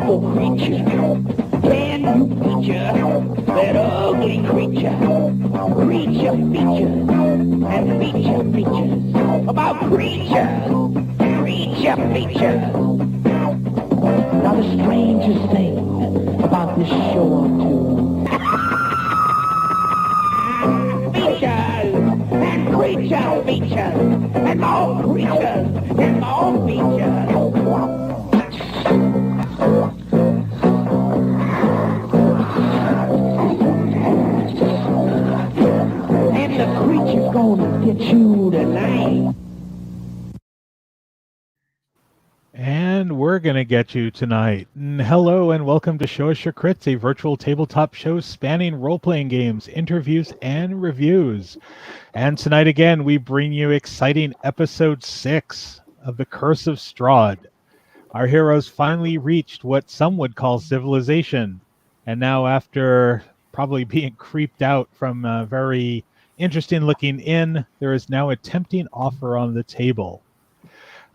beautiful creature. Can you feature that ugly creature? Creature features and feature features about creatures. Creature features. Now the strangest thing about this show or two. Features and creature features and more creatures and more features. And the creature's gonna get you tonight. And we're going to get you tonight. Hello and welcome to Show Us Your Crits, a virtual tabletop show spanning role-playing games, interviews, and reviews. And tonight again, we bring you exciting episode 6 of The Curse of Strahd. Our heroes finally reached what some would call civilization. And now after probably being creeped out from a very interesting looking inn, there is now a tempting offer on the table.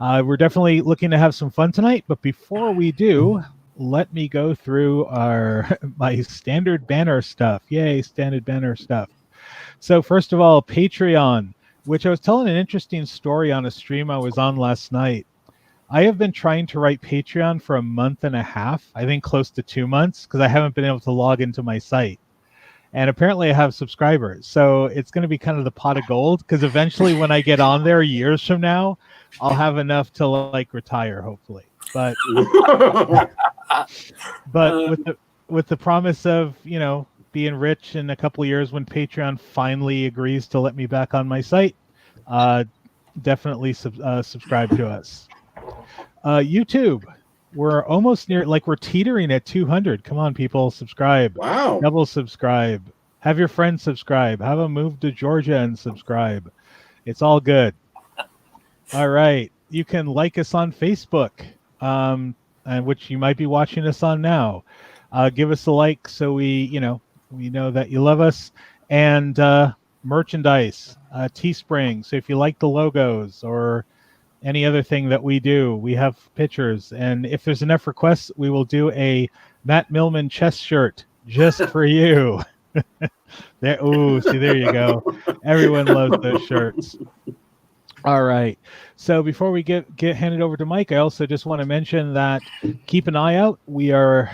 We're definitely looking to have some fun tonight, but before we do, let me go through my standard banner stuff. Yay, standard banner stuff. So first of all, Patreon, which I was telling an interesting story on a stream I was on last night. I have been trying to write Patreon for a month and a half, I think close to 2 months, because I haven't been able to log into my site. And apparently I have subscribers. So it's going to be kind of the pot of gold, because eventually when I get on there years from now, I'll have enough to like retire, hopefully. But with the promise of, you know, being rich in a couple of years when Patreon finally agrees to let me back on my site, definitely subscribe to us. YouTube, we're almost near, like we're teetering at 200. Come on, people, subscribe. Wow. Double subscribe. Have your friends subscribe. Have them move to Georgia and subscribe. It's all good. All right. You can like us on Facebook, and which you might be watching us on now. Give us a like so we know that you love us. And merchandise, Teespring. So if you like the logos or any other thing that we do, we have pictures. And if there's enough requests, we will do a Matt Millman chest shirt just for you. There you go. Everyone loves those shirts. All right. So before we get handed over to Mike, I also just want to mention that keep an eye out. We are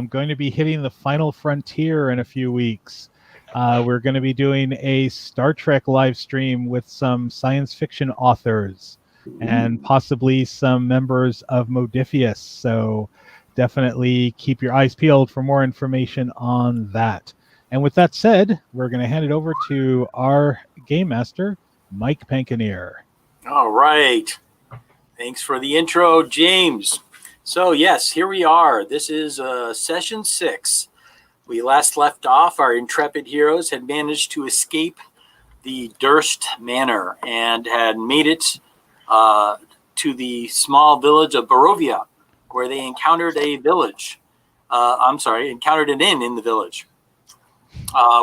going to be hitting the final frontier in a few weeks. We're going to be doing a Star Trek live stream with some science fiction authors and possibly some members of Modifius. So definitely keep your eyes peeled for more information on that. And with that said, we're going to hand it over to our game master, Mike Pankaneer. All right. Thanks for the intro, James. So, yes, here we are. This is session 6. We last left off. Our intrepid heroes had managed to escape the Durst Manor and had made it to the small village of Barovia, where they encountered an inn in the village.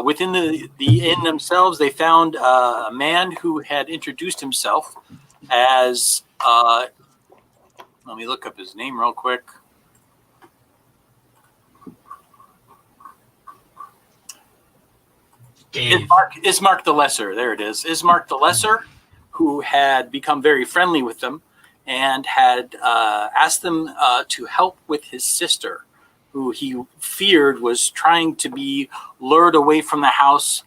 Within the inn themselves, they found a man who had introduced himself as, let me look up his name real quick. Ismark the Lesser. There it is. Ismark the Lesser, who had become very friendly with them and had asked them to help with his sister, who he feared was trying to be lured away from the house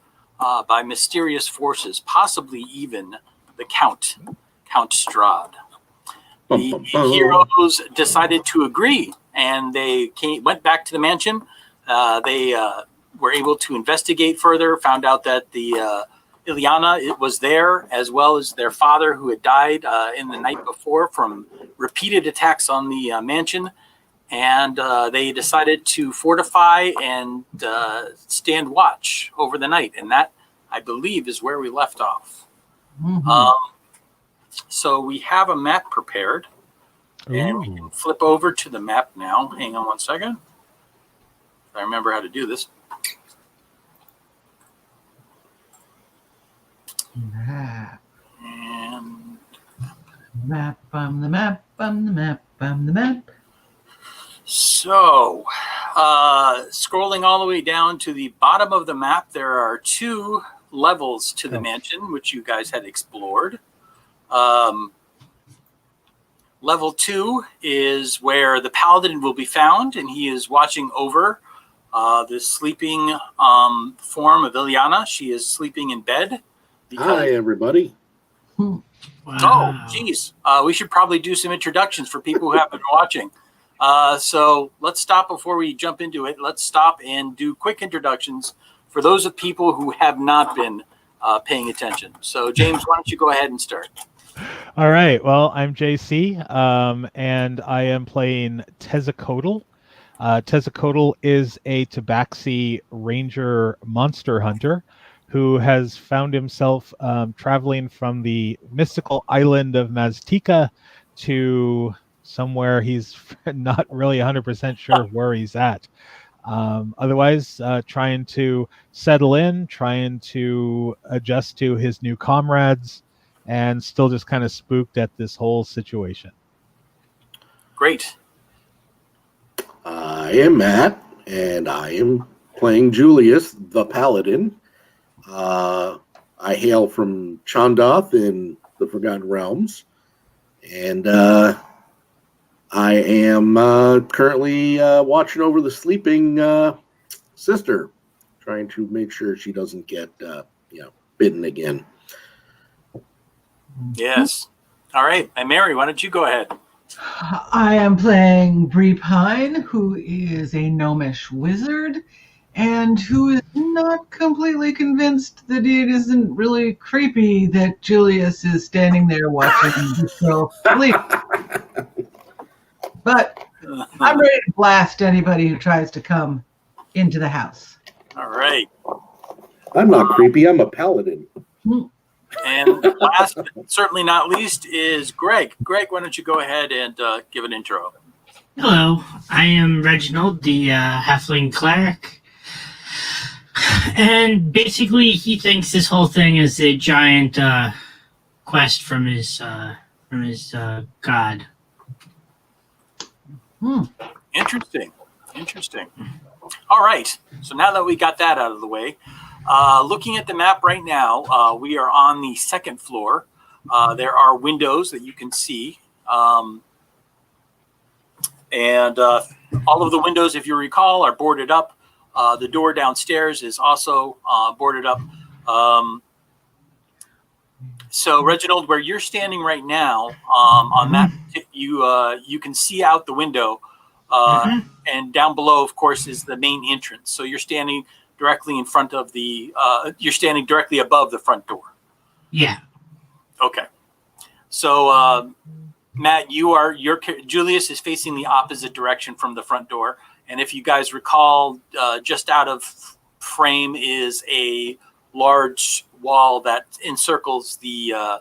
by mysterious forces, possibly even the Count Strahd. The heroes decided to agree, and they went back to the mansion. They were able to investigate further, found out that the Ileana was there, as well as their father, who had died in the night before from repeated attacks on the mansion. And they decided to fortify and stand watch over the night. And that, I believe, is where we left off. Mm-hmm. So we have a map prepared. And we can flip over to the map now. Hang on one second. I remember how to do this. Map. And map on the map on the map on the map. So, scrolling all the way down to the bottom of the map, there are 2 levels to the mansion, which you guys had explored. Level 2 is where the paladin will be found, and he is watching over the sleeping form of Ileana. She is sleeping in bed. Hi, everybody. Wow. Oh, geez. We should probably do some introductions for people who have been watching. So let's stop before we jump into it. Let's stop and do quick introductions for those of people who have not been paying attention. So, James, why don't you go ahead and start? All right. Well, I'm JC, and I am playing Tezzacotl. Tezzacotl is a Tabaxi Ranger monster hunter who has found himself traveling from the mystical island of Maztica to somewhere he's not really 100% sure where he's at. Otherwise, trying to settle in, trying to adjust to his new comrades, and still just kind of spooked at this whole situation. Great. I am Matt, and I am playing Julius, the Paladin. I hail from Chondoth in the Forgotten Realms, and I am currently watching over the sleeping sister, trying to make sure she doesn't get bitten again. Yes. All right. And Mary, why don't you go ahead? I am playing Bree Pine, who is a gnomish wizard and who is not completely convinced that it isn't really creepy that Julius is standing there watching the girl sleep. But I'm ready to blast anybody who tries to come into the house. All right. I'm not creepy. I'm a paladin. And last but certainly not least is Greg. Greg, why don't you go ahead and give an intro? Hello, I am Reginald, the halfling cleric. And basically, he thinks this whole thing is a giant quest from his god. Interesting. All right. So now that we got that out of the way, looking at the map right now, we are on the 2nd floor. There are windows that you can see. And all of the windows, if you recall, are boarded up. The door downstairs is also boarded up. So, Reginald, where you're standing right now, on that, you can see out the window. And down below, of course, is the main entrance. So you're standing directly in front of you're standing directly above the front door. Yeah. Okay. So, Matt, Julius is facing the opposite direction from the front door. And if you guys recall, just out of frame is a large wall that encircles the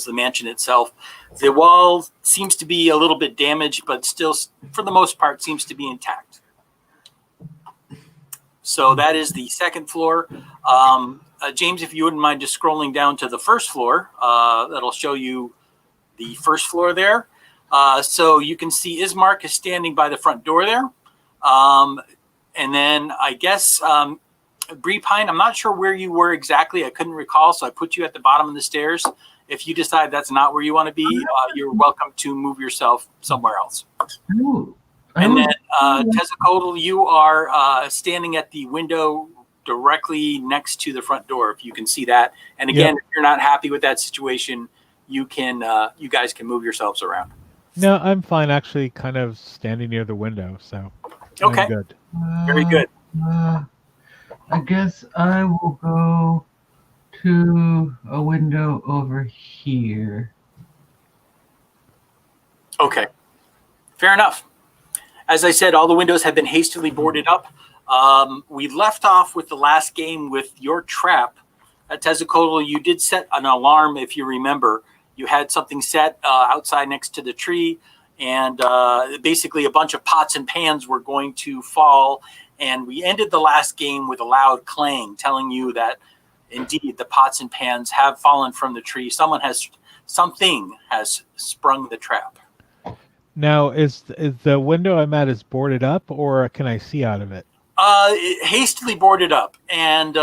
mansion itself. The wall seems to be a little bit damaged, but still, for the most part, seems to be intact. So that is the 2nd floor. James, if you wouldn't mind just scrolling down to the 1st floor, that'll show you the 1st floor there. So you can see Ismark is standing by the front door there. And then I guess Bree Pine, I'm not sure where you were exactly. I couldn't recall, so I put you at the bottom of the stairs. If you decide that's not where you want to be, you're welcome to move yourself somewhere else. Ooh. And then, Tezzacotl, you are standing at the window directly next to the front door, if you can see that. And again, If you're not happy with that situation, you guys can move yourselves around. No, I'm fine. Actually, kind of standing near the window, so okay, I'm good. Very good. I guess I will go to a window over here. Okay, fair enough. As I said, all the windows have been hastily boarded up. We left off with the last game with your trap. At Tezzacotl, you did set an alarm, if you remember. You had something set outside next to the tree, and basically a bunch of pots and pans were going to fall. And we ended the last game with a loud clang, telling you that indeed the pots and pans have fallen from the tree. Something has sprung the trap. Now, is the window I'm at is boarded up, or can I see out of it? Hastily boarded up, and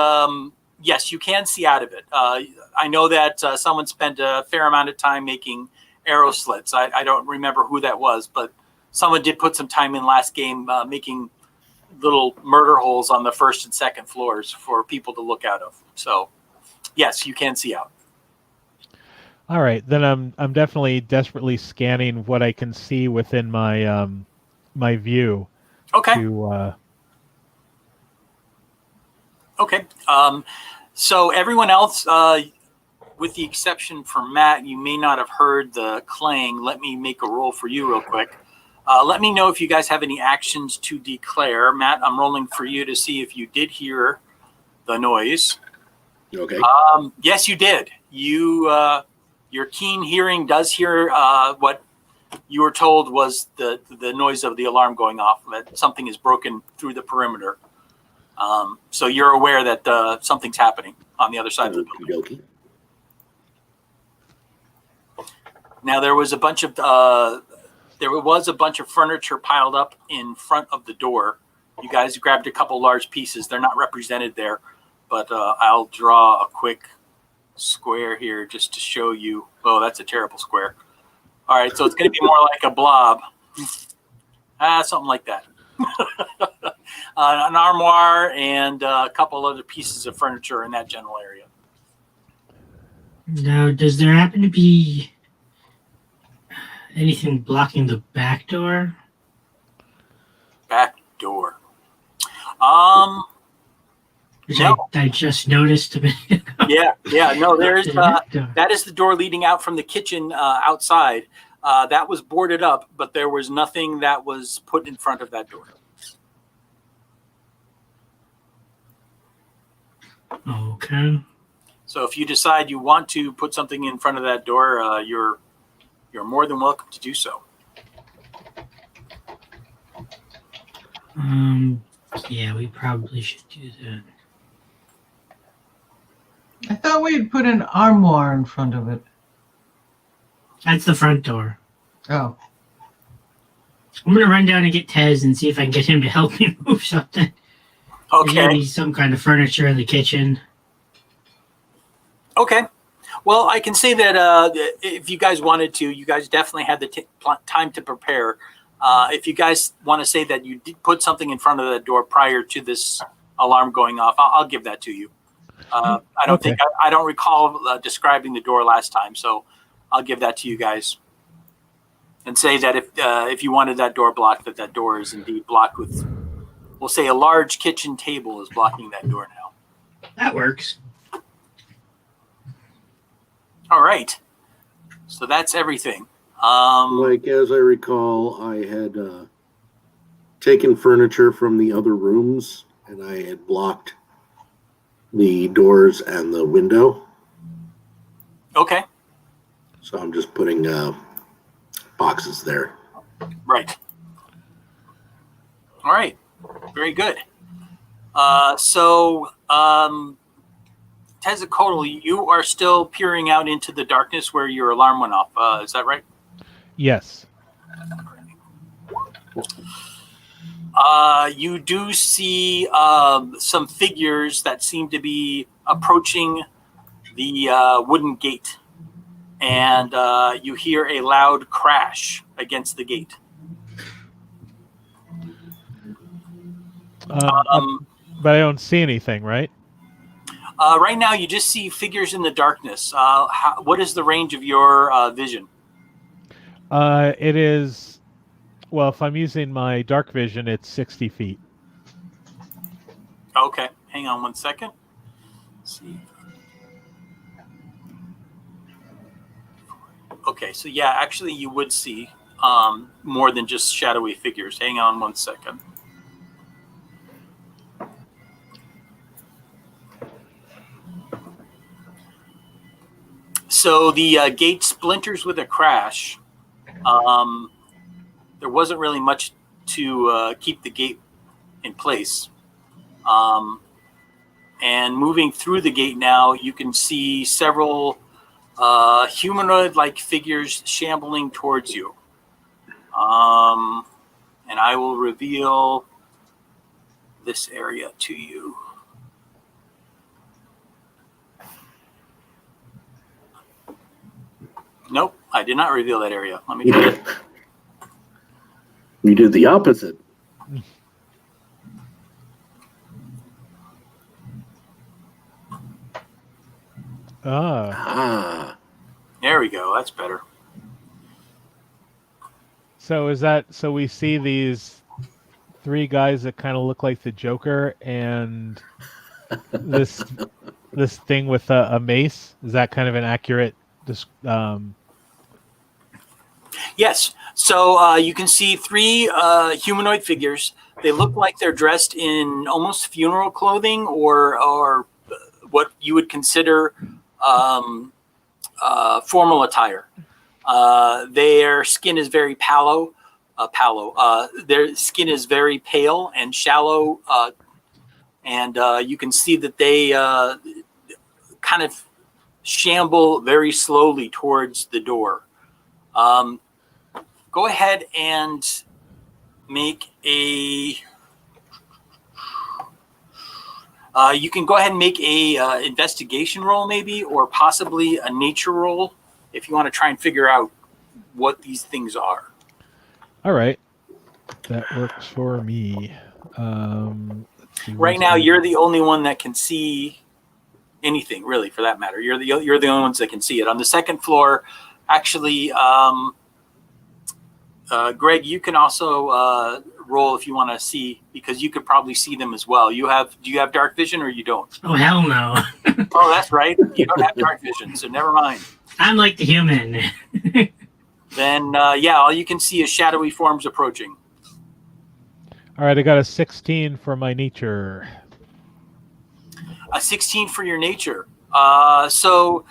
yes, you can see out of it. I know that someone spent a fair amount of time making arrow slits. I don't remember who that was, but someone did put some time in last game making little murder holes on the first and second floors for people to look out of. So, yes, you can see out. All right, then I'm definitely desperately scanning what I can see within my my view. Okay. To Okay. So everyone else, with the exception for Matt, you may not have heard the clang. Let me make a roll for you real quick. Let me know if you guys have any actions to declare. Matt, I'm rolling for you to see if you did hear the noise. Okay. Yes, you did. Your keen hearing does hear what you were told was the noise of the alarm going off, that something is broken through the perimeter. So you're aware that something's happening on the other side of the building. Okey-dokey. Now there was a bunch of furniture piled up in front of the door. You guys grabbed a couple large pieces. They're not represented there, but I'll draw a quick square here just to show you. Oh, that's a terrible square. All right, so it's going to be more like a blob. Something like that. An armoire and a couple other pieces of furniture in that general area. Now, does there happen to be anything blocking the back door? Back door. Which No. I just noticed a minute ago. Yeah. No, there's That door. that is the door leading out from the kitchen outside. That was boarded up, but there was nothing that was put in front of that door. Okay. So if you decide you want to put something in front of that door, you're more than welcome to do so. Yeah, we probably should do that. I thought we'd put an armoire in front of it. That's the front door. Oh. I'm gonna run down and get Tez and see if I can get him to help me move something. Okay. Maybe some kind of furniture in the kitchen. Okay. Well, I can say that if you guys wanted to, you guys definitely had the time to prepare. If you guys want to say that you did put something in front of the door prior to this alarm going off, I'll give that to you. I don't recall describing the door last time, so I'll give that to you guys. And say that if you wanted that door blocked, that door is indeed blocked with, we'll say a large kitchen table is blocking that door now. That works. All right. So that's everything. Like, as I recall, I had taken furniture from the other rooms, and I had blocked the doors and the window. Okay. So I'm just putting boxes there. Right. All right. Very good. Tezcatli, you are still peering out into the darkness where your alarm went off. Is that right? yes. You do see some figures that seem to be approaching the wooden gate, and you hear a loud crash against the gate. But I don't see anything, right? Right now, you just see figures in the darkness. What is the range of your vision? It is, well, if I'm using my dark vision, it's 60 feet. Okay, hang on one second. Let's see. Okay, so yeah, actually you would see more than just shadowy figures. Hang on one second. So the gate splinters with a crash. There wasn't really much to keep the gate in place. And moving through the gate now, you can see several humanoid-like figures shambling towards you. And I will reveal this area to you. Nope, I did not reveal that area. Let me try it. You did the opposite. Ah. There we go. That's better. So is that so? We see these three guys that kind of look like the Joker, and this thing with a mace. Is that kind of an accurate? Yes. So you can see three humanoid figures. They look like they're dressed in almost funeral clothing, or what you would consider formal attire. Their skin is very palo. Their skin is very pale and shallow, and you can see that they kind of shamble very slowly towards the door. Go ahead and make a. You can go ahead and make a investigation roll, maybe, or possibly a nature roll, if you want to try and figure out what these things are. All right, that works for me. Let's see, right now, you're the only one that can see anything, really, for that matter. You're the only ones that can see it. On the second floor, actually, Greg, you can also roll if you want to see, because you could probably see them as well. Do you have dark vision, or you don't? Oh, hell no. Oh, that's right. You don't have dark vision, so never mind. I'm like the human. Then, all you can see is shadowy forms approaching. All right, I got a 16 for my nature. A 16 for your nature. So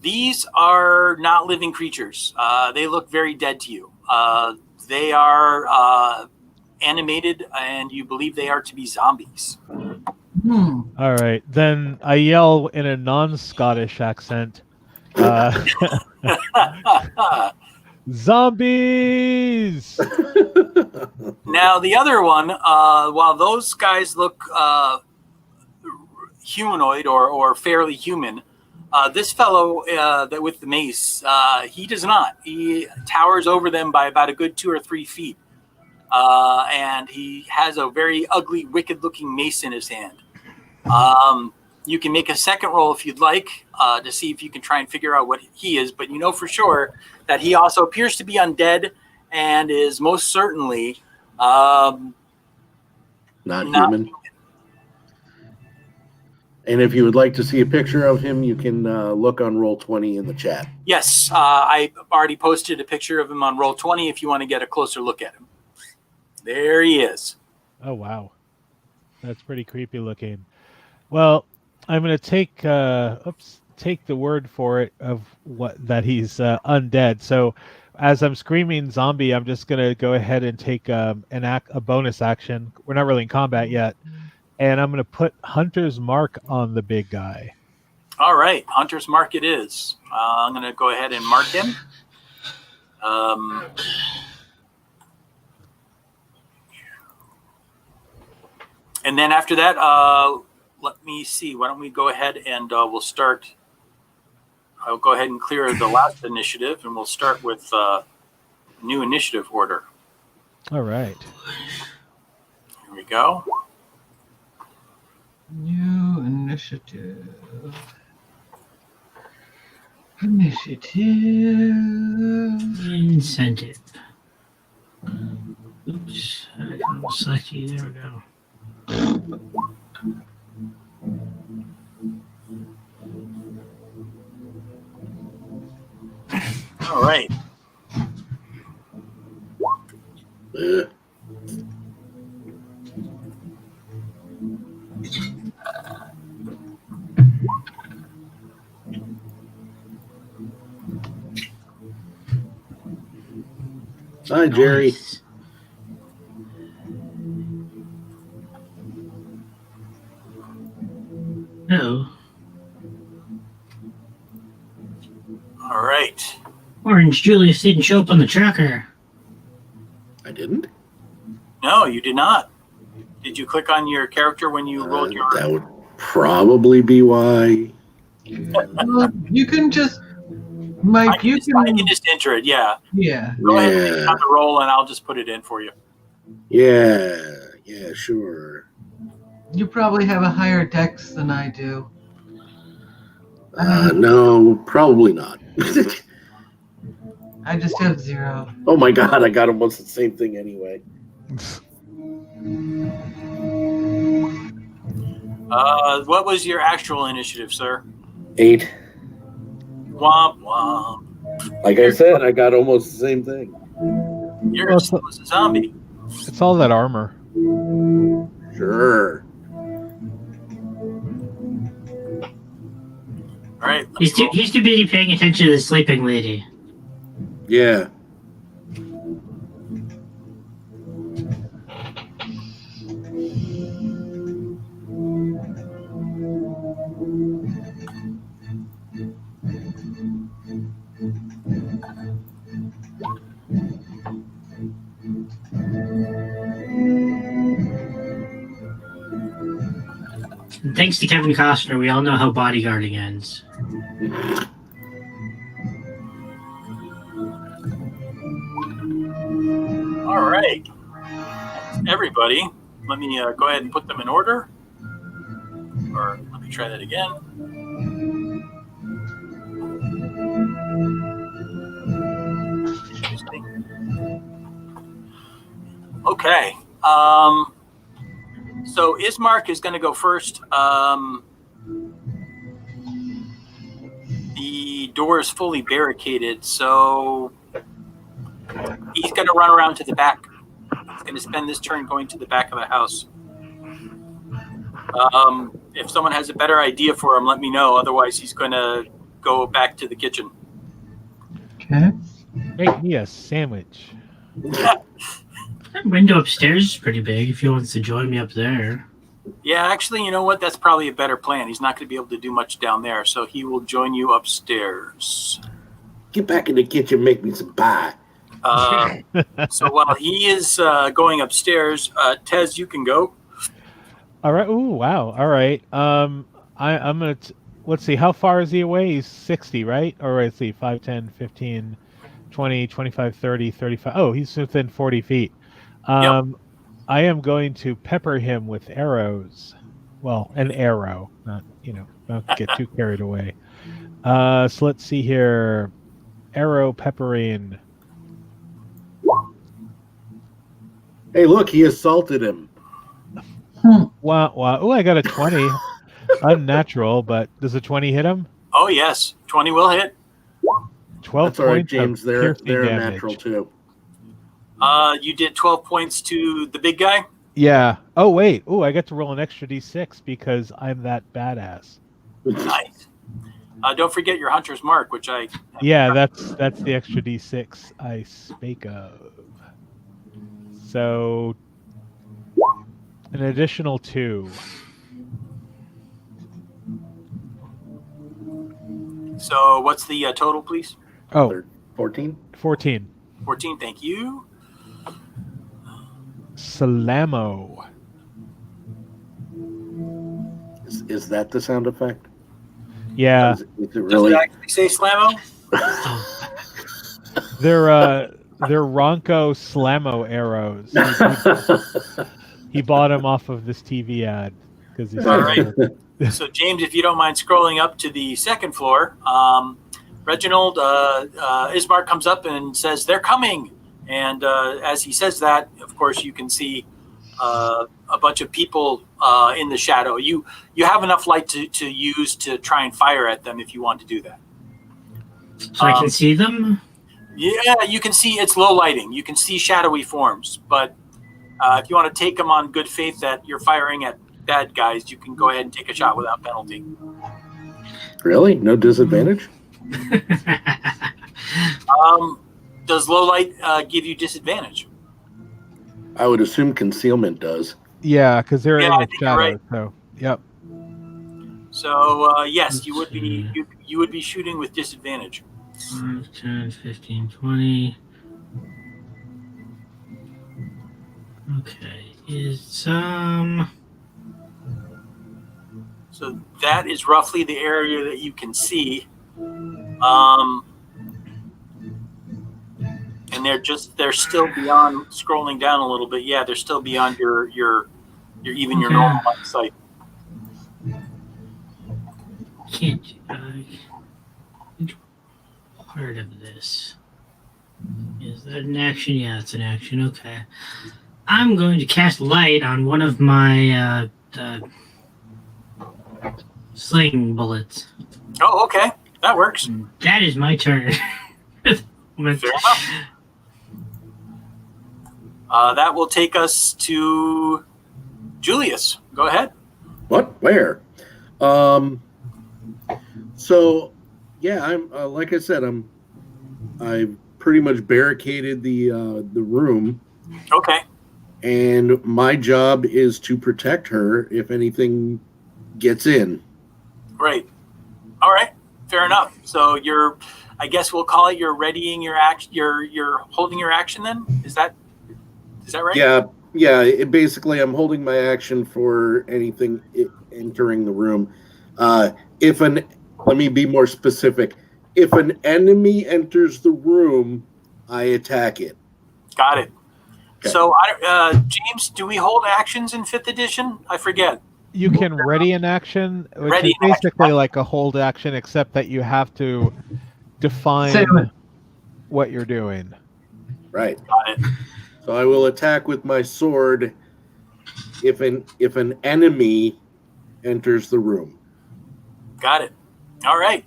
these are not living creatures. They look very dead to you. They are animated, and you believe they are to be zombies. All right, then I yell in a non-Scottish accent. Zombies! Now, the other one, while those guys look humanoid or fairly human, this fellow that with the mace, he does not. He towers over them by about a good 2 or 3 feet. And he has a very ugly, wicked-looking mace in his hand. You can make a second roll if you'd like to see if you can try and figure out what he is, but you know for sure that he also appears to be undead and is most certainly not human. And if you would like to see a picture of him, you can look on Roll20 in the chat. Yes, I already posted a picture of him on Roll20 if you want to get a closer look at him. There he is. Oh, wow. That's pretty creepy looking. Well, I'm going to take the word for it of that he's undead. So as I'm screaming zombie, I'm just going to go ahead and take a bonus action. We're not really in combat yet. And I'm going to put Hunter's Mark on the big guy. All right. Hunter's Mark it is. I'm going to go ahead and mark him. And then after that, let me see. Why don't we go ahead and we'll start. I'll go ahead and clear the last initiative, and we'll start with new initiative order. All right. Here we go. New initiative. Incentive. Oops. I can select you. There we go. All right. Hi, Jerry. Nice. Oh. All right. Orange Julius didn't show up on the tracker. didn't. No, you did not. Did you click on your character when you rolled your... That would probably be why. Well, you can just, I Mike. can You just can. enter it, yeah. Yeah. Go ahead and take out the roll, and I'll just put it in for you. Yeah, sure. You probably have a higher dex than I do. No, probably not. I just have 0. Oh my god, I got almost the same thing anyway. What was your actual initiative, sir? 8. Womp womp. Like I said, I got almost the same thing. You're Well, as slow as a zombie. It's all that armor. Sure. All right. He's too busy paying attention to the sleeping lady. Yeah. And thanks to Kevin Costner, we all know how bodyguarding ends. All right. Everybody, let me go ahead and put them in order. Or let me try that again. Okay. So Ismark is going to go first. The door is fully barricaded, so he's going to run around to the back. He's going to spend this turn going to the back of the house. If someone has a better idea for him, let me know. Otherwise, he's going to go back to the kitchen. Okay. Make me a sandwich. That window upstairs is pretty big if he wants to join me up there. Yeah, actually, you know what? That's probably a better plan. He's not going to be able to do much down there, so he will join you upstairs. Get back in the kitchen, make me some pie. So while he is going upstairs, Tez, you can go. All right. Ooh, wow. All right. I'm gonna. Let's see. How far is he away? He's 60, right? Or let's see. 5, 10, 15, 20, 25, 30, 35. Oh, he's within 40 feet. Yep. I am going to pepper him with arrows. Well, an arrow, not don't get too carried away. So let's see here. Arrow peppering. Hey, look, he assaulted him. Wow, wow. Oh, I got a 20. Unnatural, but does a 20 hit him? Oh, yes. 20 will hit. 12 That's all right, points James. of They're piercing damage. natural too. You did 12 points to the big guy? Yeah. Oh, wait. Oh, I get to roll an extra d6 because I'm that badass. Nice. Don't forget your hunter's mark, which I... Yeah, that's the extra d6 I spake of. So, an additional 2. So what's the total, please? Oh, 14? 14. 14, thank you. Salamo. Is that the sound effect? Yeah, Is it Does it really? actually say Slammo? they're Ronco Slamo arrows. He bought them off of this TV ad because he's All right. So, James, if you don't mind scrolling up to the second floor, Reginald Ismark comes up and says, "They're coming." And as he says that, of course, you can see a bunch of people in the shadow. You have enough light to use to try and fire at them if you want to do that. So I can see them? Yeah, you can see it's low lighting. You can see shadowy forms, but if you want to take them on good faith that you're firing at bad guys, you can go ahead and take a shot without penalty. Really? No disadvantage? Does low light give you disadvantage? I would assume concealment does. Yeah, because they're Yeah, I in the think you're shadow. right. So, yep. So yes, Let's you would be see. you would be shooting with disadvantage. 5, 10, 15, 20. Okay. So that is roughly the area that you can see. And they're still beyond scrolling down a little bit. Yeah, they're still beyond your even your Okay. normal line of sight. Can't which part of this? Is that an action? Yeah, it's an action. Okay. I'm going to cast light on one of my sling bullets. Oh, okay, that works. That is my turn. Fair enough. That will take us to Julius. Go ahead. What? Where? So, yeah, I'm like I said, I've pretty much barricaded the room, Okay. and my job is to protect her if anything gets in. Right. All right. Fair enough. So I guess we'll call it you're readying your action. You're holding your action. Then is that right? Yeah. Basically, I'm holding my action for anything entering the room. Let me be more specific. If an enemy enters the room, I attack it. Got it. Okay. So, James, do we hold actions in 5th edition? I forget. You can ready an action, which Ready is an action. basically like a hold action, except that you have to define Say what? what you're doing. Right. Got it. So I will attack with my sword if an enemy enters the room. Got it. All right.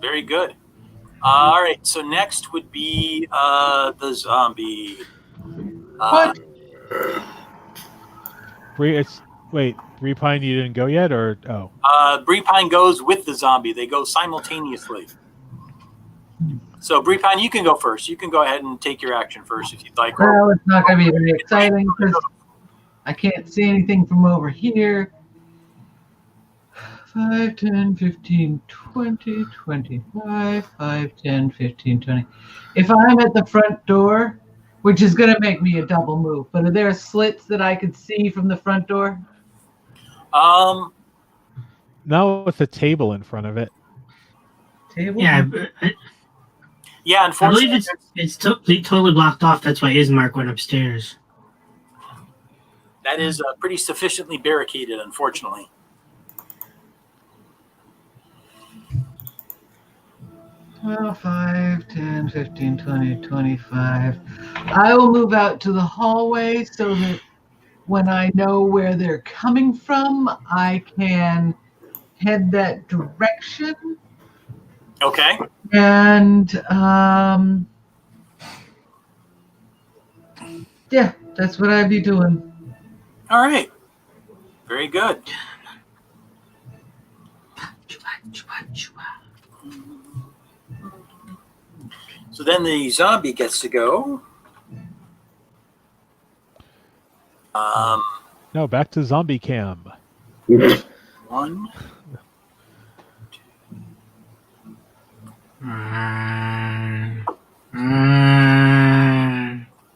Very good. All right. So next would be the zombie. What? Wait, Repine, you didn't go yet, or oh? Brepine goes with the zombie. They go simultaneously. So Brepine, you can go first. You can go ahead and take your action first if you'd like. Well, it's not going to be very exciting because I can't see anything from over here. 5, 10, 15, 20, 25, 5, 10, 15, 20. If I'm at the front door, which is going to make me a double move, but are there slits that I could see from the front door? Now with the table in front of it. Table? Yeah, Yeah, I unfortunately, believe it's totally blocked off. That's why Ismark went upstairs. that is pretty sufficiently barricaded, unfortunately. Well, 5, 10, 15, 20, 25. I will move out to the hallway so that when I know where they're coming from, I can head that direction. Okay. And yeah, that's what I'd be doing. All right. Very good. So then the zombie gets to go. No, back to zombie cam. 1.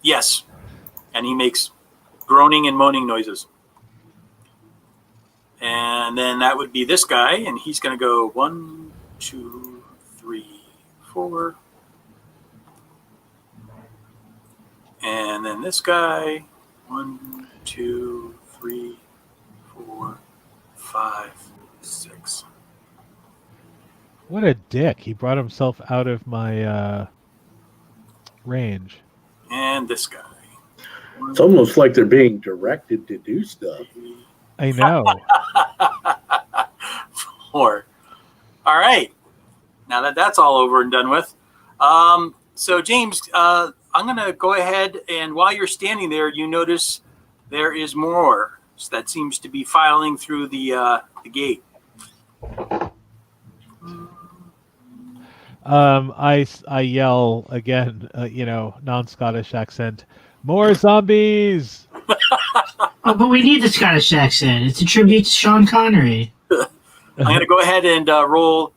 Yes. And he makes groaning and moaning noises. And then that would be this guy, and he's going to go 1, 2, 3, 4. And then this guy, 1, 2, 3, 4, 5, 6. What a dick! He brought himself out of my range. And this guy. It's almost like they're being directed to do stuff. I know. 4. All right. Now that that's all over and done with. So James, I'm going to go ahead, and while you're standing there, you notice there is more that seems to be filing through the gate. I yell again, non-Scottish accent. More zombies! Oh, but we need the Scottish accent. It's a tribute to Sean Connery. I'm going to go ahead and roll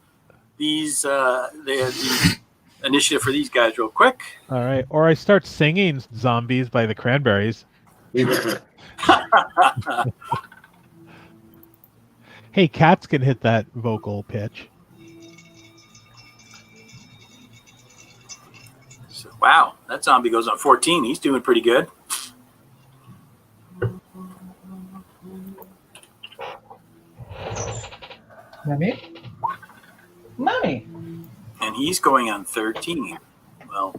these the initiative for these guys real quick. All right, or I start singing "Zombies" by the Cranberries. Hey, cats can hit that vocal pitch. So, wow, that zombie goes on 14. He's doing pretty good. Mommy. And he's going on 13. Well,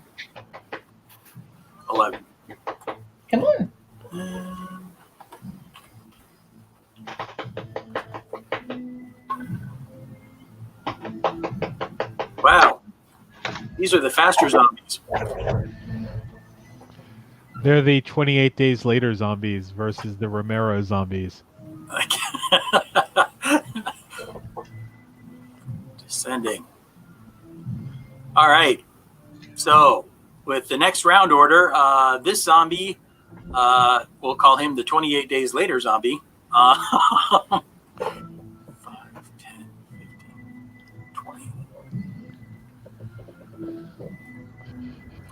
11. Come on. Wow. These are the faster zombies. They're the 28 days later zombies versus the Romero zombies. Descending. All right. So, with the next round order, this zombie, we'll call him the 28 days later zombie. 5, 10, 15, 20.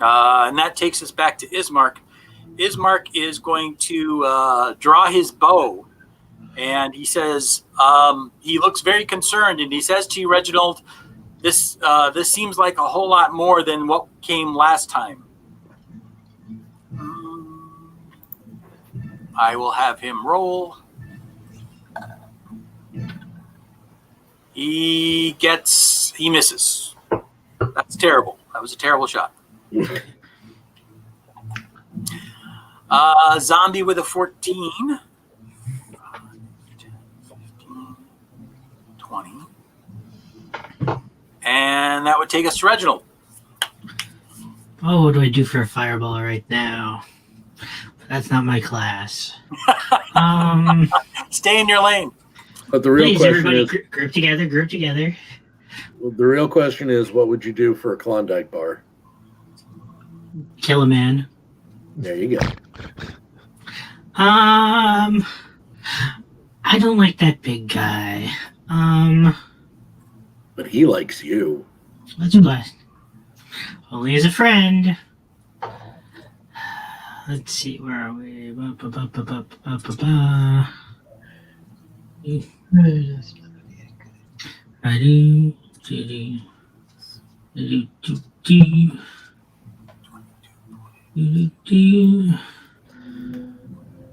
And that takes us back to Ismark. Ismark is going to draw his bow, and he says, he looks very concerned, and he says to you, Reginald, this seems like a whole lot more than what came last time. I will have him roll. He misses. That's terrible. That was a terrible shot. Zombie with a 14. 5, 10, 15, 20. And that would take us to Reginald. Oh, what do I do for a fireball right now? That's not my class. Stay in your lane. But the real Please, question everybody, is, group together. the real question is, what would you do for a Klondike bar? Kill a man. There you go. I don't like that big guy. But he likes you. Let's blast. Only as a friend. Let's see, where are we?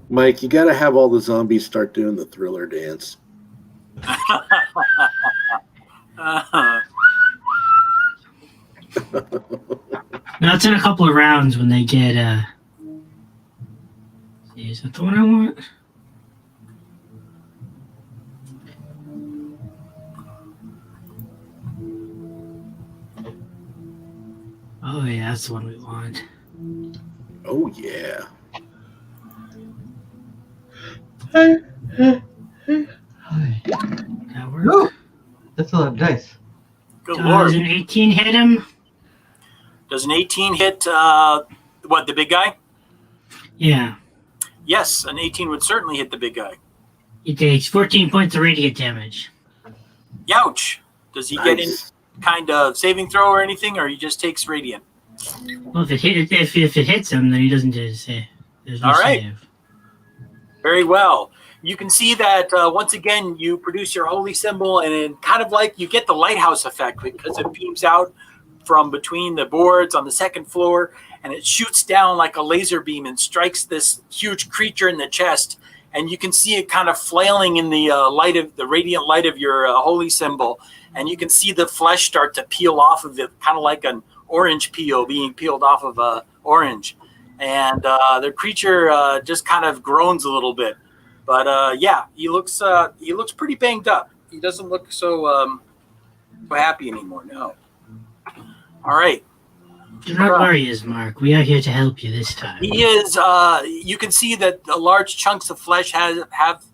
Mike, you got to have all the zombies start doing the Thriller dance. No, it's in a couple of rounds when they get is that the one I want? Oh yeah, that's the one we want. Oh, yeah. That works. Woo! That's a lot of dice. Good Does Lord. an 18 hit him? Does an 18 hit, the big guy? Yeah. Yes, an 18 would certainly hit the big guy. He takes 14 points of radiant damage. Youch. Does he get any Nice. kind of saving throw or anything, or he just takes radiant? Well, if it hits him, then he doesn't do save. There's no All right. save. Very well. You can see that once again you produce your holy symbol, and it kind of like you get the lighthouse effect because it beams out from between the boards on the second floor, and it shoots down like a laser beam and strikes this huge creature in the chest. And you can see it kind of flailing in the light of the radiant light of your holy symbol, and you can see the flesh start to peel off of it, kind of like an orange peel being peeled off of a orange. And the creature just kind of groans a little bit, but yeah, he looks pretty banged up. He doesn't look so happy anymore. No. All right. Do not worry, Ismark. We are here to help you this time. He is. You can see that the large chunks of flesh have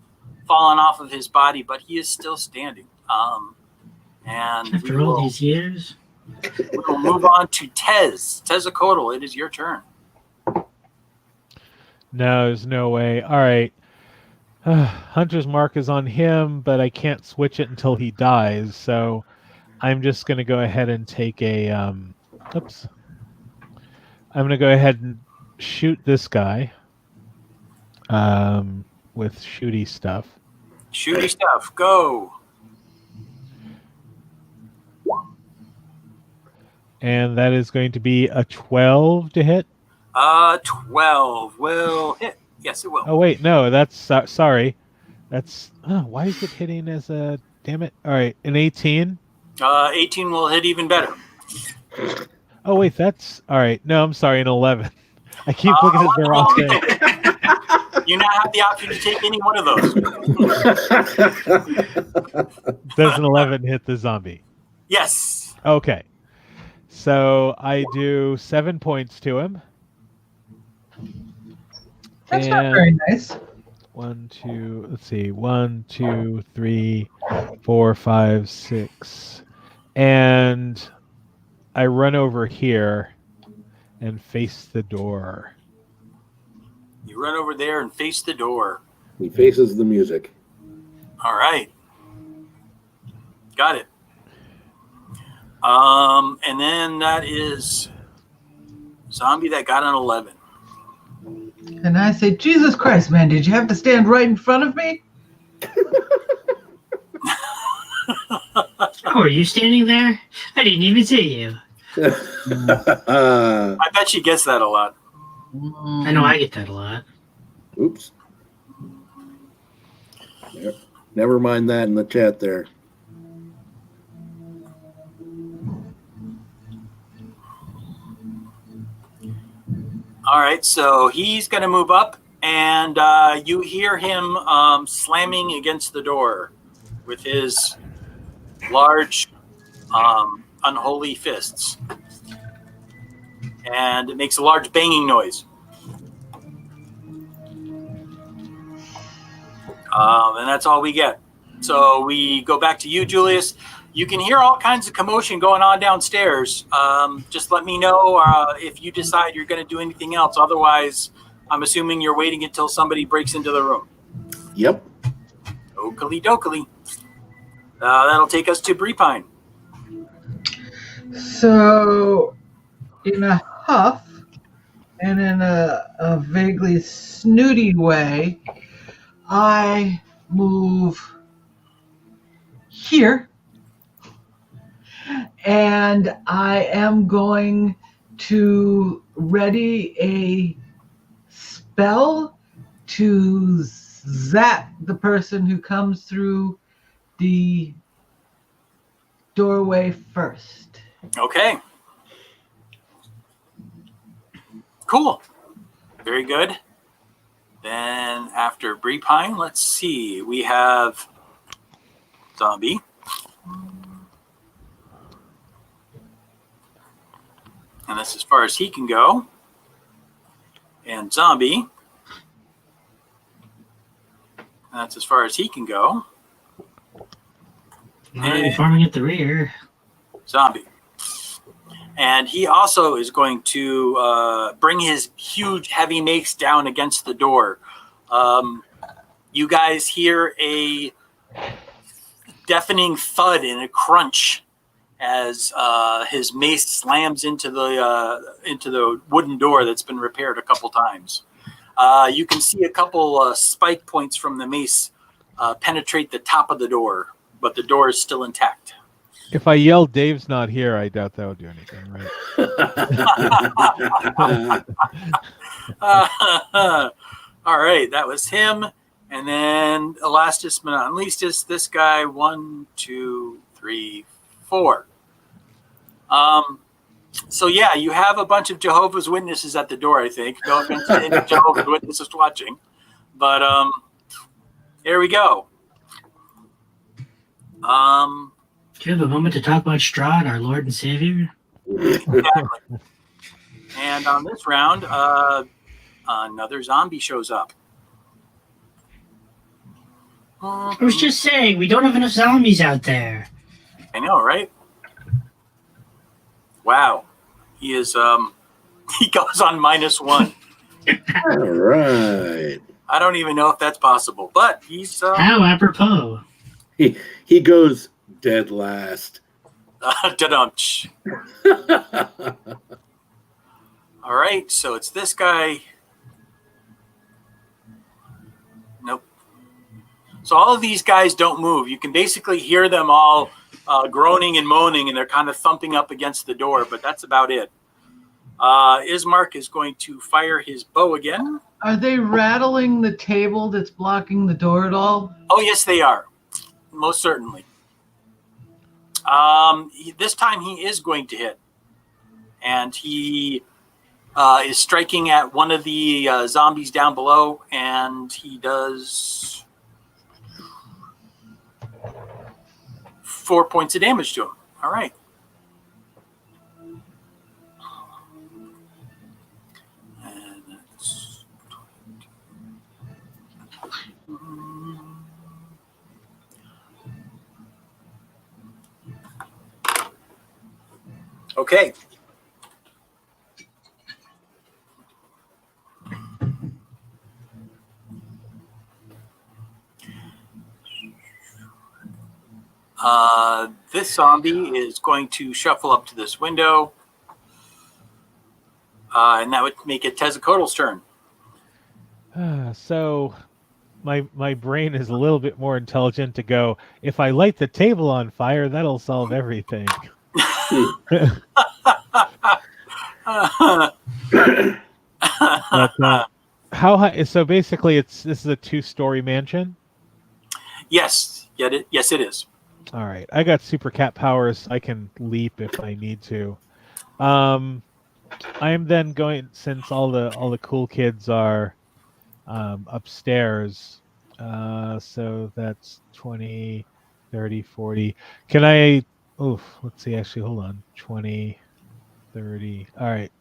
fallen off of his body, but he is still standing. And After all these years, we will move on to Tezzacotl. It is your turn. No, there's no way. All right. Hunter's mark is on him, but I can't switch it until he dies. So I'm just going to go ahead and take a... oops. I'm going to go ahead and shoot this guy. with shooty stuff. Shooty stuff. Go. And that is going to be a 12 to hit. 12 will hit. Yes, it will. Oh wait, no, that's sorry. That's why is it hitting as a damn it? All right, an 18. 18 will hit even better. Oh wait, that's all right. No, I'm sorry, an 11. I keep looking at the wrong thing. You now have the option to take any one of those. Does an 11 hit the zombie? Yes. Okay. So I do 7 points to him. That's not very nice. 1, 2, let's see. 1, 2, 3, 4, 5, 6. And I run over here and face the door. You run over there and face the door. He faces the music. All right. Got it. And then that is zombie that got an 11. And I say, Jesus Christ, man, did you have to stand right in front of me? Oh, are you standing there? I didn't even see you. I bet she gets that a lot. I know I get that a lot. Oops. Never mind that in the chat there. All right, so he's going to move up, and you hear him slamming against the door with his large, unholy fists. And it makes a large banging noise. And that's all we get. So we go back to you, Julius. You can hear all kinds of commotion going on downstairs. Just let me know if you decide you're going to do anything else. Otherwise, I'm assuming you're waiting until somebody breaks into the room. Yep. Oakley dokley. That'll take us to Breepine. So, in a huff and in a vaguely snooty way, I move here, and I am going to ready a spell to zap the person who comes through the doorway first. Okay. Cool. Very good. Then after Breepine, let's see. We have zombie. And that's as far as he can go. And zombie. And that's as far as he can go. Farming at the rear. Zombie. And he also is going to bring his huge heavy mace down against the door. You guys hear a deafening thud and a crunch as his mace slams into the wooden door that's been repaired a couple times. You can see a couple spike points from the mace penetrate the top of the door, but the door is still intact. If I yell Dave's not here, I doubt that would do anything, right? All right, that was him. And then last but not least is this guy. 1, 2, 3, 4. So yeah, you have a bunch of Jehovah's Witnesses at the door, I think. No offense to any Jehovah's Witnesses watching. But here we go. Do you have a moment to talk about Strahd, our Lord and Savior? Exactly. And on this round, another zombie shows up. I was just saying, we don't have enough zombies out there. I know, right? Wow. He is, he goes on -1. All right. I don't even know if that's possible, but he's... How apropos. He goes dead last. Da-dumch. All right, so it's this guy. So all of these guys don't move. You can basically hear them all groaning and moaning, and they're kind of thumping up against the door, but that's about it. Ismark is going to fire his bow again. Are they rattling the table that's blocking the door at all? Oh, yes, they are. Most certainly. This time he is going to hit. And he is striking at one of the zombies down below, and he does 4 points of damage to him. All right. And that's 22. Okay. This zombie is going to shuffle up to this window, and that would make it Tezcatlipoca's turn. So my brain is a little bit more intelligent to go, if I light the table on fire, that'll solve everything. But, how high? So basically, this is a 2-story mansion. Yes, yes, it is. All right, I got super cat powers. I can leap if I need to. I am then going, since all the cool kids are upstairs. So that's 20, 30, 40. Can I? Oof. Let's see. Actually, hold on. 20, 30. All right.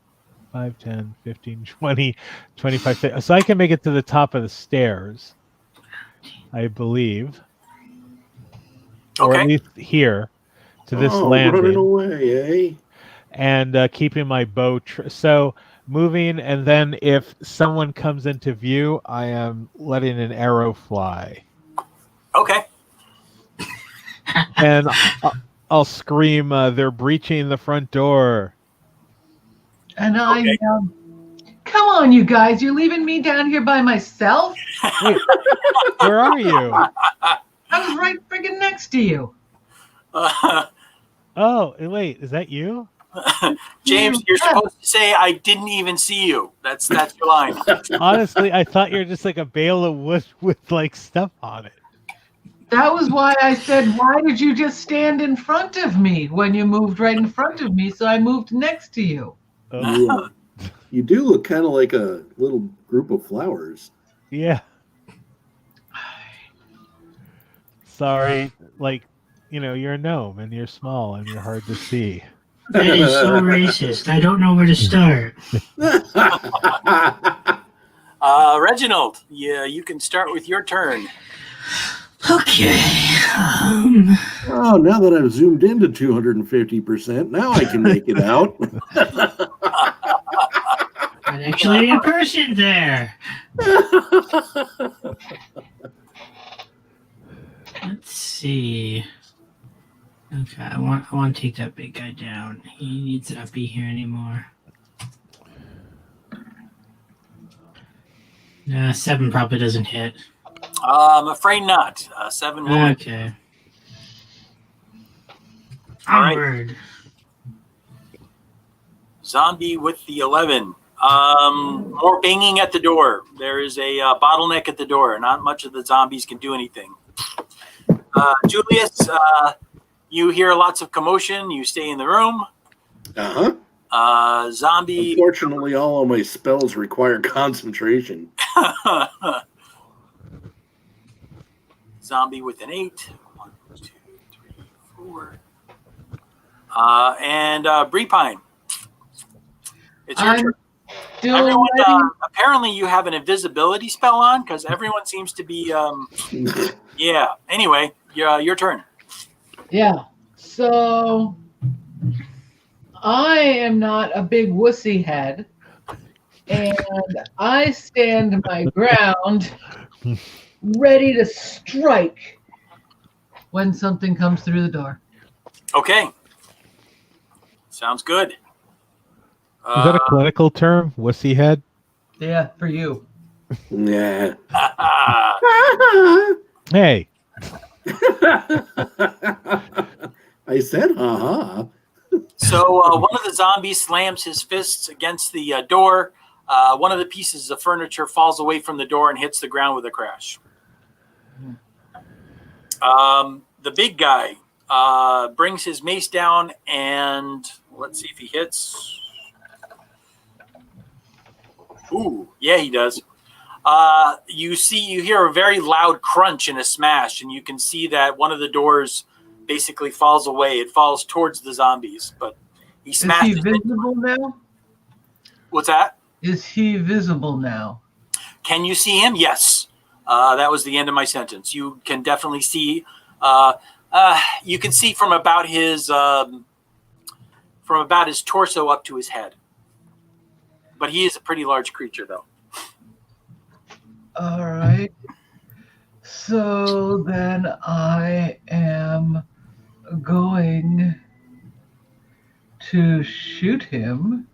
5, 10, 15, 20, 25. 30. So I can make it to the top of the stairs, I believe. Or at least here to this landing. Running away, eh? And keeping my bow. So moving, and then if someone comes into view, I am letting an arrow fly. Okay. And I'll scream, they're breaching the front door. And I yell, come on, you guys, you're leaving me down here by myself? Wait, where are you? I was right friggin' next to you. Oh, wait, is that you? James, you're supposed to say, I didn't even see you. That's your line. Honestly, I thought you were just like a bale of wood with like stuff on it. That was why I said, why did you just stand in front of me when you moved right in front of me? So I moved next to you. You do look kind of like a little group of flowers. Yeah. Sorry, like, you're a gnome and you're small and you're hard to see. That is so racist. I don't know where to start. Reginald, yeah, you can start with your turn. Okay. Oh, now that I've zoomed into 250%, now I can make it out. There's actually a person there. Let's see. Okay, I want to take that big guy down. He needs to not be here anymore. 7 probably doesn't hit. I'm afraid not. 7 will. Okay. All right. Onward. Zombie with the 11. More banging at the door. There is a bottleneck at the door. Not much of the zombies can do anything. Julius, you hear lots of commotion. You stay in the room. Zombie. Unfortunately, all of my spells require concentration. Zombie with an 8. 1, 2, 3, 4. And Breepine. It's your turn. Everyone, apparently you have an invisibility spell on because everyone seems to be. Yeah. Anyway, your turn. Yeah. So I am not a big wussy head, and I stand my ground, ready to strike when something comes through the door. Okay. Sounds good. Is that a clinical term? Wussy head? Yeah, for you. Yeah. Hey, I said, haha. So one of the zombies slams his fists against the door. One of the pieces of furniture falls away from the door and hits the ground with a crash. The big guy brings his mace down, and let's see if he hits. Ooh, yeah, he does. You hear a very loud crunch and a smash, and you can see that one of the doors basically falls away. It falls towards the zombies, but he Is smashed he it. visible now? What's that? Is he visible now? Can you see him? Yes. That was the end of my sentence. You can definitely see. You can see from about his torso up to his head. But he is a pretty large creature, though. All right. So then I am going to shoot him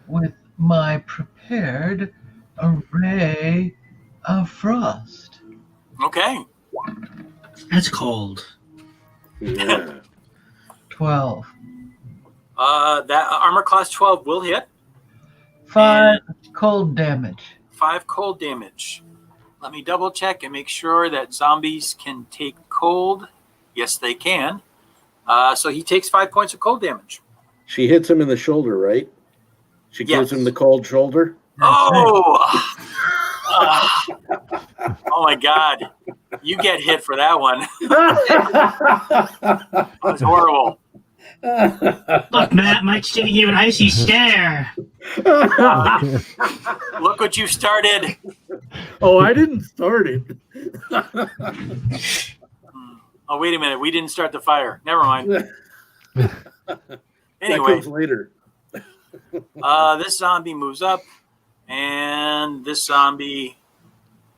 with my prepared array of frost. Okay. That's cold. Yeah. 12. That armor class 12 will hit. 5 cold damage. 5 cold damage. Let me double check and make sure that zombies can take cold. Yes, they can. So he takes 5 points of cold damage. She hits him in the shoulder, right? She gives him the cold shoulder. Oh! Oh my God. You get hit for that one. That was horrible. Look, Matt, Mike's giving you an icy stare. Look what you started. Oh, I didn't start it. Oh, wait a minute. We didn't start the fire. Never mind. That Anyway, comes later. this zombie moves up, and this zombie.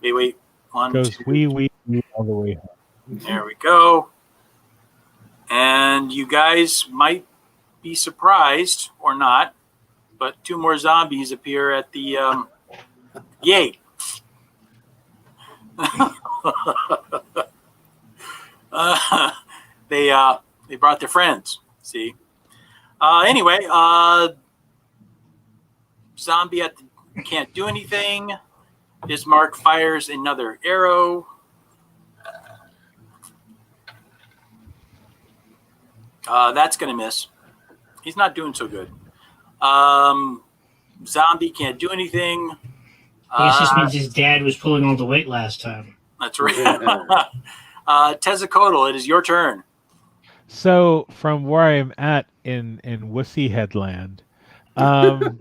Wait. One, goes two. wee all the way home. There we go. And you guys might be surprised or not, but 2 more zombies appear at the gate. They brought their friends. See. Anyway, zombie can't do anything. Bismarck fires another arrow. That's going to miss. He's not doing so good. Zombie can't do anything. I guess this means his dad was pulling all the weight last time. That's right. Tezzacotl, it is your turn. So from where I'm at in Wussy Headland, I'm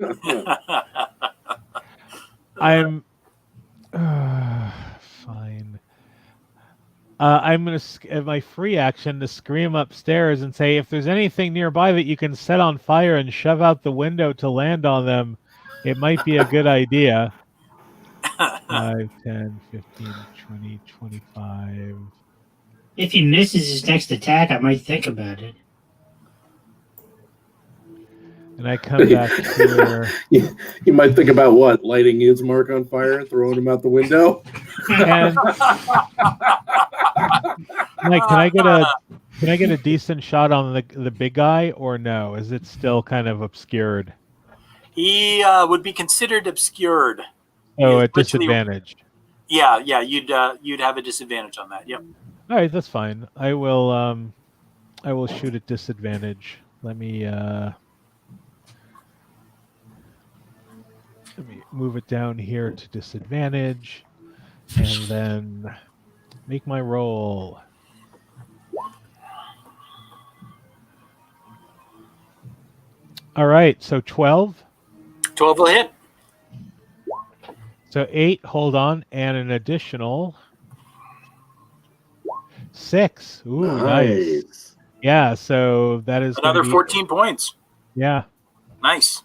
fine. I'm going to, my free action, to scream upstairs and say, if there's anything nearby that you can set on fire and shove out the window to land on them, it might be a good idea. 5, 10, 15, 20, 25. If he misses his next attack, I might think about it. And I come back here. You might think about what? Lighting his mark on fire, throwing him out the window? And Mike, can I get a decent shot on the big guy, or no? Is it still kind of obscured? He would be considered obscured. Oh, at disadvantage. Yeah, you'd have a disadvantage on that. Yep. All right, that's fine. I will shoot at disadvantage. Let me move it down here to disadvantage, and then make my roll. All right, so 12. 12 will hit. So 8, hold on, and an additional 6. Ooh, nice. Yeah, so that is another 14 points. Yeah. Nice.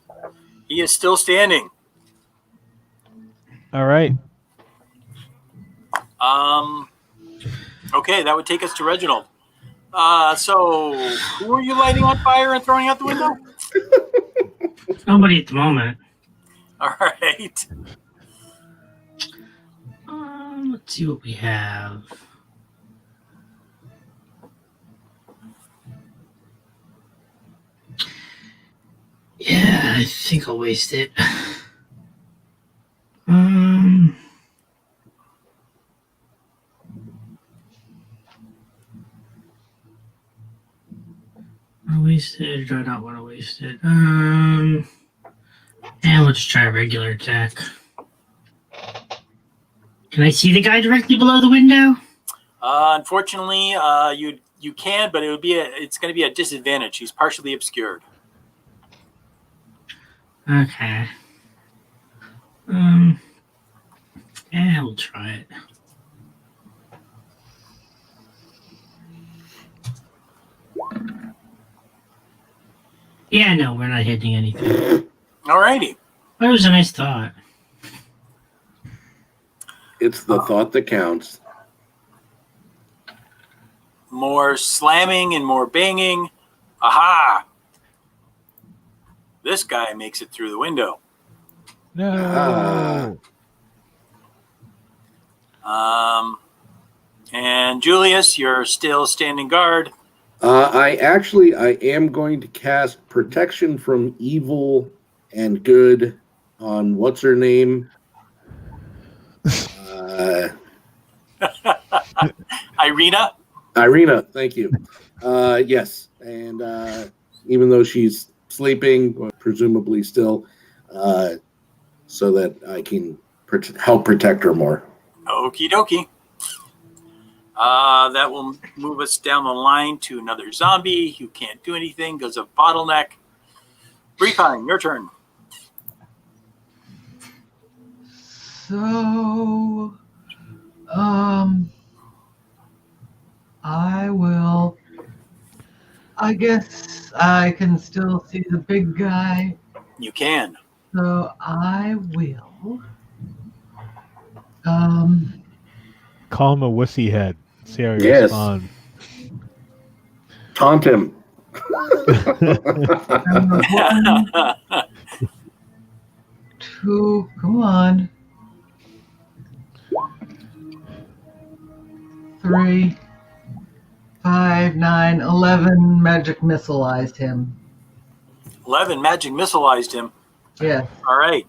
He is still standing. All right. Okay, that would take us to Reginald. So who are you lighting on fire and throwing out the window? Nobody at the moment. All right. let's see what we have. Yeah, I think I'll waste it. Want to waste it or do I not want to waste it? And we'll just try a regular attack. Can I see the guy directly below the window? Unfortunately, you can, but it's going to be a disadvantage. He's partially obscured. Okay. Yeah, we'll try it. Yeah, no, we're not hitting anything. Alrighty. That was a nice thought. It's the thought that counts. More slamming and more banging. Aha! This guy makes it through the window. No. And Julius, you're still standing guard. I am going to cast protection from evil and good on what's her name? Irina, thank you. Yes, and even though she's sleeping, presumably still, so that I can help protect her more. Okie dokie. That will move us down the line to another zombie who can't do anything because of bottleneck. Briefine, your turn. So, I guess I can still see the big guy. You can. So I will. Call him a wussy head. See how he Yes. responds. Taunt him. Number 1, 2, come on. 3, 5, 9, 11. Magic missileized him. 11 magic missileized him. Yes. All right.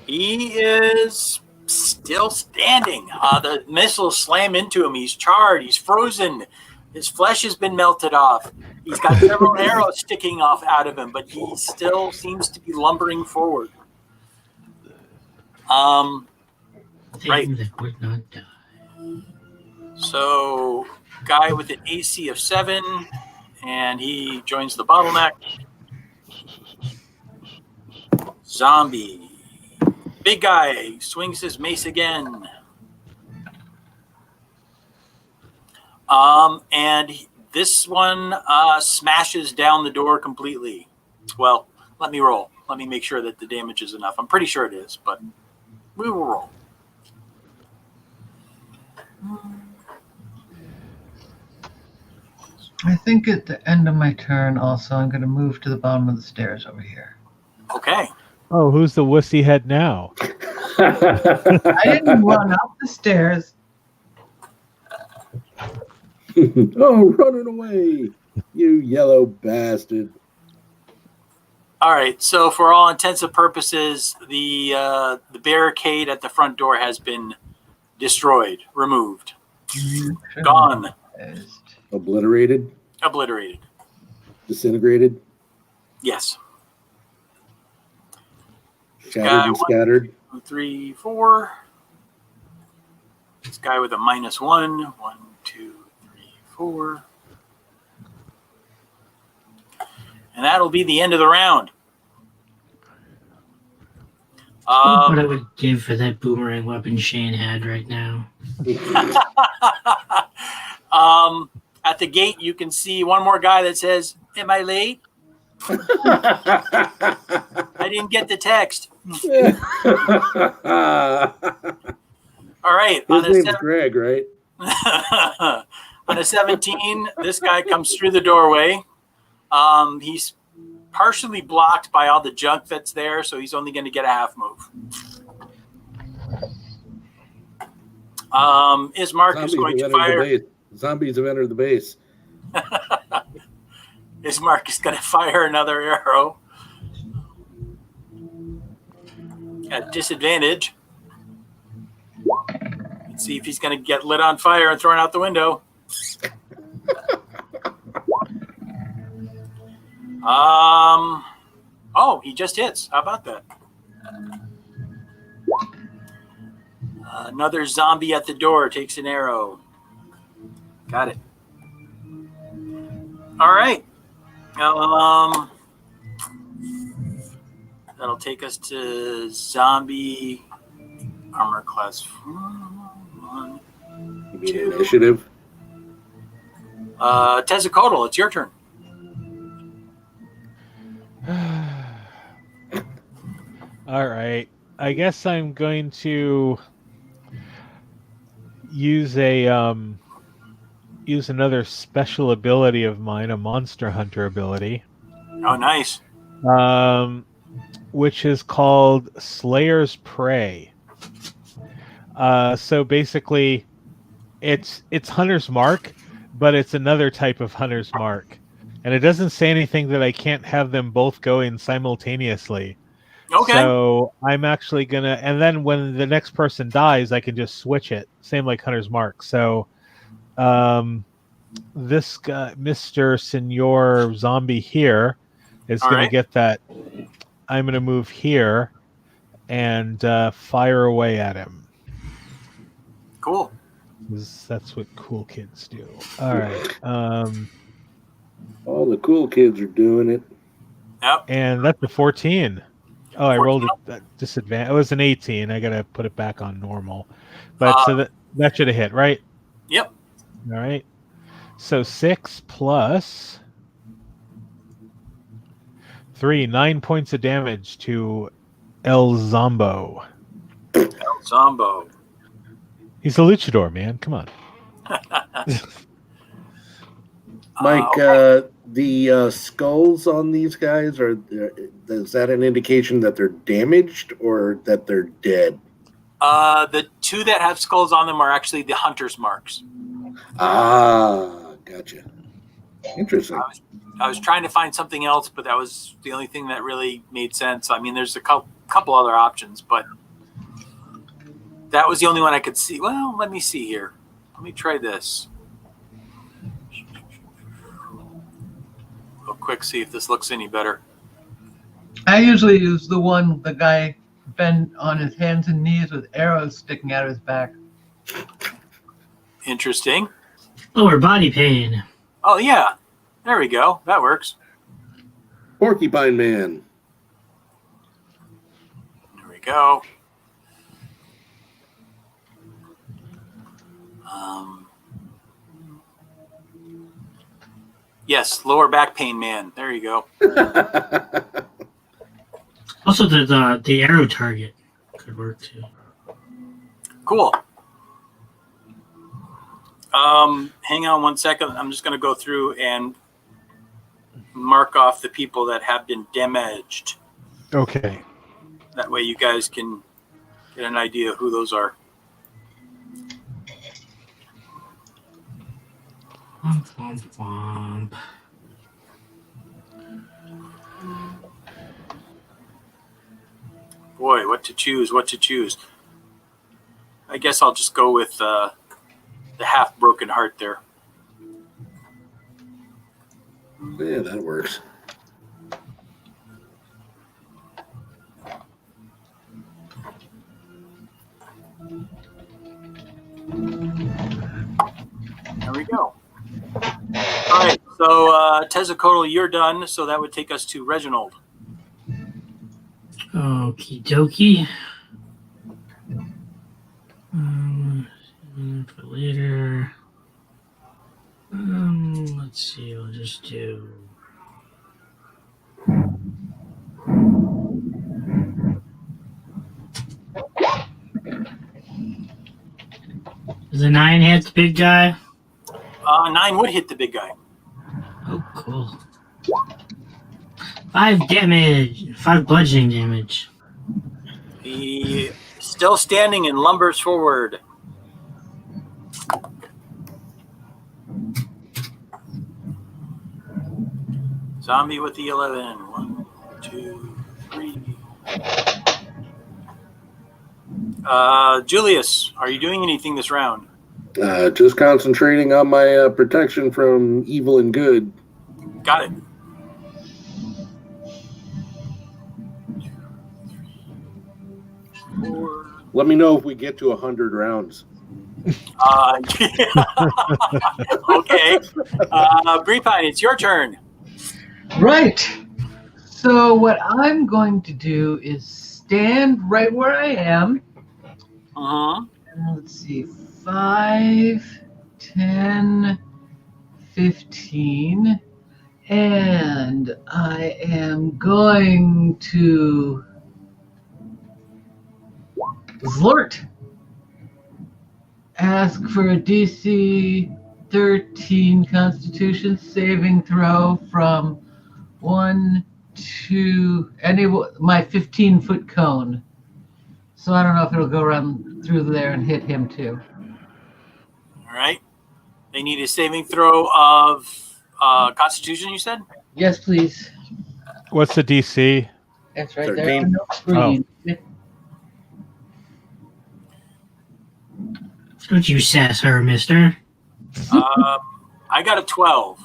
He is still standing. The missiles slam into him. He's charred. He's frozen. His flesh has been melted off. He's got several arrows sticking off out of him, but he still seems to be lumbering forward. Right. Thing that would not die. So, guy with an AC of 7, and he joins the bottleneck. Zombie. Big guy swings his mace again. And this one smashes down the door completely. Well, let me roll. Let me make sure that the damage is enough. I'm pretty sure it is, but we will roll. I think at the end of my turn also I'm going to move to the bottom of the stairs over here. Okay. Oh, who's the wussy head now? I didn't run up the stairs. Oh, running away, you yellow bastard. All right. So, for all intents and purposes, the barricade at the front door has been destroyed, removed, gone, Obliterated, obliterated. disintegrated, Yes. shattered and scattered. 2, 3, 4. This guy with a -1. 1, 2, 3, 4. And that'll be the end of the round. What I would give for that boomerang weapon Shane had right now. At the gate, you can see one more guy that says, "Am I late? I didn't get the text." All right. His name's Greg, right? On a 17, this guy comes through the doorway. He's partially blocked by all the junk that's there, so he's only going to get a half move. Ismark is going to fire. Zombies have entered the base. Ismark is going to fire another arrow at disadvantage. Let's see if he's going to get lit on fire and thrown out the window. Oh, he just hits. How about that? Another zombie at the door takes an arrow. Got it. All right. That'll take us to zombie armor class 1. You mean initiative? Tezzacotl, it's your turn. All right. I guess I'm going to use another special ability of mine, a monster hunter ability. Oh, nice. Which is called Slayer's Prey. So basically, it's Hunter's Mark, but it's another type of Hunter's Mark, and it doesn't say anything that I can't have them both going simultaneously. Okay. So I'm actually gonna, and then when the next person dies, I can just switch it. Same like Hunter's Mark. So, this guy, Mr. Senor Zombie here, is All gonna right. get that. I'm gonna move here and fire away at him. Cool. 'Cause that's what cool kids do. All right. All the cool kids are doing it. Yep. And that's a 14. Oh, I rolled 14. a disadvantage. It was an 18. I gotta put it back on normal. But so that should have hit, right? Yep. All right. So 6 plus 3, 9 points of damage to El Zombo. Zombo. He's a luchador, man. Come on. Mike, okay. the skulls on these guys is that an indication that they're damaged or that they're dead? The two that have skulls on them are actually the hunter's marks. Ah, gotcha. Interesting. I was trying to find something else, but that was the only thing that really made sense. I mean, there's a couple other options, but that was the only one I could see. Well, let me see here. Let me try this. Real quick, see if this looks any better. I usually use the guy bent on his hands and knees with arrows sticking out of his back. Interesting. Lower body pain. Oh, yeah. There we go. That works. Porcupine Man. There we go. Yes, lower back pain man. There you go. Also, the arrow target could work too. Cool. Hang on 1 second. I'm just going to go through and mark off the people that have been damaged. Okay. That way you guys can get an idea of who those are. Womp, womp, womp. Boy, what to choose. I guess I'll just go with the half broken heart there. Yeah, that works. There we go. All right, so Tezzacotl, you're done. So that would take us to Reginald. Okie dokie. For later. Let's see. I'll just do. Does a 9 hit the big guy? 9 would hit the big guy. Oh, cool. 5 damage. 5 bludgeoning damage. He still standing and lumbers forward. Zombie with the 11. 1, 2, 3. Julius, are you doing anything this round? Just concentrating on my protection from evil and good. Got it. 4. Let me know if we get to 100 rounds. Okay. Breepine, it's your turn. Right. So what I'm going to do is stand right where I am. Let's see, 5, 10, 15, and I am going to Zlort. Ask for a DC 13 Constitution saving throw from 1 to my 15-foot cone. So I don't know if it'll go around through there and hit him too. All right. They need a saving throw of Constitution, you said? Yes, please. What's the DC? That's right 13. there on the screen. Don't you sass her, mister. I got a 12.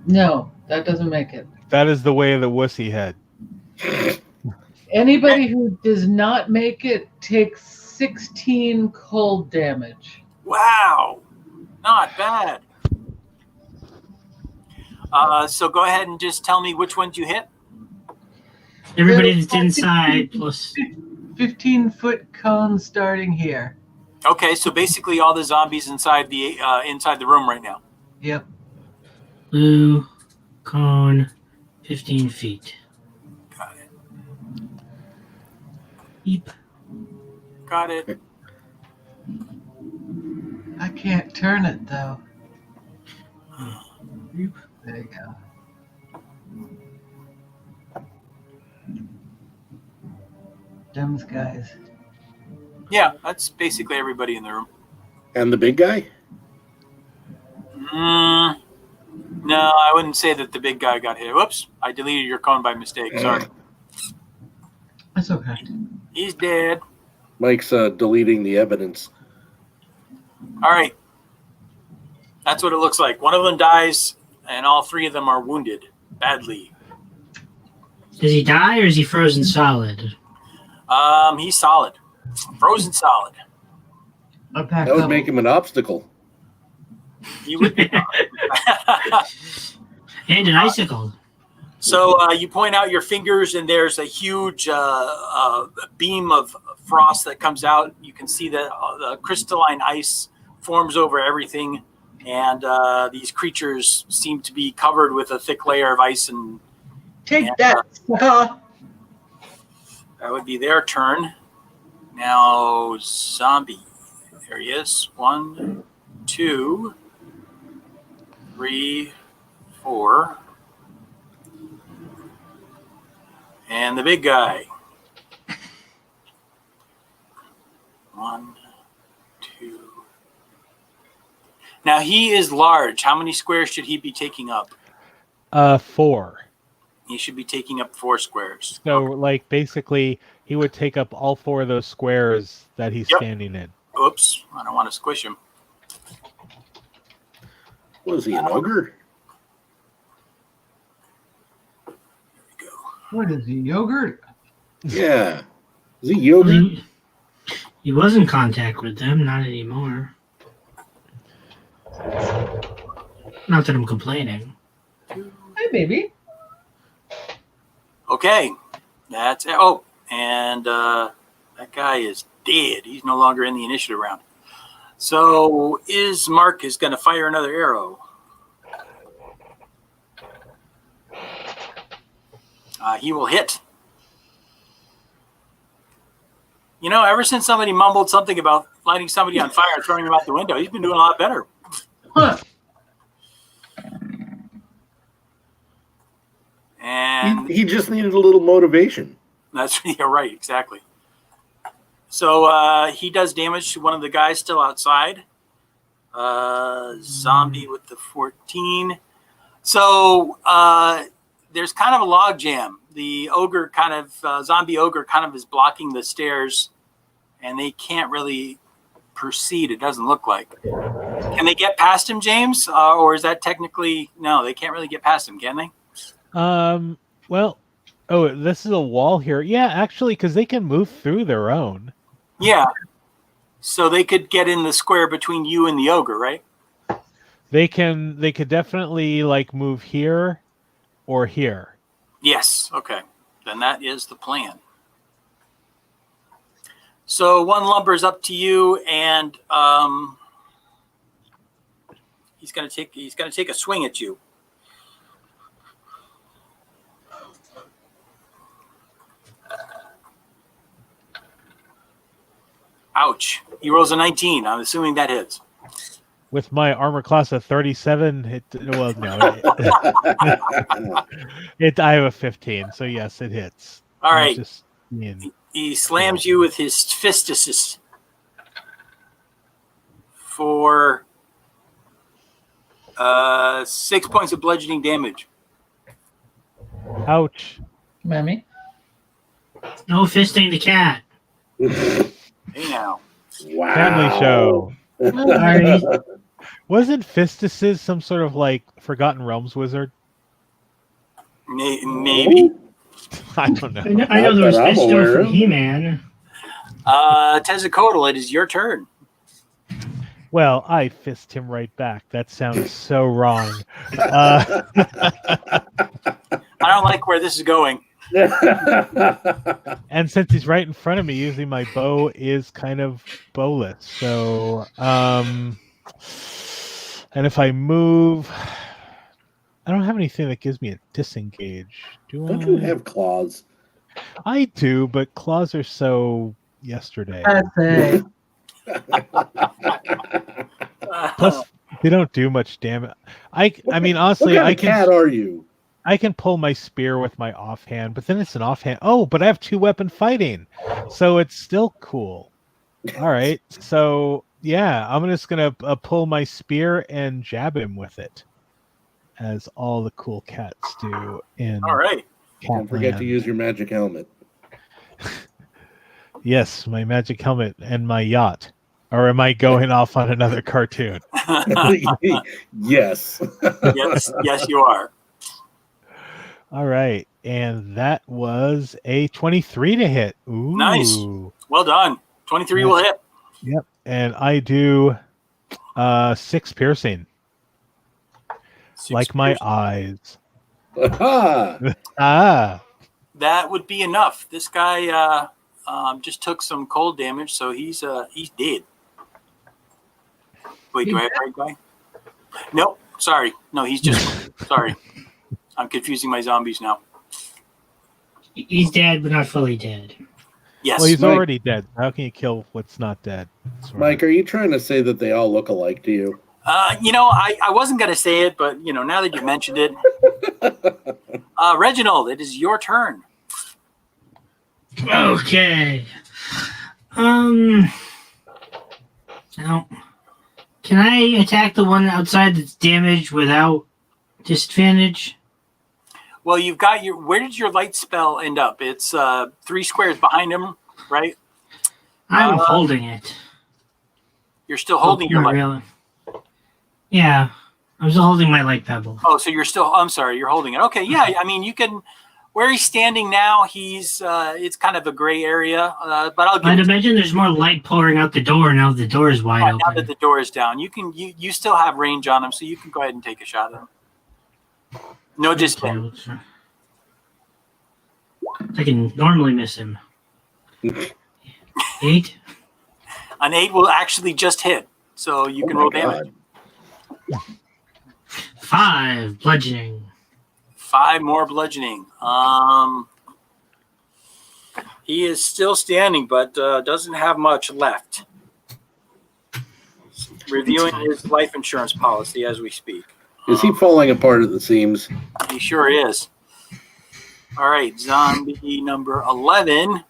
No, that doesn't make it. That is the way of the wussy head. Anybody who does not make it takes 16 cold damage. Wow. Not bad. So go ahead and just tell me which ones you hit. Everybody that's inside plus 15-foot cone starting here. Okay, so basically all the zombies inside the room right now. Yep. blue cone, 15 feet. Got it. Beep. Got it. I can't turn it though. Beep. There you go. Dumb guys. Yeah, that's basically everybody in the room. And the big guy? No, I wouldn't say that the big guy got hit. Whoops, I deleted your cone by mistake. Sorry. That's okay. He's dead. Mike's deleting the evidence. All right. That's what it looks like. One of them dies, and all three of them are wounded badly. Does he die or is he frozen solid? He's solid. Frozen solid. That would make him an obstacle. He would be. And an icicle. So you point out your fingers, and there's a huge beam of frost that comes out. You can see that the crystalline ice forms over everything, and these creatures seem to be covered with a thick layer of ice. And that. that would be their turn. Now, zombie. There he is. 1, 2, 3, 4. And the big guy. 1, 2. Now he is large. How many squares should he be taking up? 4. He should be taking up 4 squares. So, like, basically, he would take up all 4 of those squares that he's standing in. Oops, I don't want to squish him. Was he an ogre? What is he, yogurt? Yeah. Is he yogurt? He was in contact with them, not anymore. Not that I'm complaining. Hey, baby. Okay, that's it. Oh, and that guy is dead. He's no longer in the initiative round. So Mark is going to fire another arrow. He will hit. You know, ever since somebody mumbled something about lighting somebody on fire and throwing him out the window, he's been doing a lot better. Huh. And He just needed a little motivation. that's right, exactly. So he does damage to one of the guys still outside. Zombie with the 14. So there's kind of a log jam. The ogre zombie ogre kind of is blocking the stairs, and they can't really proceed. It doesn't look like. Can they get past him, James? Or is that technically no? They can't really get past him, can they? Well, oh, this is a wall here. Yeah, actually, because they can move through their own. Yeah. So they could get in the square between you and the ogre, right? They could definitely like move here or here. Yes. Okay. Then that is the plan. So one lumber is up to you, and he's gonna take a swing at you. Ouch. He rolls a 19. I'm assuming that hits. With my armor class of 37, I have a 15, so yes, it hits. All right. Just he slams you with his fistises for 6 points of bludgeoning damage. Ouch. Mammy? No fisting the cat. Hey now. Wow. Family show. Sorry. Wasn't Fistices some sort of like Forgotten Realms wizard? Maybe. I don't know. I know there was Not that I'm Fisto aware from of. He-Man. Tezzacotl, it is your turn. Well, I fist him right back. That sounds so wrong. I don't like where this is going. And since he's right in front of me, usually my bow is kind of bowless. So, and if I move, I don't have anything that gives me a disengage. Do Don't I? you have claws? I do, but claws are so yesterday. That's it. Plus, they don't do much damage. I mean, What honestly, kind of cat are you? I can pull my spear with my offhand, but then it's an offhand. Oh, but I have 2-weapon fighting, so it's still cool. All right, so yeah, I'm just gonna pull my spear and jab him with it, as all the cool cats do in. All right. Don't forget to Catland. use your magic helmet. Yes, my magic helmet and my yacht. Or am I going off on another cartoon? Yes. yes, you are. All right, and that was a 23 to hit. Ooh. Nice. Well done. 23 will hit. Yep, and I do 6 piercing, 6 like my piercing. eyes. Ah, That would be enough. This guy just took some cold damage, so he's dead. Wait, do I have the right guy? Nope. Sorry. No, he's just sorry. I'm confusing my zombies now. He's dead, but not fully dead. Yes. Well, he's Mike. already dead. How can you kill what's not dead? Sort of. Mike, are you trying to say that they all look alike to you? I wasn't going to say it, but, now that you mentioned it. Reginald, it is your turn. Okay. Now, can I attack the one outside that's damaged without disadvantage? Well, you've got where did your light spell end up? It's 3 squares behind him, right? I'm holding it. You're still holding your Not light. really. Yeah, I'm still holding my light pebble. Oh, so I'm sorry, you're holding it. Okay, yeah, I mean, you can, where he's standing now, it's kind of a gray area, but I'll I'd give imagine there's more light pouring out the door now the door is wide now open. that the door is down. You still have range on him, so you can go ahead and take a shot at him. No disadvantage. I can normally miss him. 8? An 8 will actually just hit, so you can roll damage. 5 bludgeoning. 5 more bludgeoning. He is still standing, but doesn't have much left. Reviewing his life insurance policy as we speak. Is he falling apart at the seams? He sure is. All right, zombie number 11.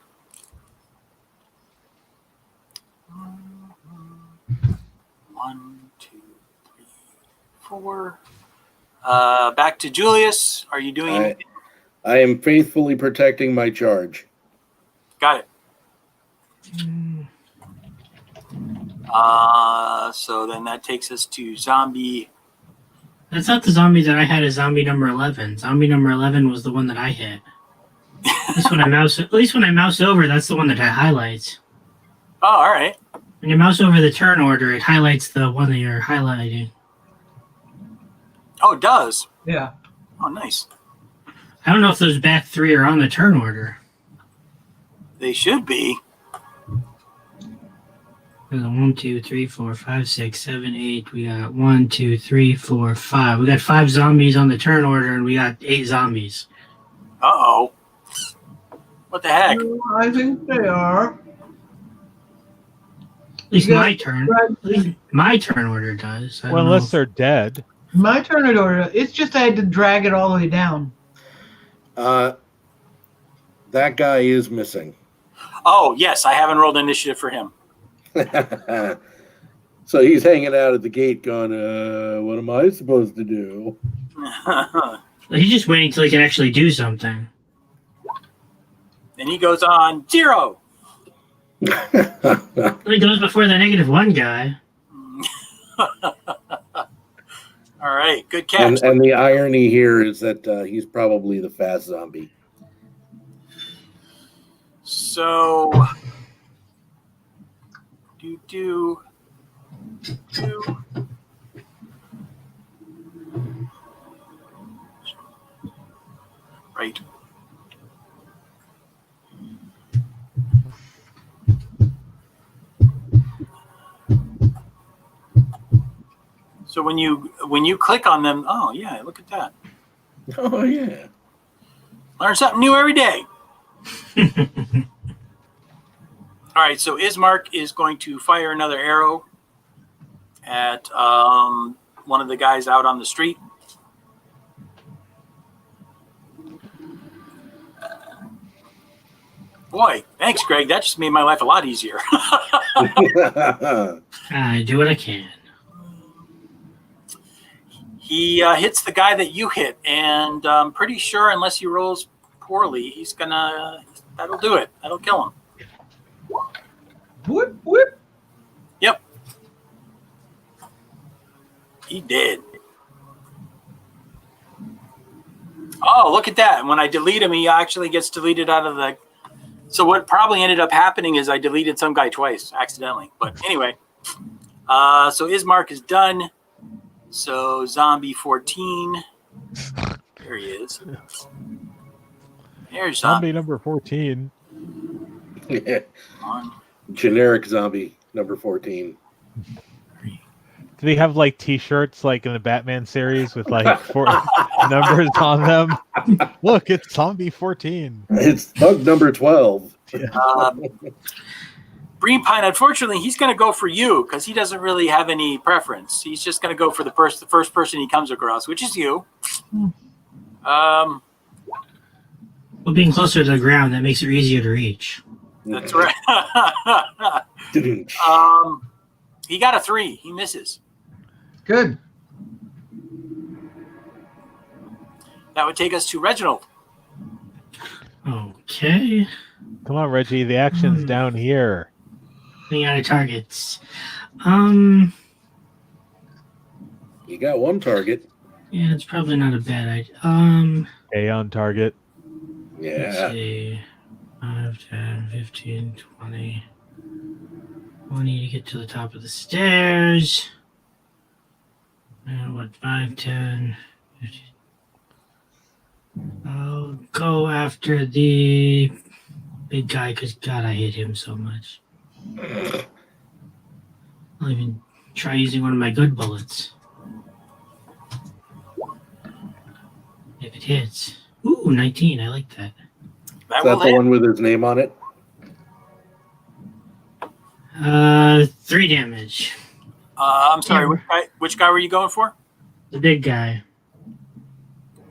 One, two, three, four. Back to Julius. Are you doing anything? I am faithfully protecting my charge. Got it. So then that takes us to zombie. That's not the zombie that I had as zombie number 11. Zombie number 11 was the one that I hit. At least when I mouse over, that's the one that highlights. Oh, all right. When you mouse over the turn order, it highlights the one that you're highlighting. Oh, it does. Yeah. Oh, nice. I don't know if those back three are on the turn order. They should be. There's a 1, 2, 3, 4, 5, 6, 7, 8. We got 1, 2, 3, 4, 5. We got 5 zombies on the turn order, and we got 8 zombies. Uh-oh. What the heck? I think they are. At least You got- my turn. At least my turn order does. I Well, don't know unless if- they're dead. My turn order. It's just I had to drag it all the way down. That guy is missing. Oh, yes. I haven't rolled initiative for him. So he's hanging out at the gate going, what am I supposed to do? He's just waiting till he can actually do something. Then he goes on 0. Well, he goes before the -1 guy. All right. Good catch. And the irony here is that he's probably the fast zombie. So, do. Right. So when you click on them, oh yeah, look at that. Oh, yeah. Learn something new every day. All right, so Ismark is going to fire another arrow at one of the guys out on the street. Boy, thanks, Greg. That just made my life a lot easier. I do what I can. He hits the guy that you hit, and I'm pretty sure unless he rolls poorly, that'll do it. That'll kill him. Whoop, whoop. Yep. He did. Oh, look at that. When I delete him, he actually gets deleted out of the... So what probably ended up happening is I deleted some guy twice, accidentally. But anyway. So Ismark is done. So zombie 14. There he is. There's Zombie number 14. Yeah. on. Generic zombie number 14. Do they have like T-shirts like in the Batman series with like 4 numbers on them? Look, it's Zombie 14. It's bug number 12. Green Pine, unfortunately, he's going to go for you because he doesn't really have any preference. He's just going to go for the first person he comes across, which is you. Well, being closer to the ground, that makes it easier to reach. That's right. He got a 3. He misses. Good. That would take us to Reginald. Okay. Come on, Reggie. The action's down here. Running out of targets. You got one target. Yeah, it's probably not a bad idea. A on target. Let's Yeah. see. 5, 10, 15, 20. 20 to get to the top of the stairs. And what, 5, 10, 15. I'll go after the big guy because, God, I hate him so much. I'll even try using one of my good bullets. If it hits. Ooh, 19. I like that. That Is will that the hit. one with his name on it? 3 damage. I'm sorry. Which guy were you going for? The big guy.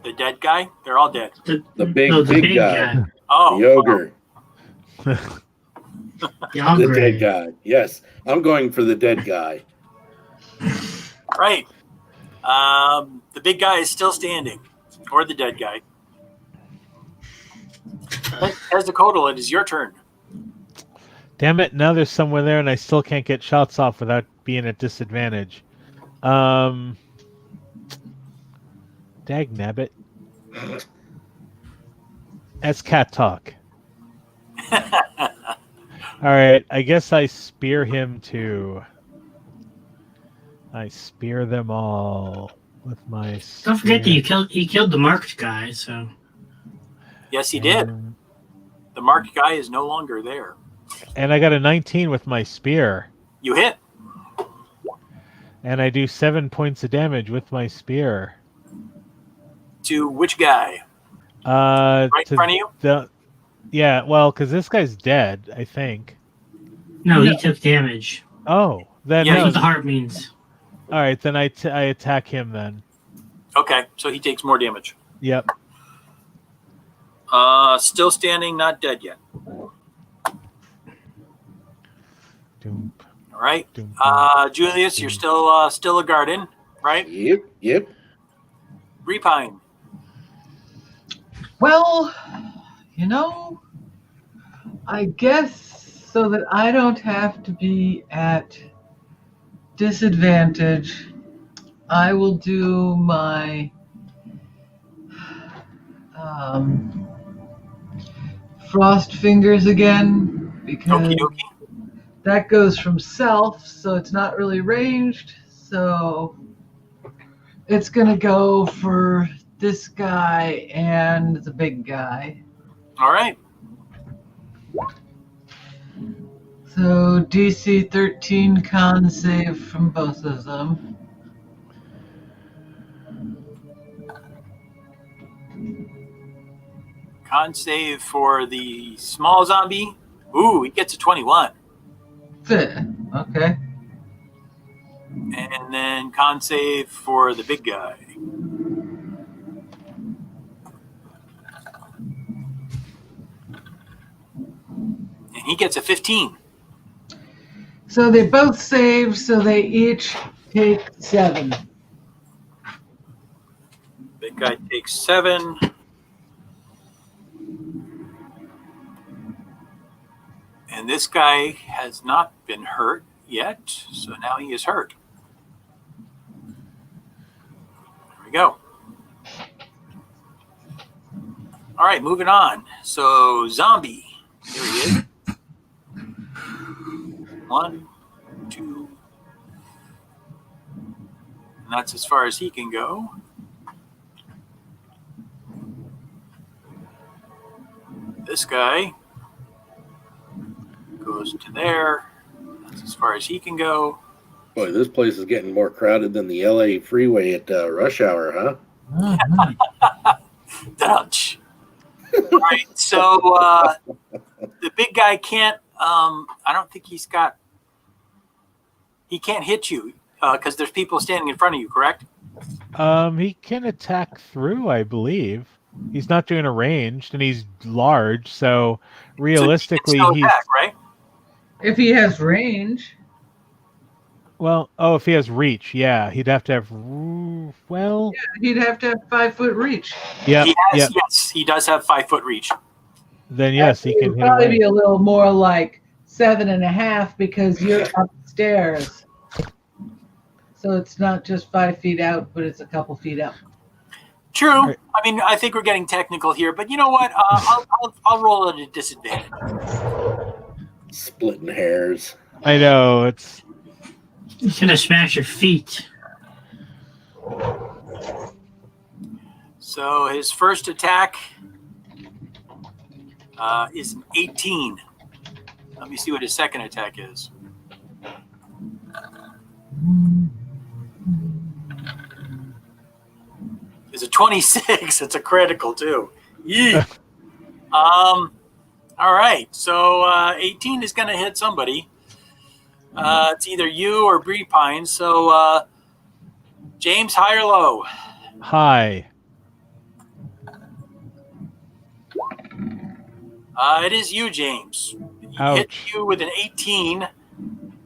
The dead guy? They're all dead. The big guy. Oh. The ogre. The The ogre. dead guy. Yes. I'm going for the dead guy. Right. The big guy is still standing, or the dead guy. Quetzalcoatl, it is your turn. Damn it! Now there's someone there, and I still can't get shots off without being at disadvantage. Dag nabbit. That's cat talk. All right, I guess I spear him too. I spear them all with my spear. Don't forget that he killed the marked guy, so. Yes, he did. The marked guy is no longer there. And I got a 19 with my spear. You hit. And I do 7 points of damage with my spear. To which guy? Right in front of you? Yeah, well, because this guy's dead, I think. No, he took damage. Oh, then That's what the heart means. All right, then I attack him then. Okay, so he takes more damage. Yep. Still standing, not dead yet. Doom. All right. Doom. Julius, you're still a garden, right? Yep. Repine. Well, I guess so that I don't have to be at disadvantage, I will do my frost fingers again, because Okie dokie. that goes from self, so it's not really ranged, so it's gonna go for this guy and the big guy. All right. So DC 13 con save from both of them. Con save for the small zombie. Ooh, he gets a 21. Okay. And then con save for the big guy. And he gets a 15. So they both save, so they each take 7. Big guy takes 7. And this guy has not been hurt yet, so now he is hurt. There we go. All right, moving on. So, zombie. Here he is. 1, 2. And that's as far as he can go. This guy goes to there. That's as far as he can go. Boy, this place is getting more crowded than the LA freeway at rush hour, huh? Mm-hmm. Dutch. All right, so the big guy can't. I don't think he can't hit you because there's people standing in front of you. Correct? He can attack through, I believe. He's not doing a ranged, and he's large, so realistically, so he can still attack, right? If he has range. Well, if he has reach, yeah, he'd have to have. Well, yeah, he'd have to have 5-foot reach. Yeah, yes, he does have 5-foot reach. Then yes, he can hit probably away. be a little more like 7.5 because you're upstairs. So it's not just 5 feet out, but it's a couple feet up. True. Right. I mean, I think we're getting technical here, but you know what? I'll roll at a disadvantage. Splitting hairs. I know, it's. He's gonna smash your feet. So his first attack is an 18. Let me see what his second attack is. It's a 26. It's a critical too. Yeah. All right. So 18 is going to hit somebody. It's either you or Bree Pine. So James, high or low? High. It is you, James. Ouch. Hit you with an 18.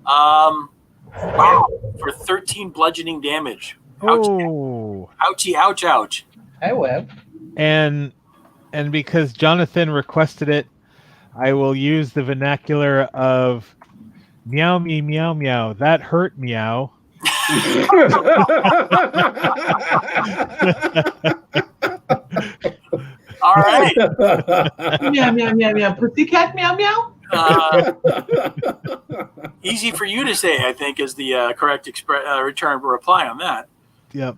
Wow, for 13 bludgeoning damage. Oh, Ouchie, ouch, ouch. Hi, Web. and because Jonathan requested it, I will use the vernacular of meow me meow meow. That hurt meow. All right. Meow, meow, meow, meow. Pussycat, meow, meow. Easy for you to say, I think, is the correct return reply on that. Yep.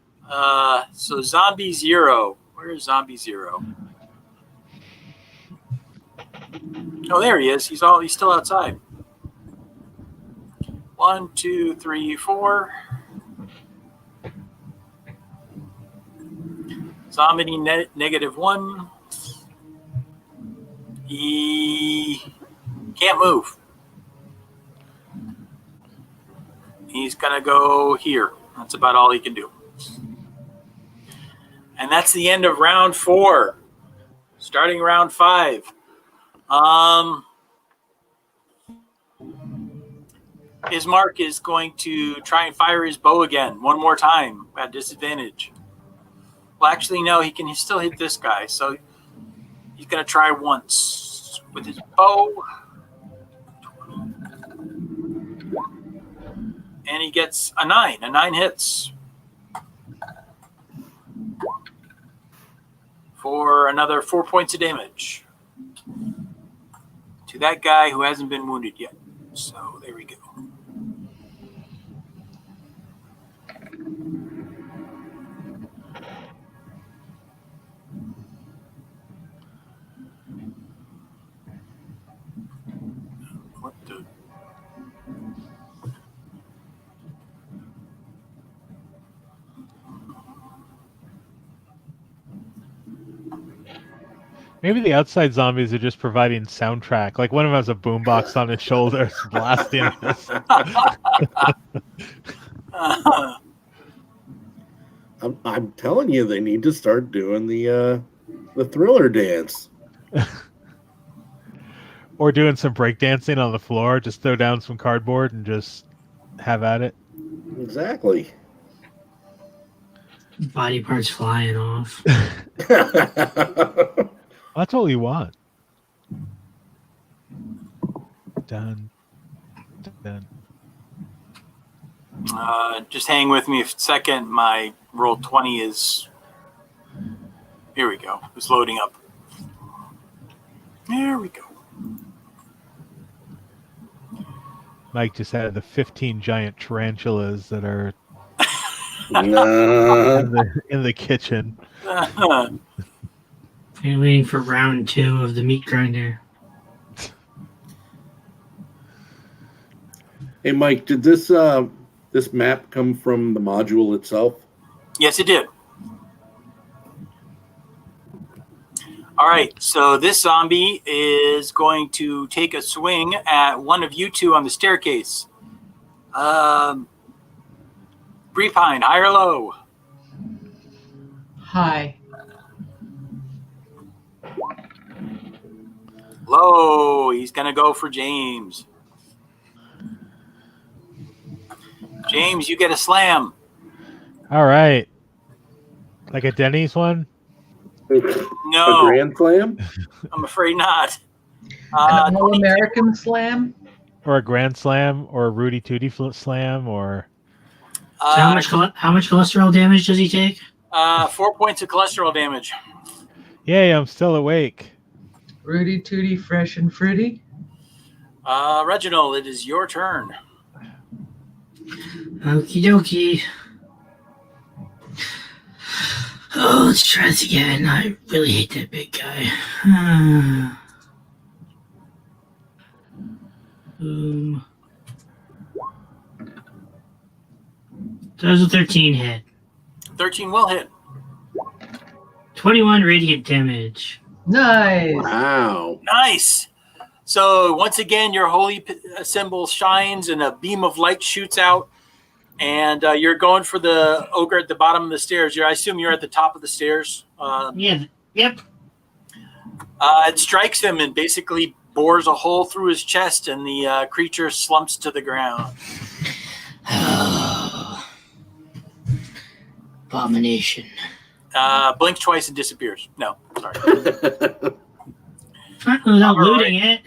So Zombie Zero. Where is Zombie Zero? Oh, there he is. He's still outside. 1, 2, 3, 4. Zombie -1. He can't move. He's gonna go here. That's about all he can do. And that's the end of round 4. Starting round 5. Ismark is going to try and fire his bow again one more time at disadvantage. Well, actually, no, he can still hit this guy. So he's going to try once with his bow. And he gets a 9. A 9 hits. For another 4 points of damage. To that guy who hasn't been wounded yet. So there we go. What the? Maybe the outside zombies are just providing soundtrack. Like one of them has a boombox on his shoulders, blasting this. I'm telling you, they need to start doing the Thriller dance. Or doing some breakdancing on the floor. Just throw down some cardboard and just have at it. Exactly. Body parts flying off. That's all we want. Done. Done. Just hang with me a second. My roll 20 is... Here we go. It's loading up. There we go. Mike just had the 15 giant tarantulas that are in the kitchen. I'm waiting for round 2 of the meat grinder. Hey, Mike, did this map come from the module itself? Yes, it did. All right, so this zombie is going to take a swing at one of you two on the staircase. Breepine, high or low? Hi. Low. He's going to go for James. James, you get a slam. All right. Like a Denny's one? No. A Grand Slam? I'm afraid not. An All-American Slam? Or a Grand Slam? Or a Rudy Tooty Slam? Or So how much cholesterol damage does he take? 4 points of cholesterol damage. yay, I'm still awake. Rudy Tooty, fresh and fruity? Reginald, it is your turn. Okie dokie. Oh, let's try this again. I really hate that big guy. Does a 13 hit? 13 will hit. 21 radiant damage. Nice. Wow. Nice. So once again, your holy symbol shines and a beam of light shoots out. And you're going for the ogre at the bottom of the stairs. I assume you're at the top of the stairs. Yeah. Yep. It strikes him and basically bores a hole through his chest, and the creature slumps to the ground. Abomination. Blinks twice and disappears. No, sorry. Without looting it.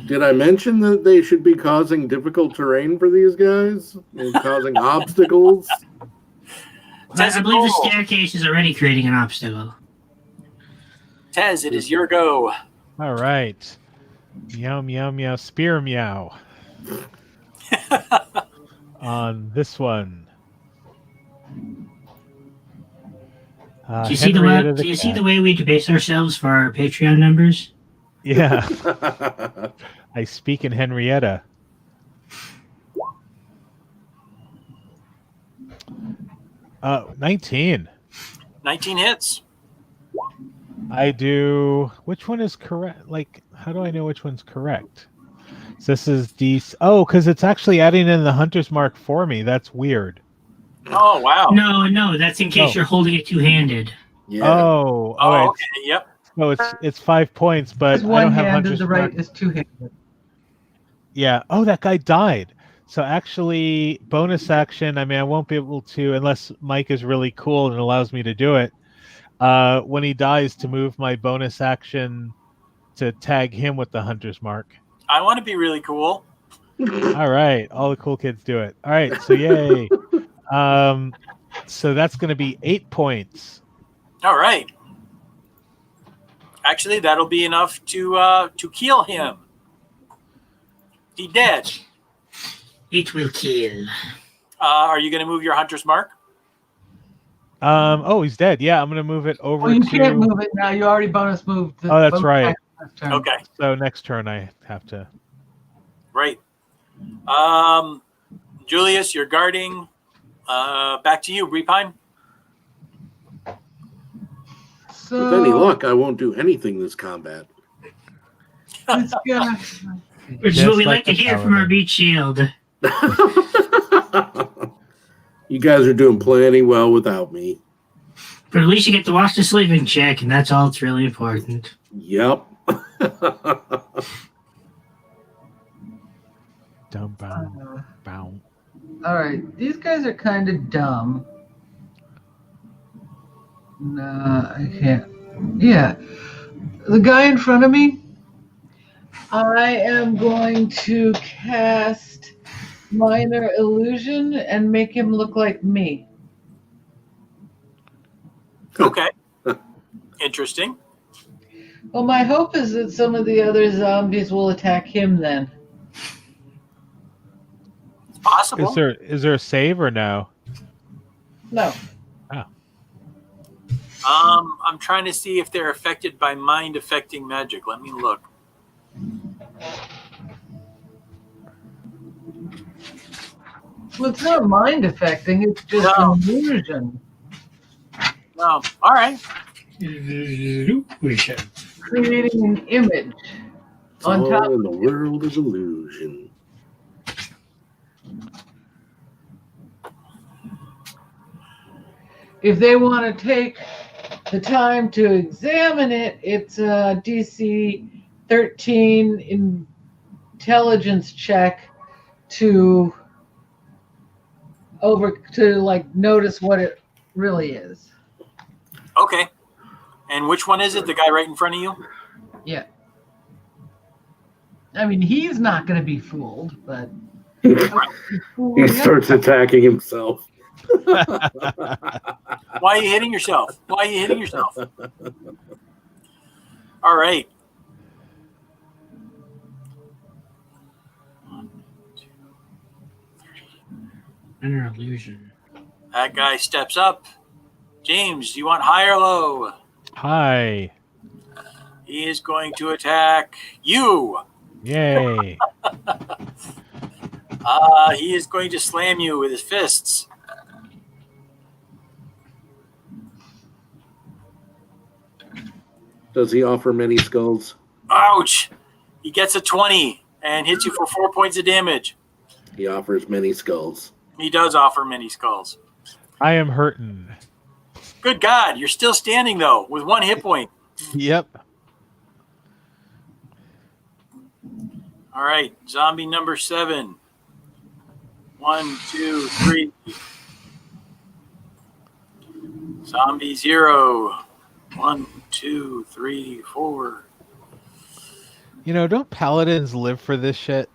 Did I mention that they should be causing difficult terrain for these guys? And causing obstacles? I believe the staircase is already creating an obstacle. Tez, it is your go. All right. Meow, meow, meow. Spear meow. On this one. Do you see the way we debase ourselves for our Patreon numbers? Yeah. I speak in Henrietta. Uh, 19. 19 hits. I do. Which one is correct? Like, how do I know which one's correct? So this is DC. Oh, because it's actually adding in the hunter's mark for me. That's weird. Oh, wow. No, that's in case you're holding it two-handed. Yeah. Oh, Oh, okay. Yep. So it's 5 points, but It's I don't have one-handed, hunter's the mark. right is two-handed. Yeah. Oh, that guy died. So actually, bonus action. I mean, I won't be able to unless Mike is really cool and allows me to do it. When he dies, to move my bonus action to tag him with the hunter's mark. I want to be really cool. All right, all the cool kids do it. All right, so yay. So that's going to be 8 points. All right. Actually, that'll be enough to kill him. He dead. It will kill. Are you going to move your hunter's mark? Oh, he's dead. Yeah, I'm going to move it over Well, you to... can't move it now. You already bonus moved. Oh, that's right. Turn. Okay. So next turn I have to... Right. Julius, you're guarding. Back to you, Repine. So, With any luck, I won't do anything this combat. it's gonna, Which is what we like to hear from our beat shield. You guys are doing plenty well without me. But at least you get to watch the sleeping check, and that's all that's really important. Yep. Down, bow, bow. all right, these guys are kind of dumb. No, I can't. Yeah, the guy in front of me. I am going to cast Minor Illusion and make him look like me. Okay. Interesting. Well, my hope is that some of the other zombies will attack him then. It's possible. Is there a save or no? No. I'm trying to see if they're affected by mind-affecting magic. Let me look. Well, it's not mind affecting, it's just No. an illusion. No. All right. Creating an image on top All in the world of illusion. If they want to take the time to examine it, it's a DC 13 intelligence check to like notice what it really is. Okay. And which one is it? The guy right in front of you? Yeah. I mean, he's not going to be fooled, but He starts attacking himself. Why are you hitting yourself? Why are you hitting yourself? All right. 1, 2, 3. Minor illusion. That guy steps up. James, do you want high or low? Hi. He is going to attack you. Yay. He is going to slam you with his fists. Does he offer many skulls? Ouch! He gets a 20 and hits you for 4 points of damage. He offers many skulls. He does offer many skulls. I am hurting. Good God, you're still standing though with 1 hit point. Yep. All right, zombie number 7. 1, 2, 3. Zombie 0. 1, 2, 3, 4. You know, don't paladins live for this shit?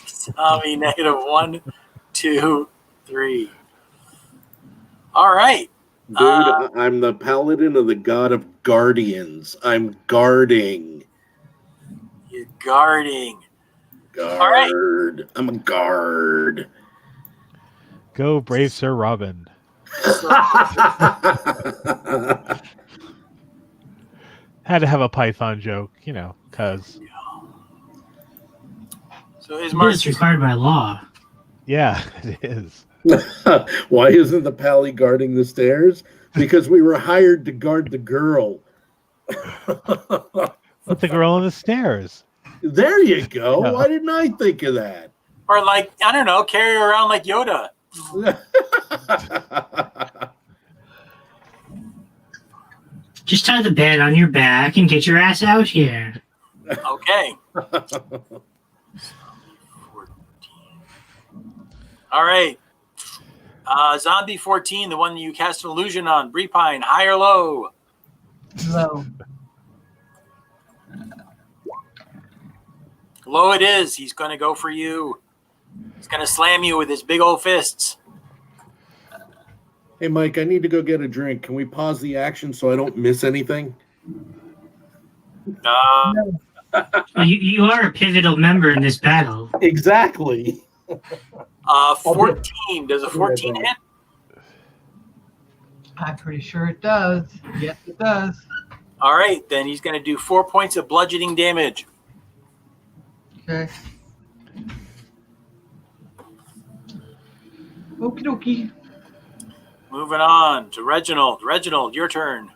Zombie -1, 2, 3. All right. Dude, I'm the paladin of the god of guardians. I'm guarding. You're guarding. Guard. I'm a guard. Go brave Sir Robin. Had to have a Python joke, you know, cause So is It's required by law. yeah, it is. Why isn't the pally guarding the stairs? Because we were hired to guard the girl. Put the girl on the stairs. There you go. Yeah. Why didn't I think of that? Or like, I don't know, carry her around like Yoda. Just tie the bed on your back and get your ass out here. Okay. All right. Zombie 14, the one you cast an illusion on. Breepine, high or low? Low. Low it is. He's going to go for you. He's going to slam you with his big old fists. Hey, Mike, I need to go get a drink. Can we pause the action so I don't miss anything? You are a pivotal member in this battle. Exactly. 14. Does a 14 hit? I'm pretty sure it does. Yes, it does. All right. Then he's going to do 4 points of bludgeoning damage. Okay. Okie dokie. Moving on to Reginald. Reginald, your turn.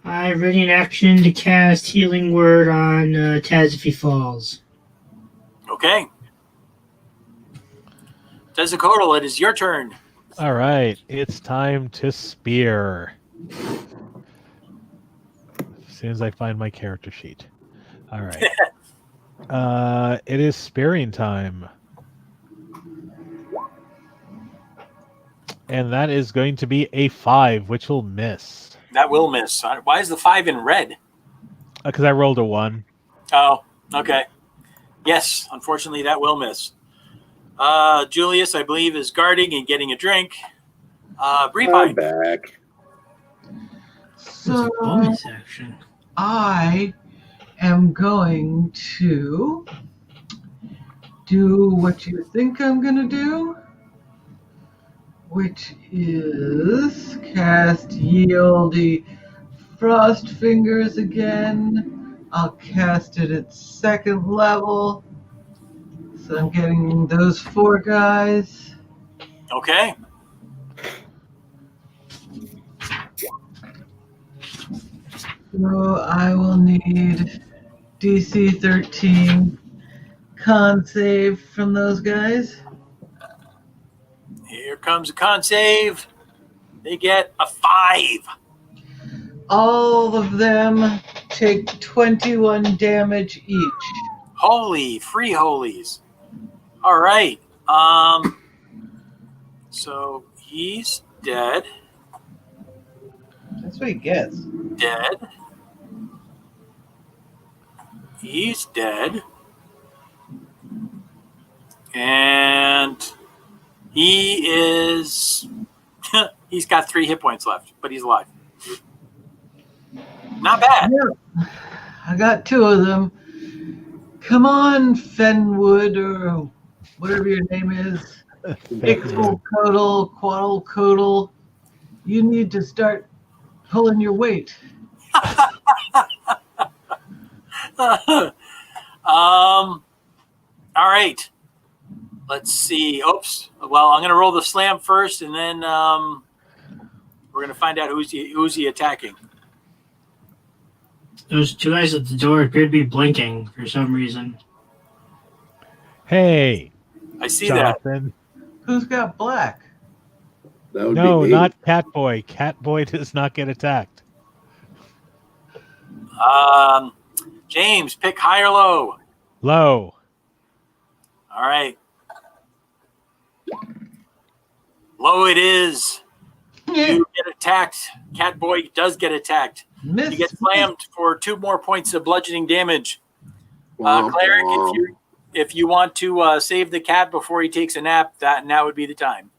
I ready an action to cast Healing Word on Taz if he falls. Okay. Tezzacodal, it is your turn. All right, it's time to spear. As soon as I find my character sheet. All right. It is spearing time. And that is going to be a 5, which will miss. That will miss. Why is the 5 in red? Because I rolled a 1. Oh, okay. Yes, unfortunately, that will miss. Julius, I believe, is guarding and getting a drink. I'm Breepine. back. It's a So bonus action. I am going to do what you think I'm going to do, which is cast Yieldy Frost Fingers again. I'll cast it at 2nd level. So I'm getting those 4 guys. Okay. So I will need DC 13 con save from those guys. Here comes a con save. They get a 5. All of them take 21 damage each. Holy free holies. All right. So he's dead. That's what he gets. Dead. He's dead. And he is... he's got 3 hit points left, but he's alive. Not bad. Yeah. I got 2 of them. Come on, Fenwood, or whatever your name is. Ixalcodal, Quaddlecodal. You need to start pulling your weight. All right. Let's see. Oops. Well, I'm going to roll the slam first, and then we're going to find out who's he attacking. Those 2 guys at the door appear to be blinking for some reason. Hey, I see Jonathan. Who's got black? That would No, be me. not Catboy. Catboy does not get attacked. that. James, pick high or low. Low. All right. Low it is. Yeah. You get attacked. Catboy does get attacked. Miss. You get slammed for 2 more points of bludgeoning damage. Womp Cleric, womp. if you want to save the cat before he takes a nap, now would be the time.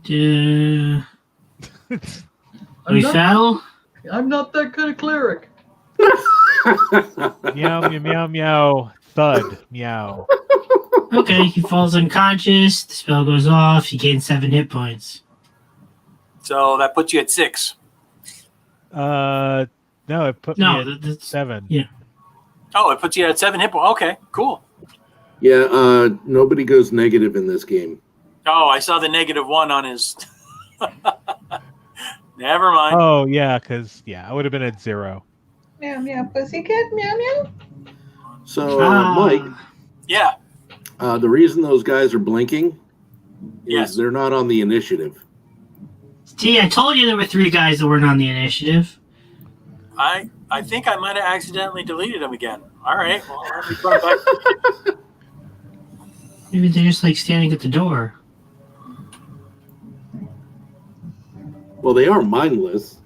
I'm We not, fell. I'm not that kind of cleric. Meow, meow, meow, meow. Thud. Meow. Okay, he falls unconscious. The spell goes off. He gains 7 hit points. So that puts you at 6. No, it put No, me at that's 7. yeah. Oh, it puts you at 7 hit points. Okay, cool. Yeah, nobody goes negative in this game. Oh, I saw the -1 on his. Never mind. Oh, yeah, because, I would have been at 0. Meow meow pussycat meow meow. So, Ah. Mike, Yeah. the reason those guys are blinking is Yes. they're not on the initiative. See, I told you there were 3 guys that weren't on the initiative. I think I might have accidentally deleted him again. All right. Well, let me put him back. Maybe they're just like standing at the door. Well, they are mindless.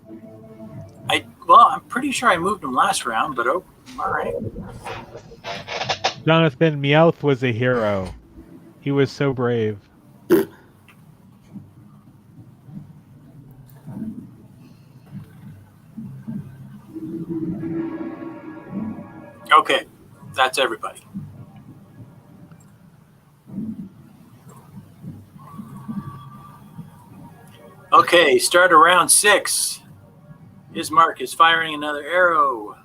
I'm pretty sure I moved him last round, but all right. Jonathan Meowth was a hero. He was so brave. Okay, that's everybody. Okay, start of round 6. Ismark is firing another arrow.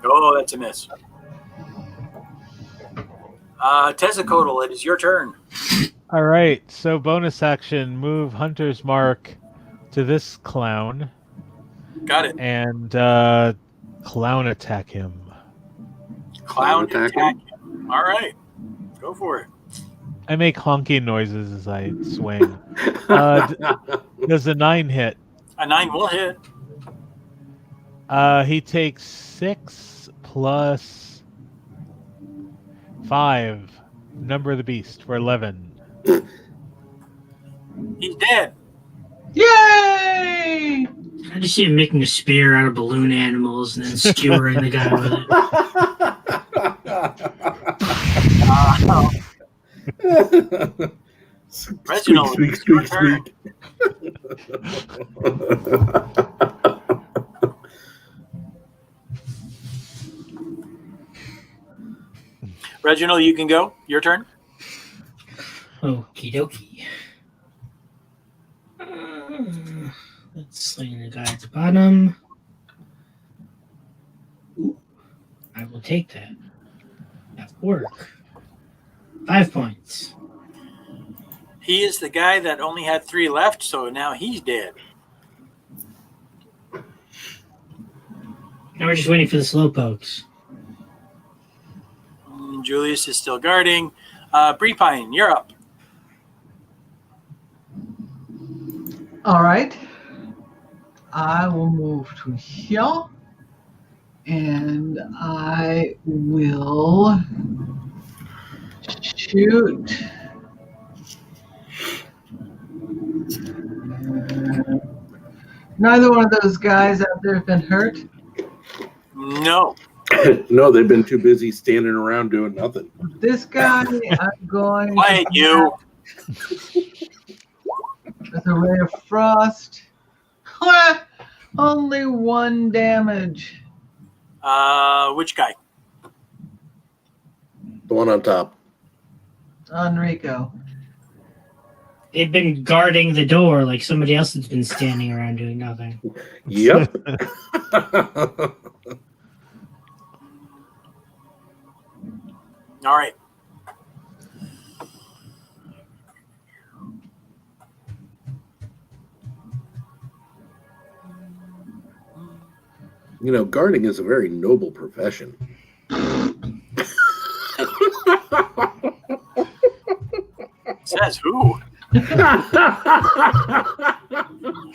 Oh, that's a miss. Tessacodal, it is your turn. All right, so bonus action, move Hunter's Mark to this clown Got it. and clown attack him. Clown Attack attack. All right, go for it. I make honking noises as I swing. Does a 9 hit? A 9 will hit. He takes 6 plus 5. Number of the beast for 11. He's dead. Yay! I just see him making a spear out of balloon animals and then skewering the guy with it. Reginald, Squeak, it's your squeak, turn. Reginald, you can go. Your turn. Okie dokie. Let's sling the guy at the bottom. Ooh, I will take that. That work. 5 points. He is the guy that only had 3 left, so now he's dead. Now we're just waiting for the slowpokes. Julius is still guarding. Breepine, you're up. All right. I will move to here. And I will shoot. Neither one of those guys out there have been hurt. No. No, they've been too busy standing around doing nothing. This guy, I'm going Quiet, you. with a ray of frost. Only 1 damage. Which guy? The one on top. On Rico. They've been guarding the door like somebody else has been standing around doing nothing. Yep. All right. You know, guarding is a very noble profession. Says who?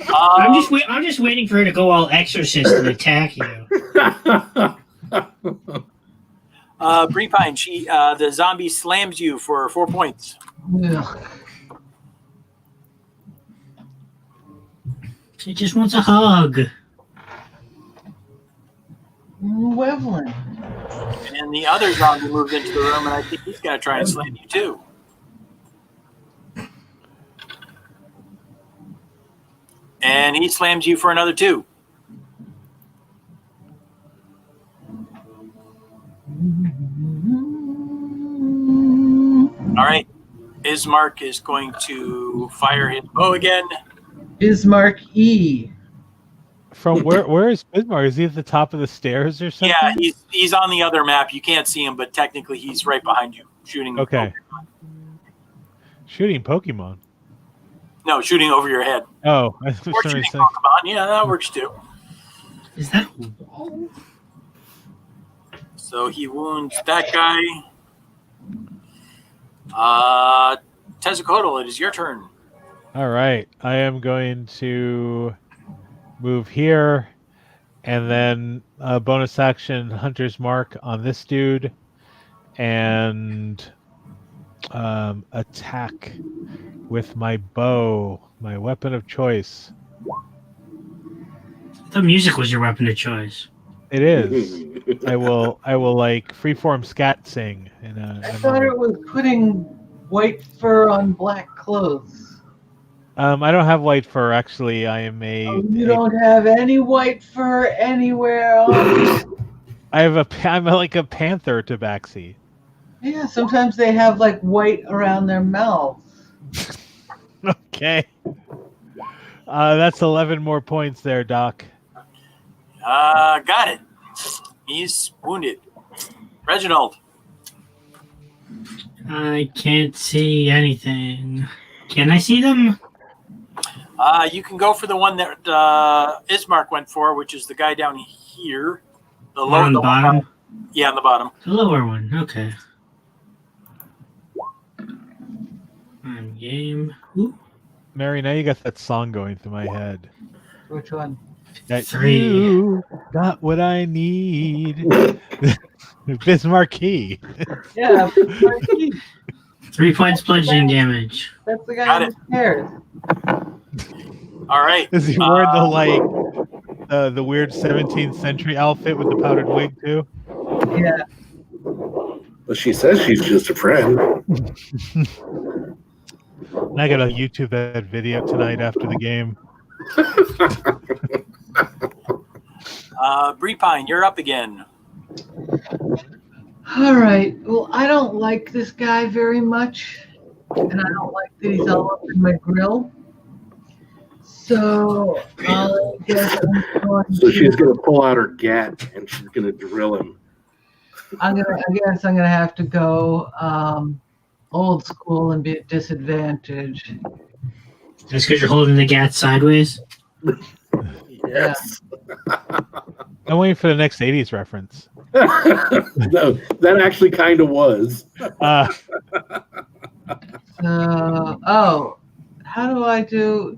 I'm just waiting for her to go all exorcist and attack you. Brepine, the zombie slams you for 4 points. Ugh. She just wants a hug. Wevlin. And the other zombie moves into the room, and I think he's going to try and slam you too. And he slams you for another 2. All right. Ismark is going to fire his bow again. Bismarck E. From where is Bismarck? Is he at the top of the stairs or something? Yeah, he's on the other map. You can't see him, but technically he's right behind you, shooting. Okay. Shooting Pokemon. No, shooting over your head. Oh, I was Or trying shooting to say. Pokemon. Yeah, that works too. Is that a wall? So he wounds that guy. Tezzacotl, it is your turn. All right, I am going to move here, and then a bonus action Hunter's Mark on this dude, and attack with my bow, my weapon of choice. The music was your weapon of choice. It is. I will like freeform scat sing. I thought it was putting white fur on black clothes. I don't have white fur actually. I am You don't have any white fur anywhere else. I'm like a panther tabaxi. Yeah, sometimes they have like white around their mouths. Okay. That's 11 more points there, Doc. Got it. He's wounded. Reginald. I can't see anything. Can I see them? You can go for the one that Ismark went for, which is the guy down here. The One on the bottom? Yeah, on the bottom. The lower one. Okay. On game. Ooh. Mary, now you got that song going through my head. Which one? That 3. You got what I need. Bismarcky. Yeah, 3 points bludgeoning damage. that's the Got guy it. who's scared. All right. Is he wearing the weird 17th century outfit with the powdered wig too? Yeah. Well, she says she's just a friend. I gotta YouTube that video tonight after the game. Brepine, you're up again. All right. Well, I don't like this guy very much, and I don't like that he's all up in my grill. So I guess I'm going So she's going to pull out her gat and she's going to drill him. I guess I'm gonna have to go old school and be at disadvantage. That's because you're holding the gat sideways? Yes. I'm waiting for the next 80s reference. No, that actually kind of was. How do I do?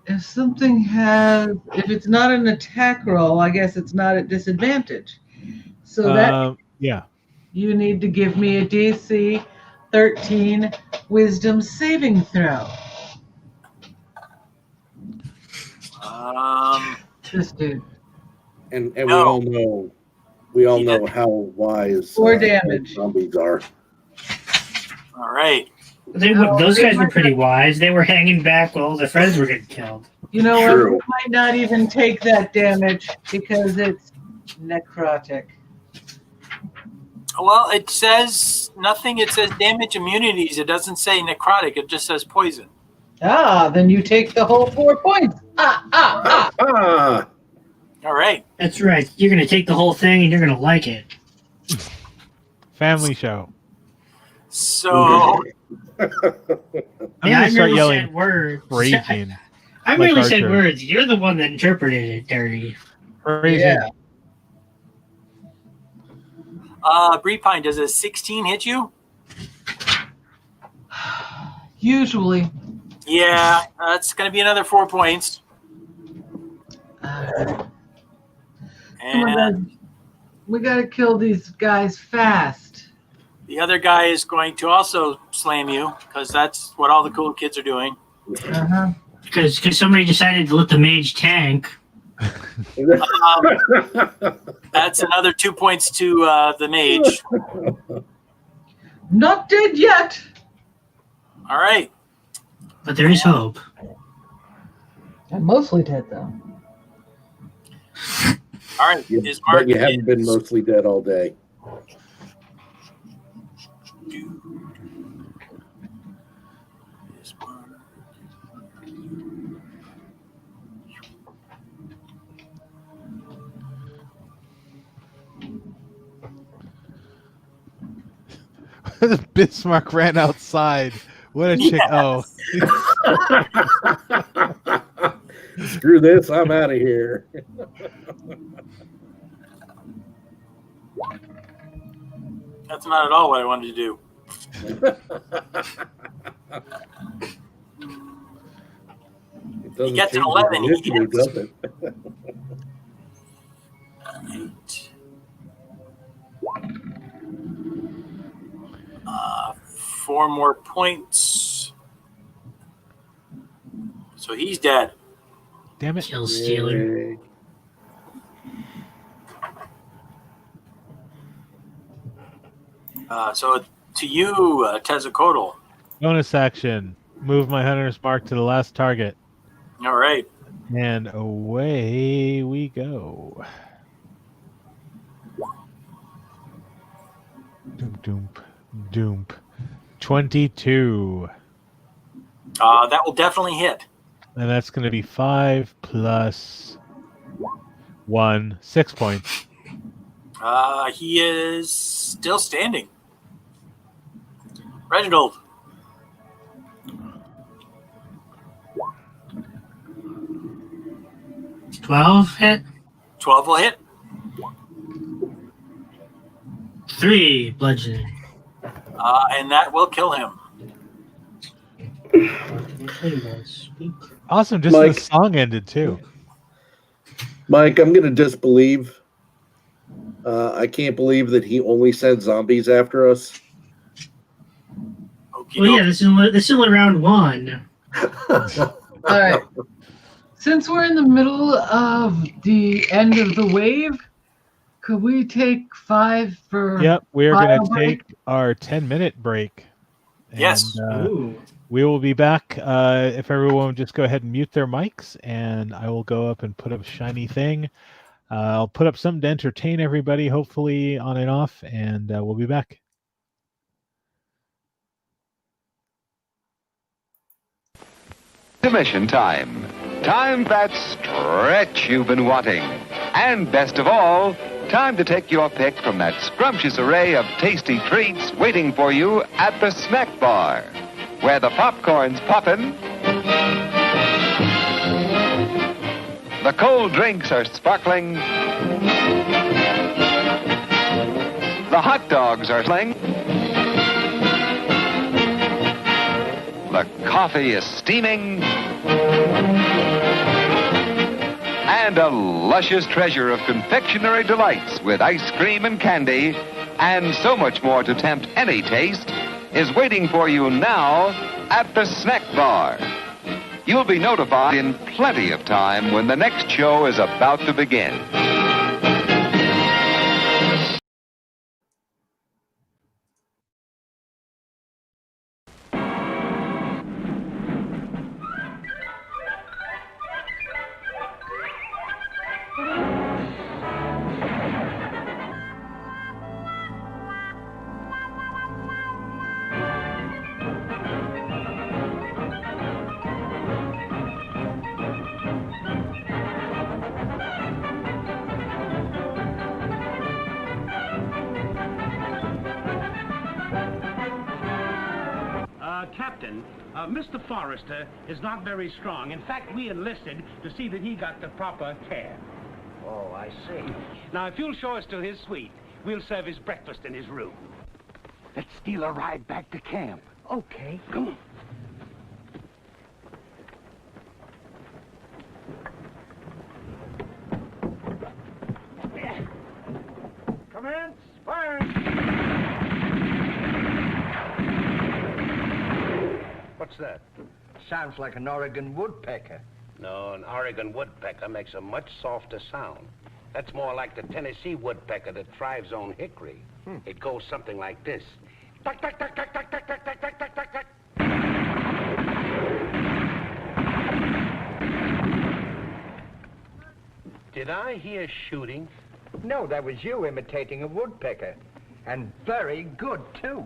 If if it's not an attack roll, I guess it's not at disadvantage. So that yeah. you need to give me a DC 13 Wisdom saving throw. This dude. And No. we all know how wise 4 damage. zombies are. All right. Those guys were pretty wise. They were hanging back while all their friends were getting killed. You know what? True. We might not even take that damage because it's necrotic. Well, it says nothing. It says damage immunities. It doesn't say necrotic. It just says poison. Then you take the whole 4 points. Ah! All right. That's right. You're going to take the whole thing and you're going to like it. Family show. So I'm I gonna start merely yelling said words. raging. I like merely said Archer. words. You're the one that interpreted it, Dirty. Raging. Yeah. Brepine, does a 16 hit you? Usually. Yeah, that's going to be another 4 points. Come on, And We gotta kill these guys fast. The other guy is going to also slam you because that's what all the cool kids are doing. Uh-huh. Because somebody decided to let the mage tank. That's another 2 points to the mage. Not dead yet. All right. But there is hope. I'm mostly dead though. All right. But you haven't been mostly dead all day. Bismarck ran outside. What a chick! Yes. Oh, Screw this! I'm out of here. That's not at all what I wanted to do. He gets an 11. He hits. Does it? 8. 4 more points. So he's dead. damn it! Kill stealer. Yay. So to you, Tezzacotl. Bonus action. Move my hunter's mark to the last target, All right. and away we go. Doom, doom, doom. 22. That will definitely hit. And that's going to be 5 plus 1, 6 points. He is still standing. Reginald. $12 hit. 12 will hit. 3 bludgeoning. And that will kill him. Awesome. Just Mike. the song ended too. Mike, I'm going to disbelieve. I can't believe that he only sent zombies after us. Okie Well, yeah, doke. this is only round 1. All right. Since we're in the middle of the end of the wave, could we take 5 for? Yep, we are going bio to break? take our 10-minute break. Yes. And, Ooh. we will be back. If everyone would just go ahead and mute their mics, and I will go up and put up a shiny thing. I'll put up something to entertain everybody, hopefully on and off, and we'll be back. Intermission time. Time that stretch you've been wanting. And best of all, time to take your pick from that scrumptious array of tasty treats waiting for you at the snack bar, where the popcorn's poppin', the cold drinks are sparkling, the hot dogs are sling, the coffee is steaming, and a luscious treasure of confectionery delights with ice cream and candy and so much more to tempt any taste is waiting for you now at the snack bar. You'll be notified in plenty of time when the next show is about to begin. Captain, Mr. Forrester is not very strong. In fact, we enlisted to see that he got the proper care. Oh, I see. Now, if you'll show us to his suite, we'll serve his breakfast in his room. Let's steal a ride back to camp. Okay. Come on. Commence firing! What's that? Sounds like an Oregon woodpecker. No, an Oregon woodpecker makes a much softer sound. That's more like the Tennessee woodpecker that thrives on hickory. It goes something like this. Tuck, tuck, tuck, tuck, tuck, tuck, tuck, tuck, tuck, tuck, tuck, tuck. Did I hear shooting? No, that was you imitating a woodpecker. And very good, too.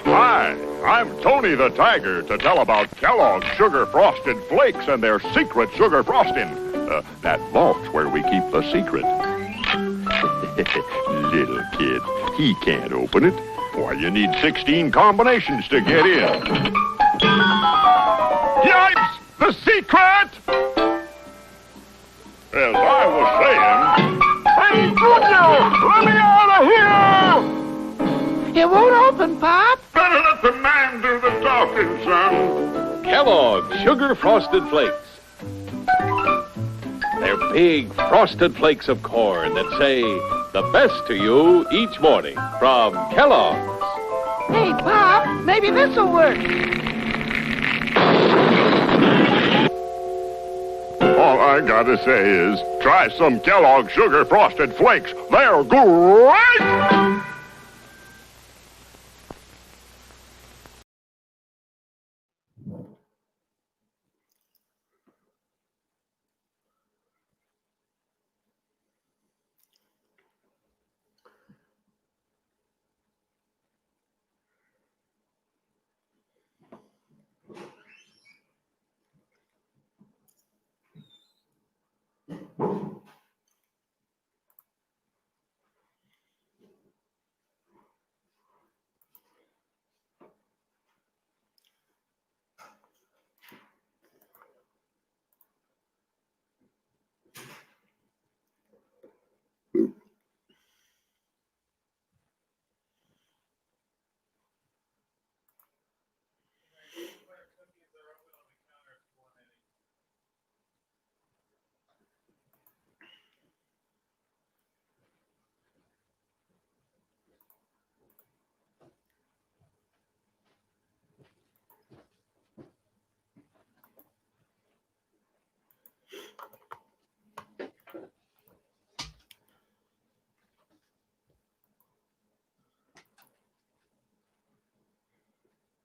Hi, I'm Tony the Tiger to tell about Kellogg's Sugar Frosted Flakes and their secret sugar frosting. That vault's where we keep the secret. Little kid, he can't open it. Why, you need 16 combinations to get in. Yipes! The secret! As I was saying... Hey, Junior! Let me out of here! It won't open, Pop. Better let the man do the talking, son. Kellogg's Sugar Frosted Flakes. They're big frosted flakes of corn that say the best to you each morning from Kellogg's. Hey, Pop, maybe this'll work. All I gotta say is, try some Kellogg's Sugar Frosted Flakes. They're great!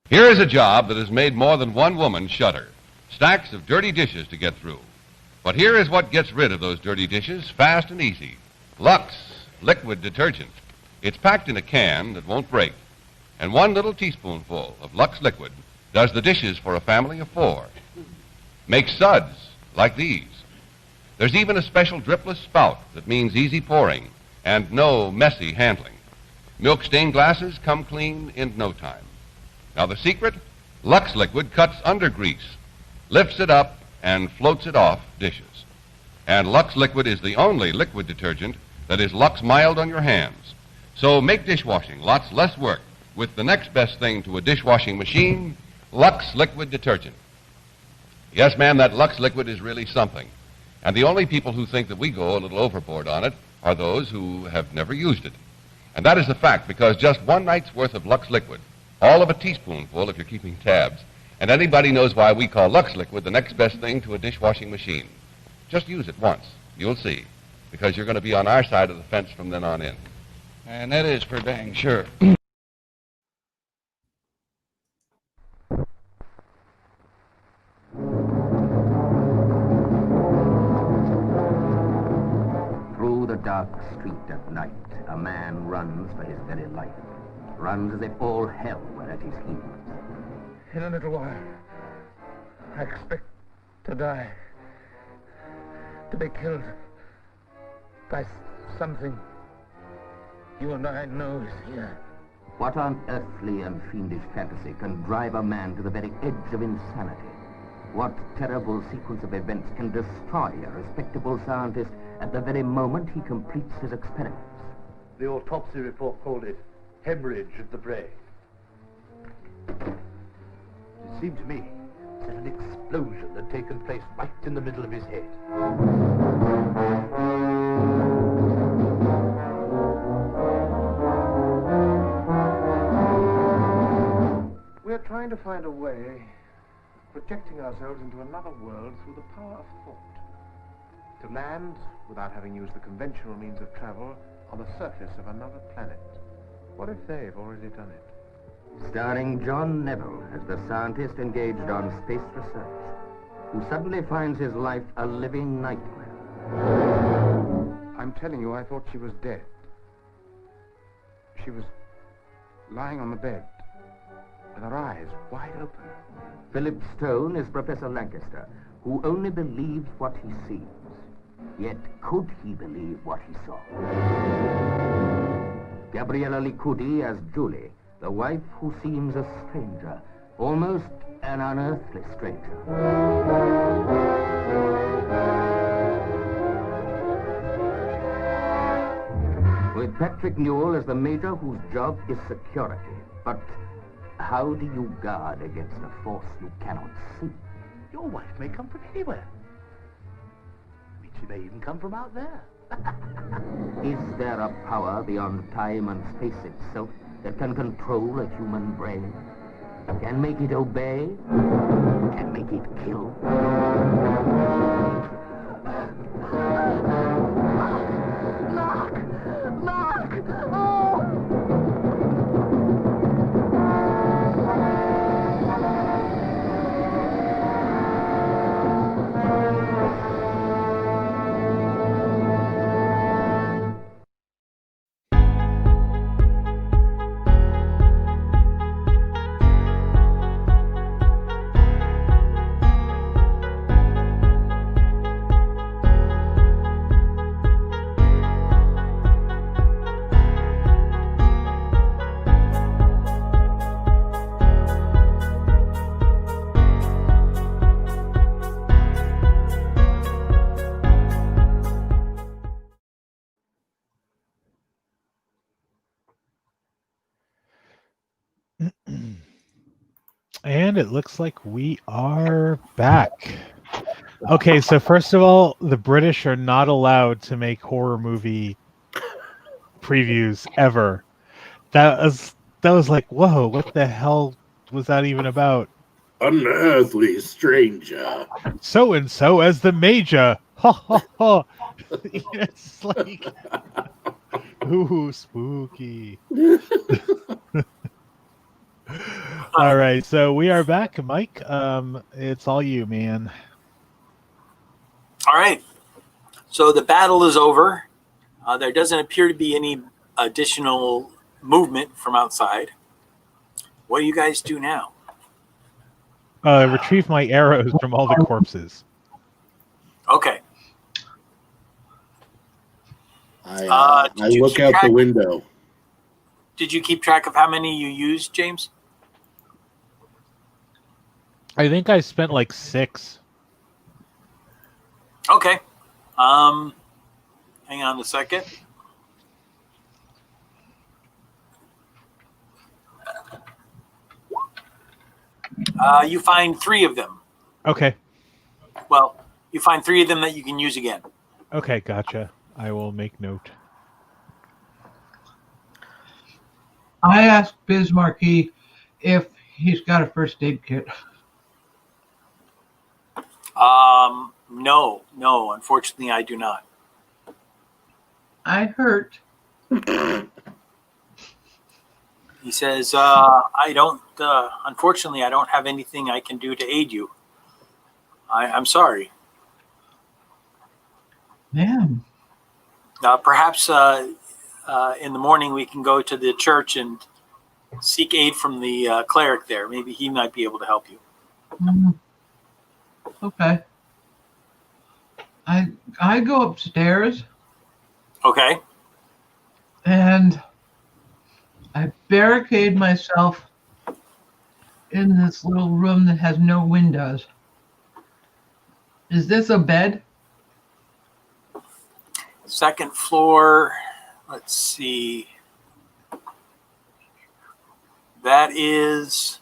Here is a job that has made more than one woman shudder. Stacks of dirty dishes to get through. But here is what gets rid of those dirty dishes fast and easy. Lux liquid detergent. It's packed in a can that won't break. And 1 little teaspoonful of Lux liquid does the dishes for a family of 4. Makes suds like these. There's even a special dripless spout that means easy pouring and no messy handling. Milk stained glasses come clean in no time. Now the secret? Lux liquid cuts under grease, lifts it up, and floats it off dishes. And Lux liquid is the only liquid detergent that is Lux mild on your hands. So make dishwashing lots less work with the next best thing to a dishwashing machine, Lux liquid detergent. Yes, ma'am, that Lux liquid is really something. And the only people who think that we go a little overboard on it are those who have never used it. And that is the fact, because just 1 night's worth of Lux liquid, all of a teaspoonful if you're keeping tabs, and anybody knows why we call Lux liquid the next best thing to a dishwashing machine. Just use it once. You'll see. Because you're going to be on our side of the fence from then on in. And that is for dang sure. Through the dark street at night, a man runs for his very life. Runs as if all hell were at his heels. In a little while, I expect to die. To be killed by something you and I know is here. What unearthly and fiendish fantasy can drive a man to the very edge of insanity? What terrible sequence of events can destroy a respectable scientist at the very moment he completes his experiments? The autopsy report called it hemorrhage of the brain. It seemed to me that an explosion had taken place right in the middle of his head. We're trying to find a way of projecting ourselves into another world through the power of thought. To land, without having used the conventional means of travel, on the surface of another planet. What if they've already done it? Starring John Neville as the scientist engaged on space research, who suddenly finds his life a living nightmare. I'm telling you, I thought she was dead. She was lying on the bed, with her eyes wide open. Philip Stone is Professor Lancaster, who only believes what he sees. Yet, could he believe what he saw? Gabriella Licudi as Julie, the wife who seems a stranger, almost an unearthly stranger. With Patrick Newell as the major whose job is security. But how do you guard against a force you cannot see? Your wife may come from anywhere. She may even come from out there. Is there a power beyond time and space itself that can control a human brain? Can make it obey? Can make it kill? Mark! Oh! And it looks like we are back. Okay, so first of all, the British are not allowed to make horror movie previews ever. That was like, whoa, what the hell was that even about? Unearthly stranger. So and so as the major. Ha ha ha. It's like, ooh, spooky. All right, so we are back, Mike. It's all you, man. All right. So the battle is over. There doesn't appear to be any additional movement from outside. What do you guys do now? Retrieve my arrows from all the corpses. Okay. I look out the window. Did you keep track of how many you used, James? I think I spent like 6. Okay. Hang on a second. You find 3 of them. Okay. Well, you find 3 of them that you can use again. Okay, gotcha. I will make note. I asked Bismarcky if he's got a first aid kit. No, unfortunately, I do not. I hurt. He says, I don't, unfortunately, I don't have anything I can do to aid you. I'm sorry. Man. Perhaps in the morning we can go to the church and seek aid from the cleric there. Maybe he might be able to help you. Okay. I go upstairs. Okay. And I barricade myself in this little room that has no windows. Is this a bed? Second floor. Let's see. That is.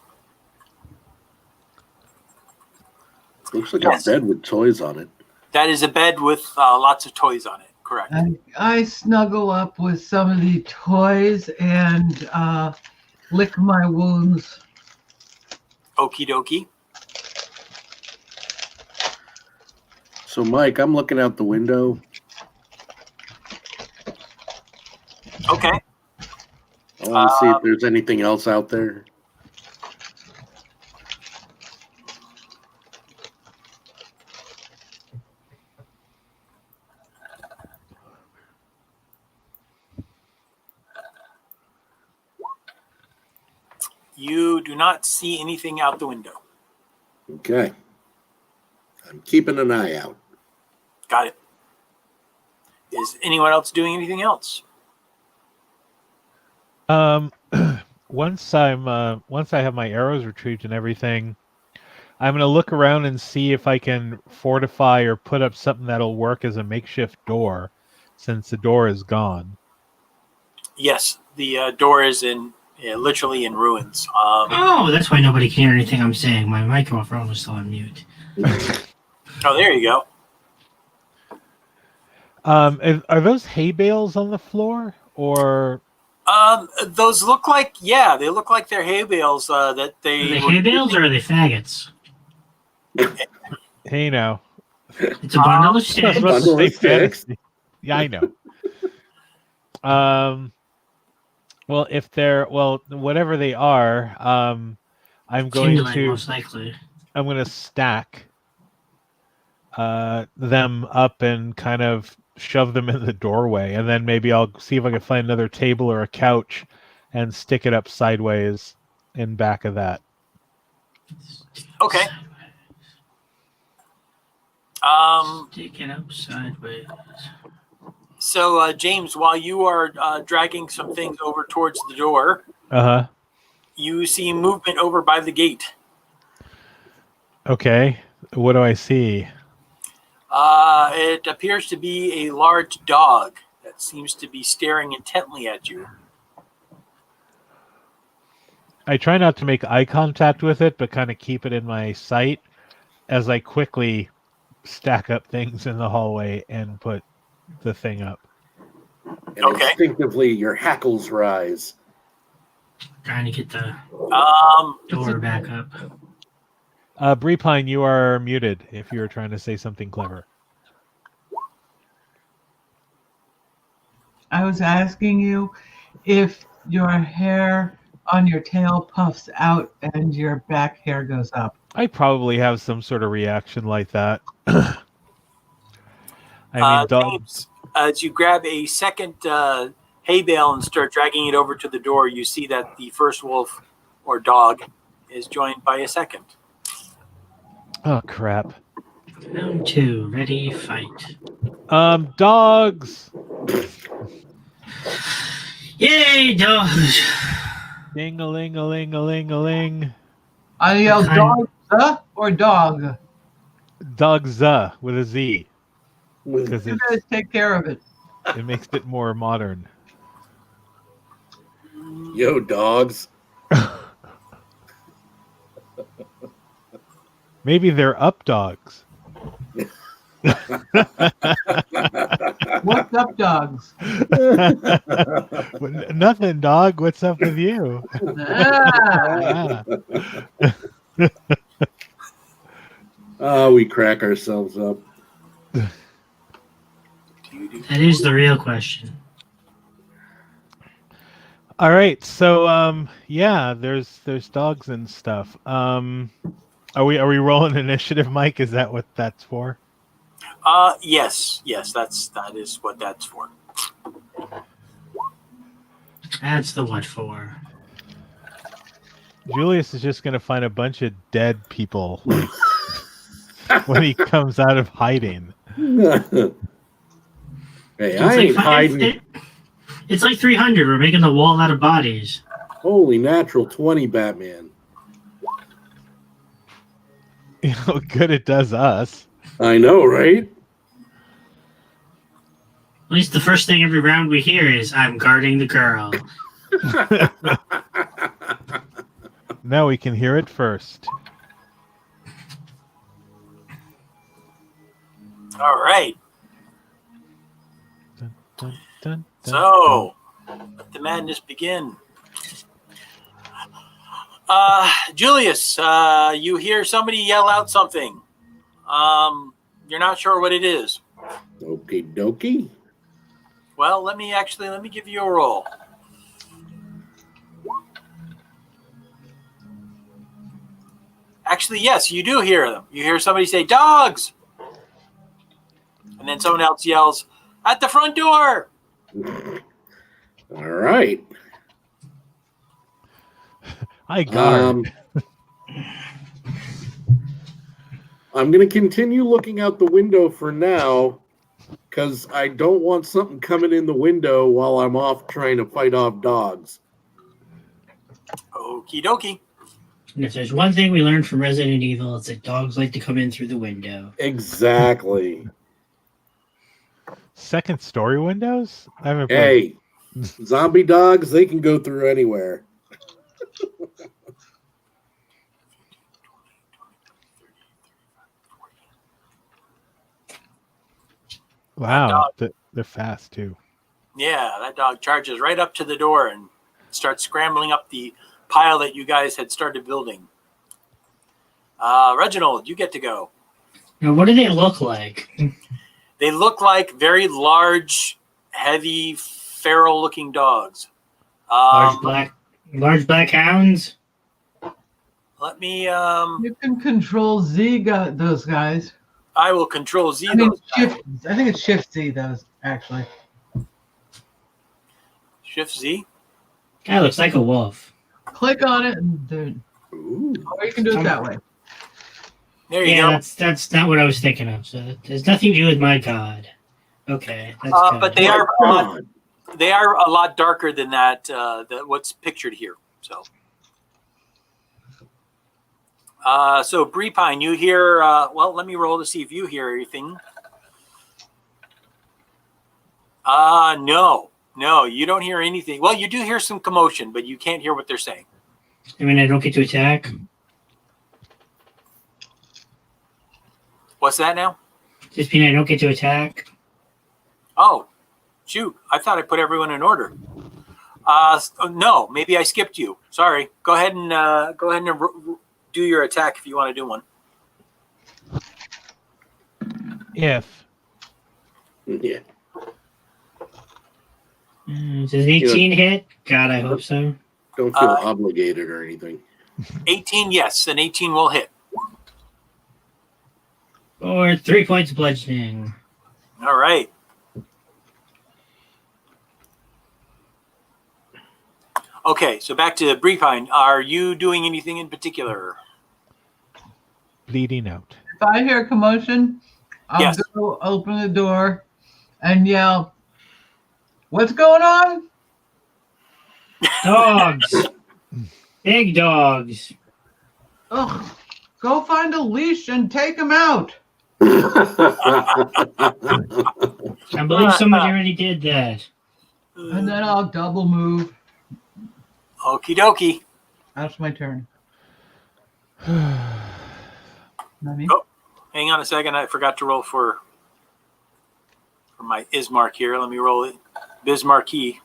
Looks like Yes. a bed with toys on it. That is a bed with lots of toys on it. Correct. I snuggle up with some of the toys and lick my wounds. Okie dokie. So, Mike, I'm looking out the window. Okay. I want to see if there's anything else out there. You do not see anything out the window. Okay. I'm keeping an eye out. Got it. Is anyone else doing anything else? Once I have my arrows retrieved and everything, I'm gonna look around and see if I can fortify or put up something that'll work as a makeshift door, since the door is gone. Yes, the door is literally in ruins. Oh, that's why nobody can hear anything I'm saying. My microphone was still on mute. Oh, there you go. Are those hay bales on the floor, or? Those look like, they look like they're hay bales. That they Are they hay bales or are they faggots? Hey, now. It's a bundle of sticks. Bundle of sticks. Yeah, I know. Well, if they're whatever they are, I'm going Kindling, to most likely. I'm going to stack them up and kind of shove them in the doorway, and then maybe I'll see if I can find another table or a couch and stick it up sideways in back of that. Okay. Stick it up sideways. So, James, while you are dragging some things over towards the door, you see movement over by the gate. Okay. What do I see? It appears to be a large dog that seems to be staring intently at you. I try not to make eye contact with it, but kind of keep it in my sight as I quickly stack up things in the hallway and put the thing up. And instinctively, your hackles rise. Trying to get the door back up. Breepine, you are muted if you were trying to say something clever. I was asking you if your hair on your tail puffs out and your back hair goes up. I probably have some sort of reaction like that. I mean, James, as you grab a second hay bale and start dragging it over to the door, you see that the first wolf or dog is joined by a second. Oh, crap. Round 2, ready, fight. Dogs! Yay, dogs! Ding-a-ling-a-ling-a-ling-a-ling. I yell dog or dog? Dogs with a Z. Because You guys take care of it. It makes it more modern. Yo, dogs. Maybe they're up dogs. What's up, dogs? Nothing, dog. What's up with you? We crack ourselves up. That is the real question. All right, so there's dogs and stuff. Are we rolling initiative, Mike? Is that what that's for? Yes, that is what that's for. That's the what for. Julius is just gonna find a bunch of dead people when he comes out of hiding. Hey, I ain't hiding. It's like 300. We're making the wall out of bodies. Holy natural 20, Batman. How good it does us. I know, right? At least the first thing every round we hear is, I'm guarding the girl. Now we can hear it first. All right. Dun, dun, dun, So, let the madness begin. Julius, you hear somebody yell out something. You're not sure what it is. Okie dokie. Well, let me give you a roll. Actually, yes, you do hear them. You hear somebody say, "Dogs!" And then someone else yells, "At the front door!" All right. I guard. I'm going to continue looking out the window for now because I don't want something coming in the window while I'm off trying to fight off dogs. Okie dokie. And if there's one thing we learned from Resident Evil, it's that dogs like to come in through the window. Exactly. Second story windows? I haven't Hey, zombie dogs, they can go through anywhere. Wow, they're fast too. Yeah, that dog charges right up to the door and starts scrambling up the pile that you guys had started building. Reginald, you get to go. Now, what do they look like? They look like very large, heavy, feral-looking dogs. Large black hounds? Let me... You can control Z those guys. I will control Z I mean, those guys. I think it's Shift Z, those, actually. Shift Z? Guy looks like a wolf. Click on it, and or you can do it that way. There you go. That's not what I was thinking of. So there's nothing to do with my god. Okay, that's good. But they are a lot darker than that. What's pictured here. So Bree Pine, you hear? Well, let me roll to see if you hear anything. No, you don't hear anything. Well, you do hear some commotion, but you can't hear what they're saying. I mean, I don't get to attack. What's that now? Just mean I don't get to attack. Oh, shoot! I thought I put everyone in order. No, maybe I skipped you. Sorry. Go ahead and do your attack if you want to do one. If. Yeah. Does an 18 hit? God, I hope so. Don't feel obligated or anything. 18, yes, an 18 will hit. Or 3 points of bludgeoning. All right. Okay, so back to Breepine. Are you doing anything in particular? Bleeding out. If I hear commotion, I'll Yes. go open the door and yell, "What's going on?" Dogs. Big dogs. Ugh. Go find a leash and take him out. I believe somebody already did that. And then I'll double move. Okie dokie. That's my turn. Oh, hang on a second. I forgot to roll for my Ismark here. Let me roll it. Bismarcky.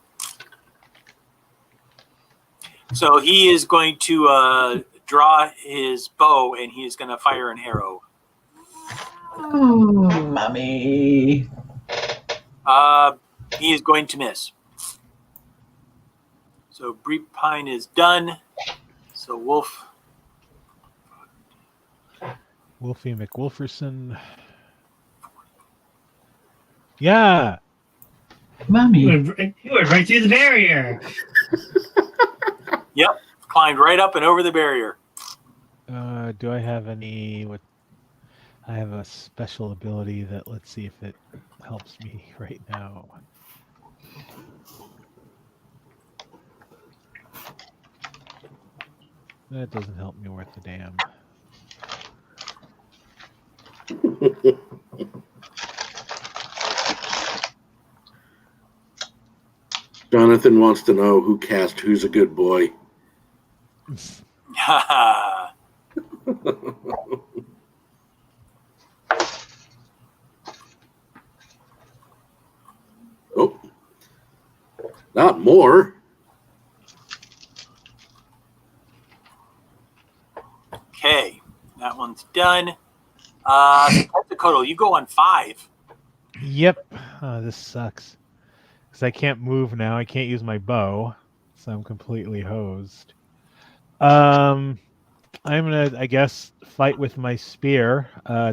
So he is going to draw his bow and he is going to fire an arrow. Oh, mommy. He is going to miss. So Breepine is done. So Wolfie McWolferson. Yeah. Mommy. You went right through the barrier. Yep. Climbed right up and over the barrier. Do I have any? I have a special ability that, let's see if it helps me right now. That doesn't help me worth the damn. Jonathan wants to know who cast Who's a Good Boy. Oh, not more. Okay, that one's done. Dakota, you go on 5. Yep. This sucks. Because I can't move now. I can't use my bow. So I'm completely hosed. I'm going to, I guess, fight with my spear,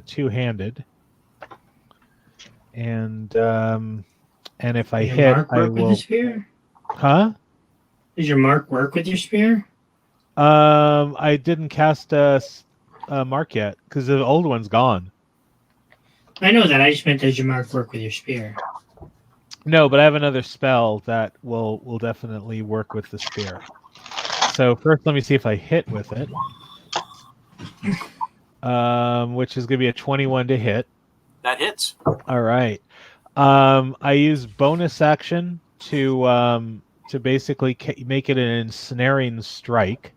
two-handed. And if I Does your hit, mark I work with will... the spear? Huh? Does your mark work with your spear? I didn't cast a mark yet, because the old one's gone. I know that. I just meant does your mark work with your spear? No, but I have another spell that will definitely work with the spear. So first, let me see if I hit with it, which is going to be a 21 to hit. That hits. All right. I use bonus action to basically make it an ensnaring strike.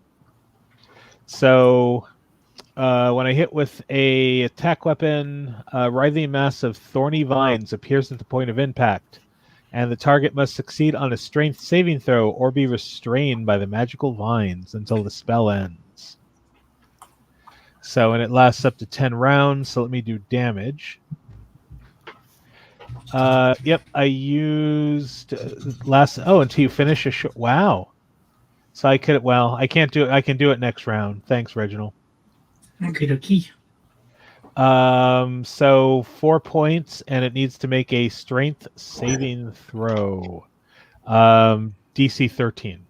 So when I hit with a attack weapon, a writhing mass of thorny vines appears at the point of impact, and the target must succeed on a strength saving throw or be restrained by the magical vines until the spell ends. So, and it lasts up to 10 rounds, so let me do damage. Yep, I used until you finish a short... Wow. So I could... Well, I can't do it. I can do it next round. Thanks, Reginald. Okay. So 4 points, and it needs to make a strength saving throw. DC 13.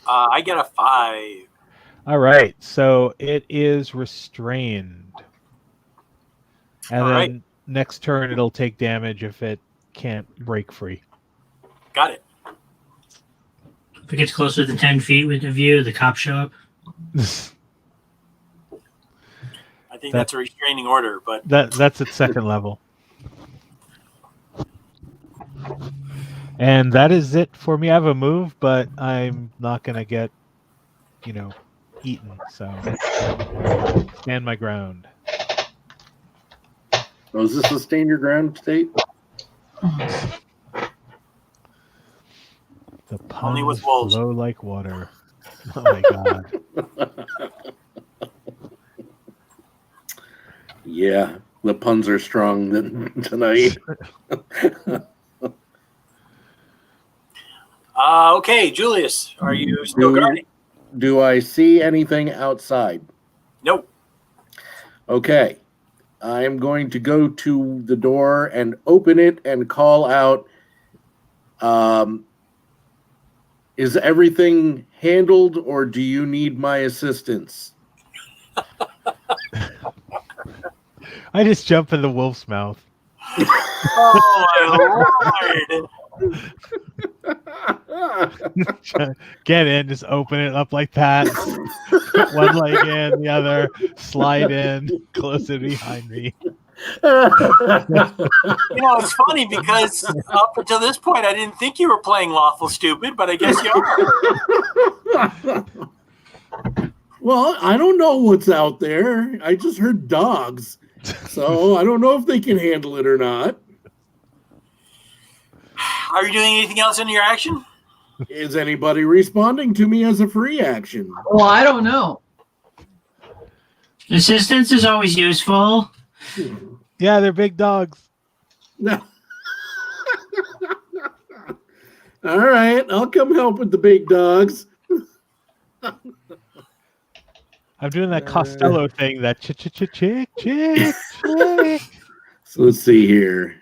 I get a 5. All right, so it is restrained. And then next turn it'll take damage if it can't break free. Got it. If it gets closer to 10 feet with the view, the cops show up. I think that's a restraining order, but that's at second level. And that is it for me. I have a move, but I'm not going to get, eaten. So stand my ground. Oh, is this a stand your ground state? The puns flow like water. Oh my god. Yeah, the puns are strong tonight. Okay, Julius, are you still guarding? Do I see anything outside? Nope. Okay. I am going to go to the door and open it and call out, is everything handled or do you need my assistance? I just jump in the wolf's mouth. Oh, my Lord. Get in, just open it up like that. Put one leg in, the other, slide in, close it behind me. It's funny because up until this point, I didn't think you were playing Lawful Stupid, but I guess you are. Well, I don't know what's out there. I just heard dogs. So I don't know if they can handle it or not. Are you doing anything else in your action? Is anybody responding to me as a free action? Well, I don't know. Assistance is always useful. Yeah, they're big dogs. No. All right, I'll come help with the big dogs. I'm doing that Costello thing, that chick. So let's see here.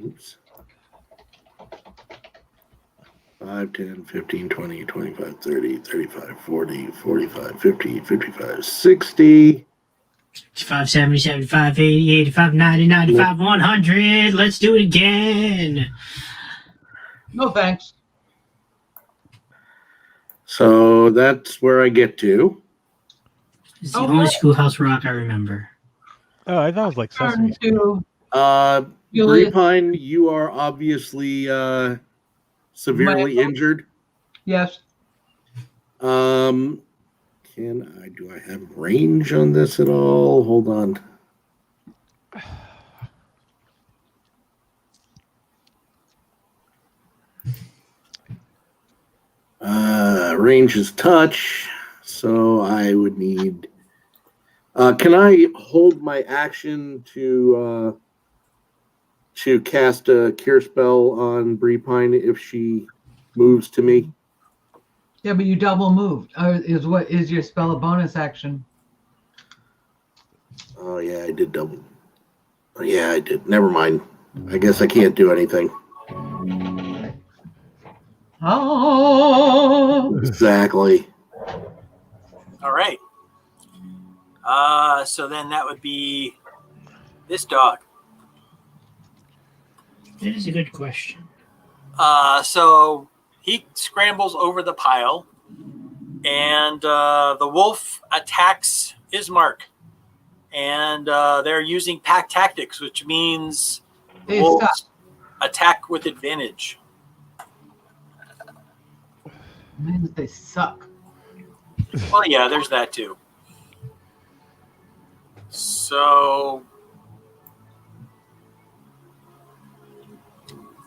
Oops. 5, 10, 15, 20, 25, 30, 35, 40, 45, 50, 55, 60. 65, 70, 75, 80, 85, 90, 95, 100. Let's do it again. No thanks. So that's where I get to. It's the only Schoolhouse Rock I remember. Oh, I thought it was like Sesame Street. Julius. Brepine, you are obviously severely injured. Yes. Do I have range on this at all? Hold on. Range is touch, so I would need. Can I hold my action to cast a cure spell on Brepine if she moves to me? Yeah, but you double moved. Is your spell a bonus action? Oh yeah, I did double. Oh, yeah, I did. Never mind. I guess I can't do anything. Oh. Exactly. All right. So then that would be this dog. That is a good question. So he scrambles over the pile, and the wolf attacks Ismark. And they're using pack tactics, which means wolves attack with advantage. Means they suck. Well, yeah, there's that too. So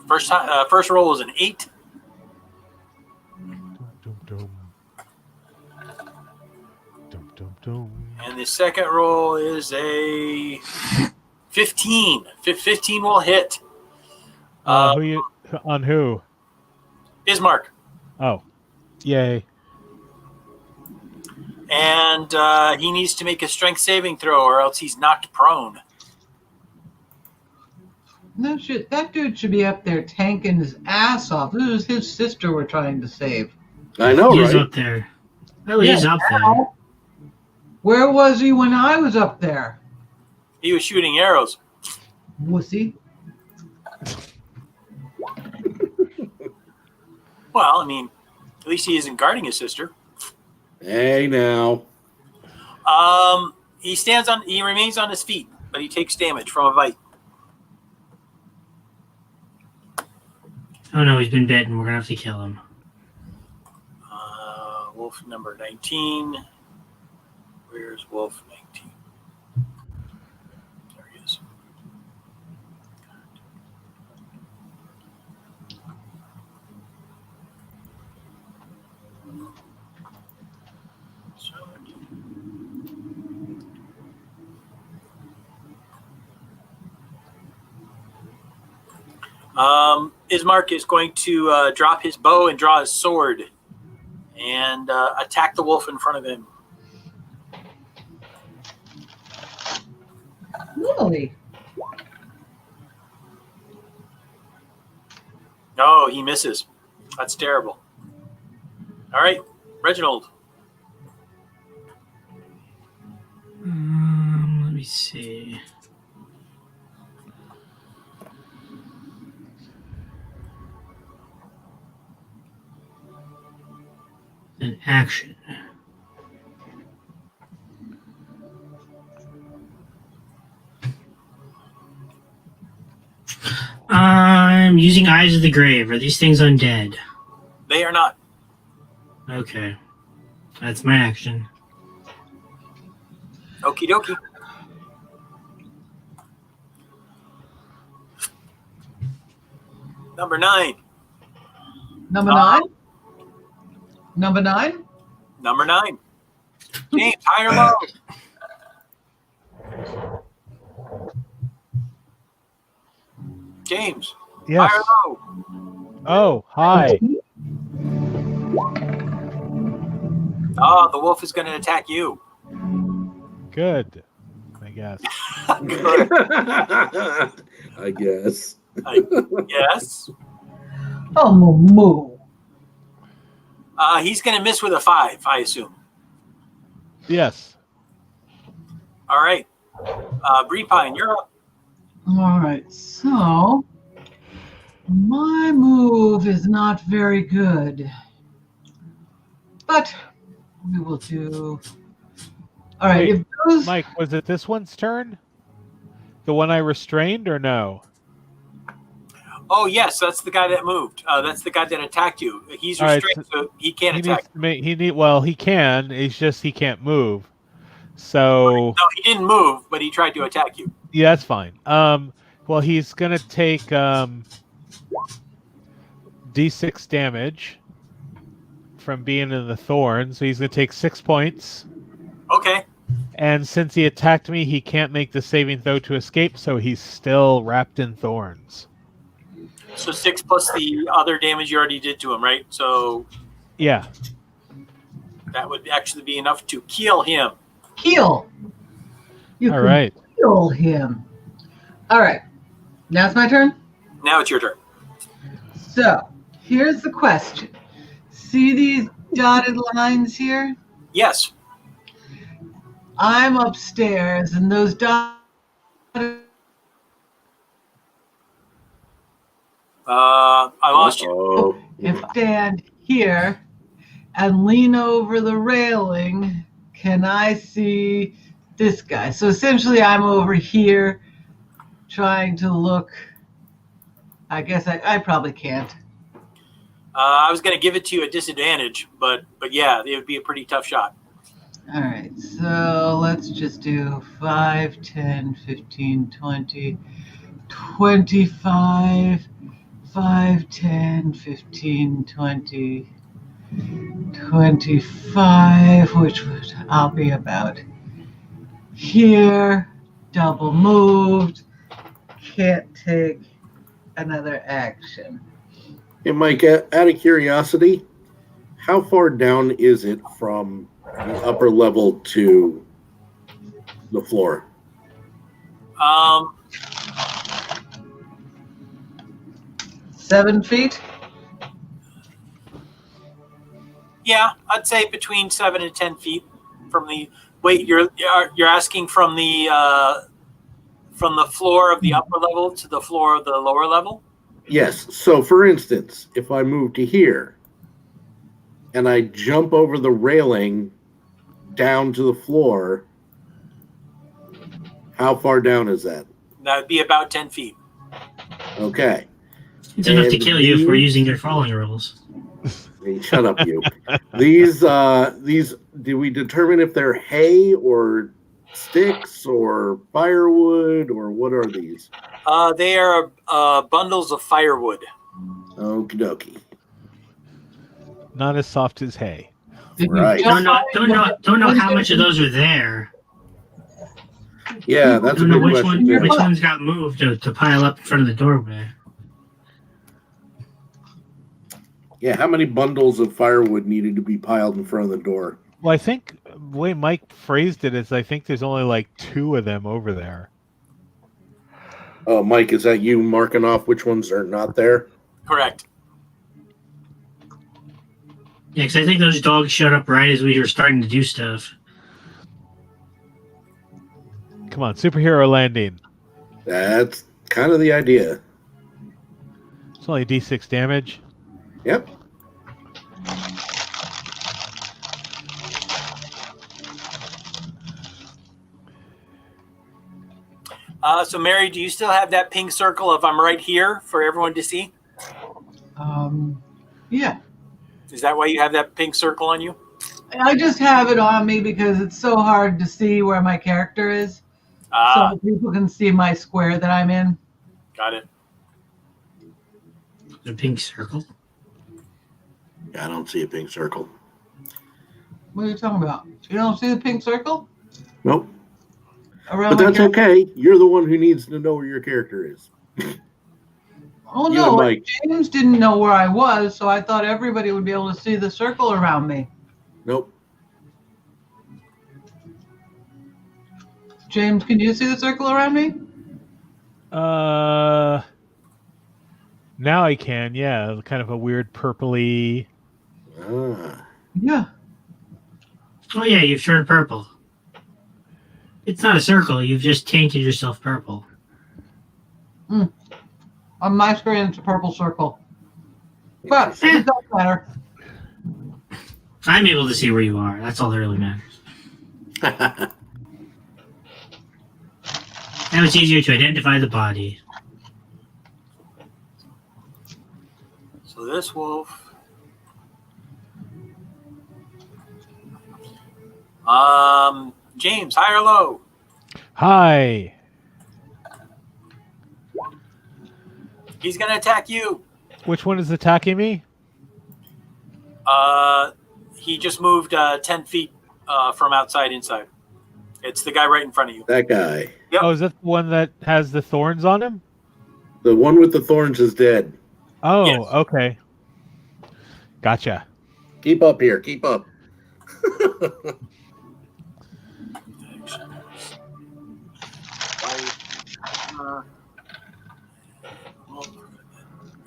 first roll is an 8. And the second roll is a 15. 15 will hit. On who? Ismark. Oh, yay. And he needs to make a strength saving throw or else he's knocked prone. That dude should be up there tanking his ass off. This was his sister we're trying to save. I know, He's right? up there. Oh, he's up there. Where was he when I was up there? He was shooting arrows. Wussy. Well, I mean, at least he isn't guarding his sister. Hey, now. He remains on his feet, but he takes damage from a bite. Oh no, he's been bitten. We're gonna have to kill him. Wolf number 19. Where's Wolf 19? There he is. Ismark is going to drop his bow and draw his sword and attack the wolf in front of him. Really? No, he misses. That's terrible. All right, Reginald. Let me see. An action. I'm using Eyes of the Grave. Are these things undead? They are not. Okay. That's my action. Okie dokie. Number 9. Number 9? Number 9? Number 9. James, high or low? James. Yes. High or low? Oh, hi. Oh, the wolf is going to attack you. Good, I guess. Good. I guess. Yes. Oh, moo. He's going to miss with a 5, I assume. Yes. All right. Brepine, you're up. All right, so my move is not very good. But we will do. All right. Wait, If those... Mike, was it this one's turn? The one I restrained, or no? Oh yes, that's the guy that moved. That's the guy that attacked you. He's All right, restrained, so he can't attack. He can. It's just he can't move. So no, he didn't move, but he tried to attack you. Yeah, that's fine. Well, he's gonna take D6 damage from being in the thorn, so he's gonna take 6 points. Okay. And since he attacked me, he can't make the saving throw to escape, so he's still wrapped in thorns. So 6 plus the other damage you already did to him, right? So yeah, that would actually be enough to kill him. Heal. You All can right. heal him. All right. Now it's my turn. Now it's your turn. So here's the question. See these dotted lines here? Yes. I'm upstairs, and those dotted. I lost you. If I stand here and lean over the railing, can I see this guy? So essentially, I'm over here trying to look. I guess I probably can't. I was going to give it to you at disadvantage, but yeah, it would be a pretty tough shot. All right, so let's just do 5, 10, 15, 20, 25, 5, 10, 15, 20, 25, which would I'll be about here, double moved, can't take another action. Hey, Mike, out of curiosity, how far down is it from the upper level to the floor? 7 feet? Yeah, I'd say between 7 and 10 feet from the. Wait, you're asking from the floor of the upper level to the floor of the lower level? Yes. So, for instance, if I move to here and I jump over the railing down to the floor, how far down is that? That would be about 10 feet. Okay. It's enough to kill you if we're using your falling rules. Hey, shut up, you. These, do we determine if they're hay or sticks or firewood, or what are these? They are bundles of firewood. Okie dokie. not as soft as hay. Right. Don't know how much of those are there. Yeah, that's a don't know good which question. one. Which ones got moved to pile up in front of the doorway? Yeah, how many bundles of firewood needed to be piled in front of the door? Well, I think the way Mike phrased it is I think there's only like 2 of them over there. Oh, Mike, is that you marking off which ones are not there? Correct. Yeah, because I think those dogs showed up right as we were starting to do stuff. Come on, superhero landing. That's kind of the idea. It's only D6 damage. Yep. So, Mary, do you still have that pink circle of I'm right here for everyone to see? Yeah. Is that why you have that pink circle on you? I just have it on me because it's so hard to see where my character is. So people can see my square that I'm in. Got it. The pink circle? Yeah, I don't see a pink circle. What are you talking about? You don't see the pink circle? Nope. Around But my that's character? okay. You're the one who needs to know where your character is. Oh, You no. and Mike. James didn't know where I was, so I thought everybody would be able to see the circle around me. Nope. James, can you see the circle around me? Now I can, yeah. Kind of a weird purpley. Yeah. Oh yeah, you've turned purple. It's not a circle. You've just tainted yourself purple. On my screen, it's a purple circle. But it doesn't matter. I'm able to see where you are. That's all that really matters. Now it's easier to identify the body. So this wolf. James, high or low? Hi. He's gonna attack you. Which one is attacking me? He just moved 10 feet from outside inside. It's the guy right in front of you. That guy. Yep. Oh, is that the one that has the thorns on him? The one with the thorns is dead. Oh, Yes. okay. Gotcha. Keep up here. Keep up.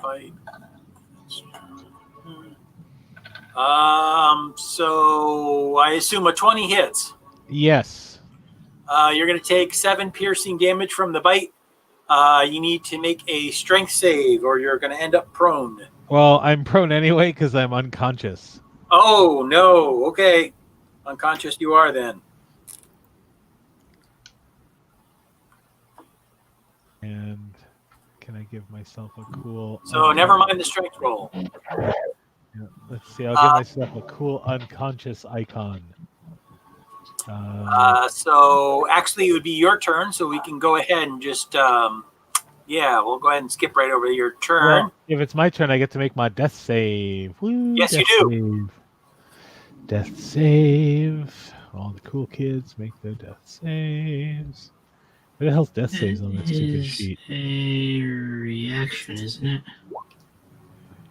Fight. So I assume a 20 hits. Yes. You're going to take 7 piercing damage from the bite. You need to make a strength save, or you're going to end up prone. Well, I'm prone anyway because I'm unconscious. Oh no! Okay, unconscious you are then. And can I give myself a cool... So never mind the strength roll. Yeah, let's see. I'll give myself a cool unconscious icon. So actually it would be your turn, so we can go ahead and just... we'll go ahead and skip right over your turn. Well, if it's my turn, I get to make my death save. Woo, Yes, death you do. Save. Death save. All the cool kids make their death saves. Where the hell's death saves on this stupid Is sheet? a reaction, isn't it?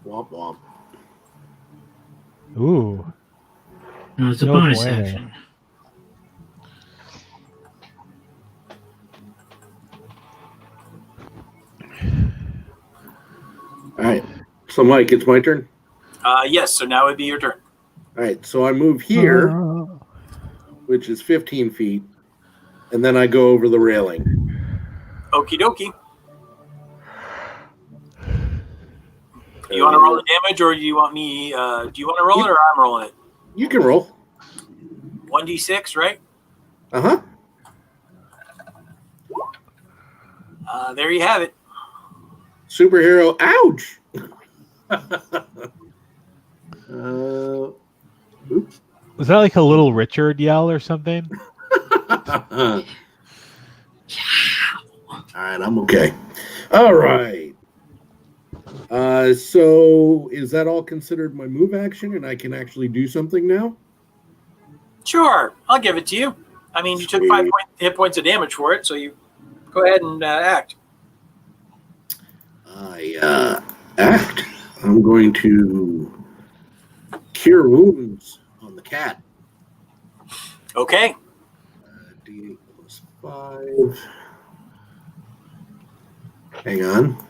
Womp womp. Ooh. No, it's a No bonus bueno. action. All right. So, Mike, it's my turn. Yes, so now it would be your turn. All right. So I move here, which is 15 feet, and then I go over the railing. Okie dokie. You want to roll the damage, or do you want me? Do you want to roll it, or I'm rolling it? You can roll. 1d6, right? Uh-huh. There you have it. Superhero. Ouch. Oops. Was that like a little Richard yell or something? All right, I'm okay. All right. So is that all considered my move action, and I can actually do something now? Sure, I'll give it to you. I mean, you took 5 hit points of damage for it, so you go ahead and act. I act. I'm going to cure wounds on the cat. Okay. D8 plus 5. Hang on.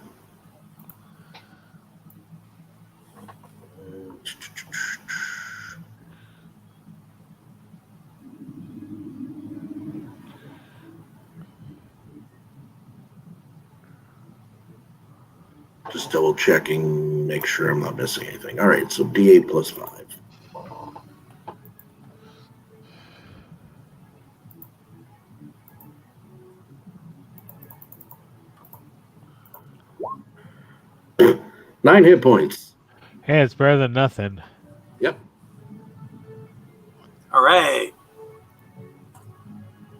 Just double checking, make sure I'm not missing anything. All right, so D8 plus 5. Nine hit points. Hey, it's better than nothing. Yep. All right.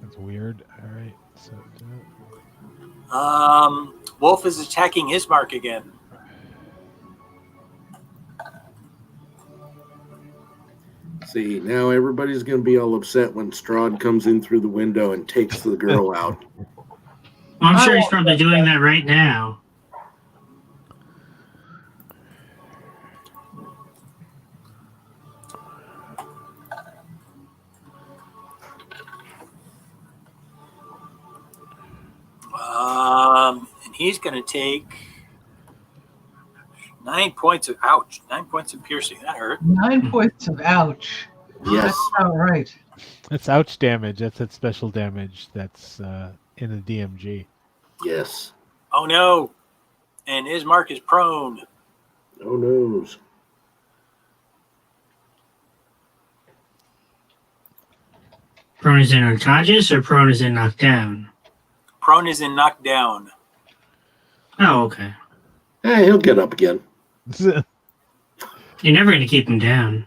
That's weird. All right. So, Wolf is attacking his mark again. See, now everybody's going to be all upset when Strahd comes in through the window and takes the girl out. I'm sure he's probably doing that right now. And he's going to take 9 points of ouch. 9 points of piercing. That hurt. 9 points of ouch. Yes. That's not right. that's ouch damage. That's that special damage that's in the DMG. Yes. Oh no. And his mark is prone. Oh, noes. Prone is in unconscious or prone is in knocked down? Prone is in knocked down. Oh, okay. Hey, he'll get up again. You're never going to keep him down.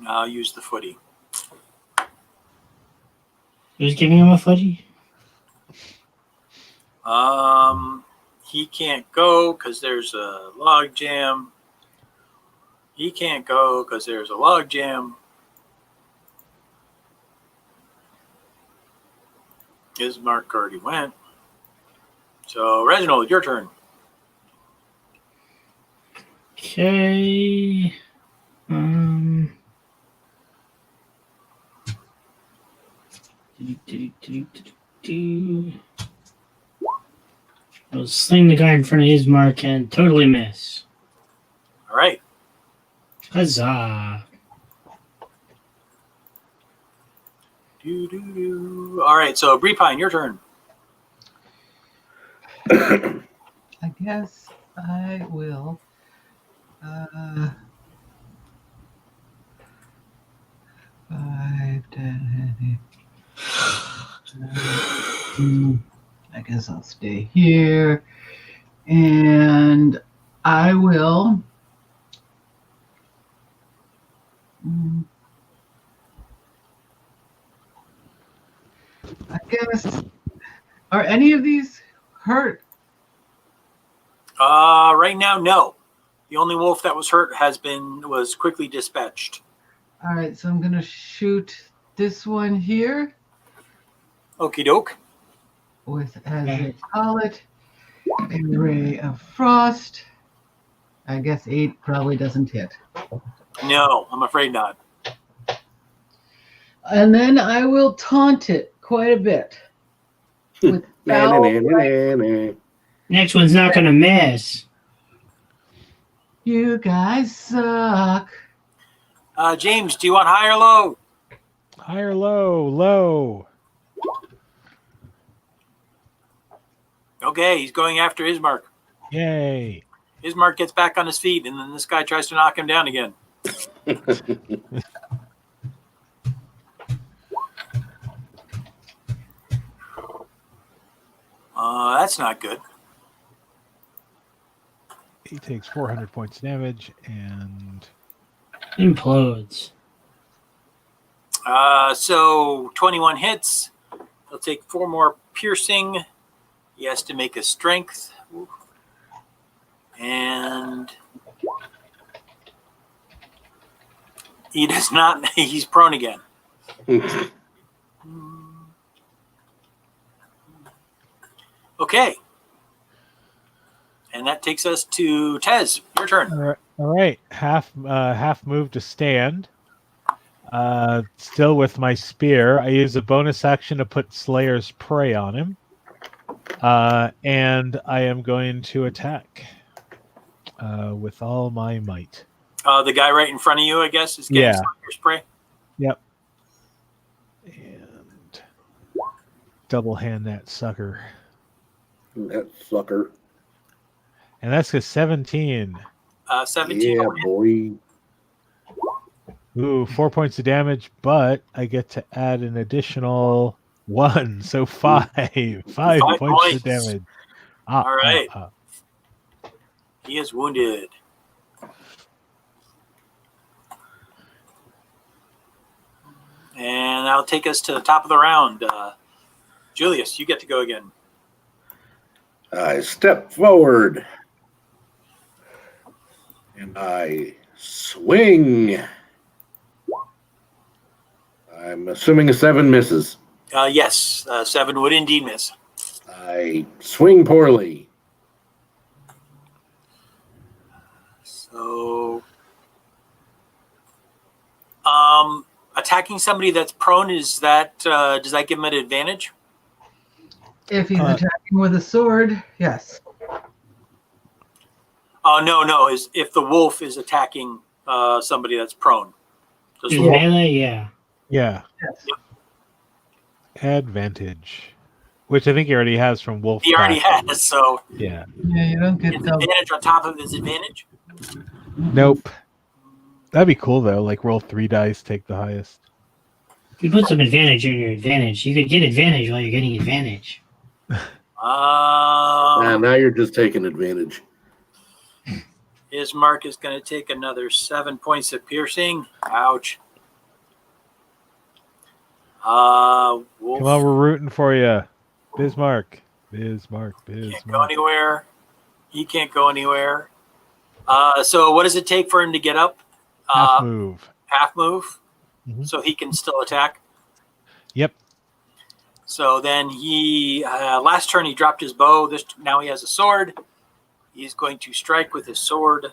I'll use the footy. Who's giving him a footy? He can't go because there's a log jam. He can't go because there's a log jam. His mark already went. So, Reginald, your turn. Okay. I'll sling the guy in front of his mark and totally miss. All right. Huzzah. All right, so Breepine, your turn. I guess I will. 5, 10. I guess I'll stay here. And I will. I guess. Are any of these hurt? Right now, no. The only wolf that was hurt was quickly dispatched. All right, so I'm gonna shoot this one here. Okie doke. With, as they call it, a ray of frost. I guess 8 probably doesn't hit. No, I'm afraid not. And then I will taunt it quite a bit. With foul Next one's not going to miss. You guys suck. James, do you want high or low? High or low? Low. Okay, he's going after his mark. Yay. His mark gets back on his feet, and then this guy tries to knock him down again. That's not good. He takes 400 points damage and implodes. So 21 hits. He'll take 4 more piercing. He has to make a strength. And he does not. He's prone again. Okay. And that takes us to Tez. Your turn. All right. Half move to stand. Still with my spear. I use a bonus action to put Slayer's Prey on him. And I am going to attack with all my might. The guy right in front of you, I guess, is getting Slayer's Prey. Yep. And double hand that sucker. That sucker. And that's a 17. 17. Yeah, boy. Ooh, 4 points of damage, but I get to add an additional 1, so 5. 5 points of damage. All right. He is wounded. And that'll take us to the top of the round. Julius, you get to go again. I step forward. And I swing. I'm assuming a 7 misses. Yes, 7 would indeed miss. I swing poorly. So, attacking somebody that's prone, is that does that give him an advantage? If he's attacking with a sword, yes. Oh, no. Is if the wolf is attacking somebody that's prone. Is melee? Yeah. Yeah. Yes. Advantage. Which I think he already has from Wolf. He already has, so Yeah. Yeah, you don't get his double. advantage on top of his advantage. Nope. That'd be cool though. Like roll 3 dice, take the highest. If you put some advantage in your advantage, you could get advantage while you're getting advantage. Now you're just taking advantage. His mark is going to take another 7 points of piercing. Ouch. Wolf Come on, we're rooting for you. Bismarck. can't go anywhere. He can't go anywhere. So what does it take for him to get up? Half move. Half move. Mhm. So he can still attack. Yep. So then he last turn he dropped his bow. Now he has a sword. He's going to strike with his sword.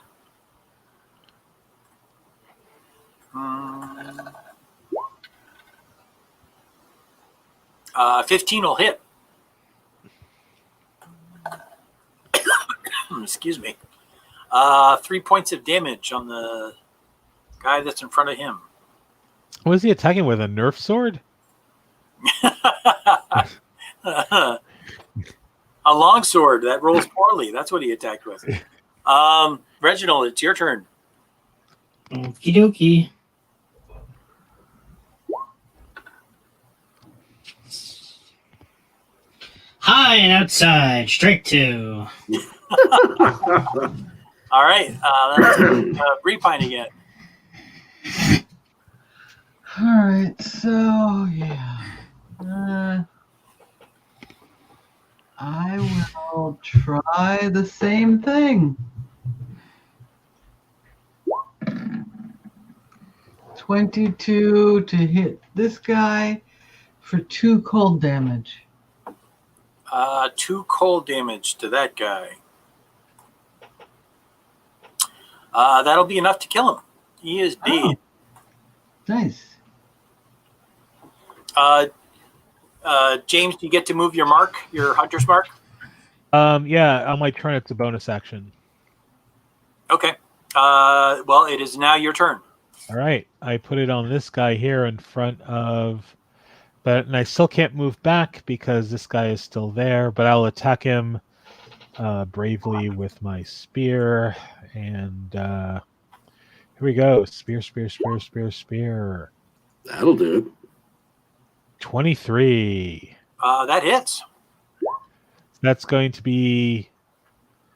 15 will hit. Excuse me. 3 points of damage on the guy that's in front of him. What is he attacking with? A Nerf sword? A long sword that rolls poorly. That's what he attacked with. Reginald, it's your turn. Okie dokie. High and outside, strike 2. All right. That's Repine again. All right, so yeah. I will try the same thing. 22 to hit this guy for 2 cold damage. 2 cold damage to that guy. That'll be enough to kill him. He is dead. Nice. James, do you get to move your mark, your hunter's mark? Yeah, on my turn, it's a bonus action. Okay. Well, it is now your turn. All right. I put it on this guy here in front of... and I still can't move back because this guy is still there, but I'll attack him bravely with my spear. And here we go. Spear. That'll do it. 23. That hits. That's going to be...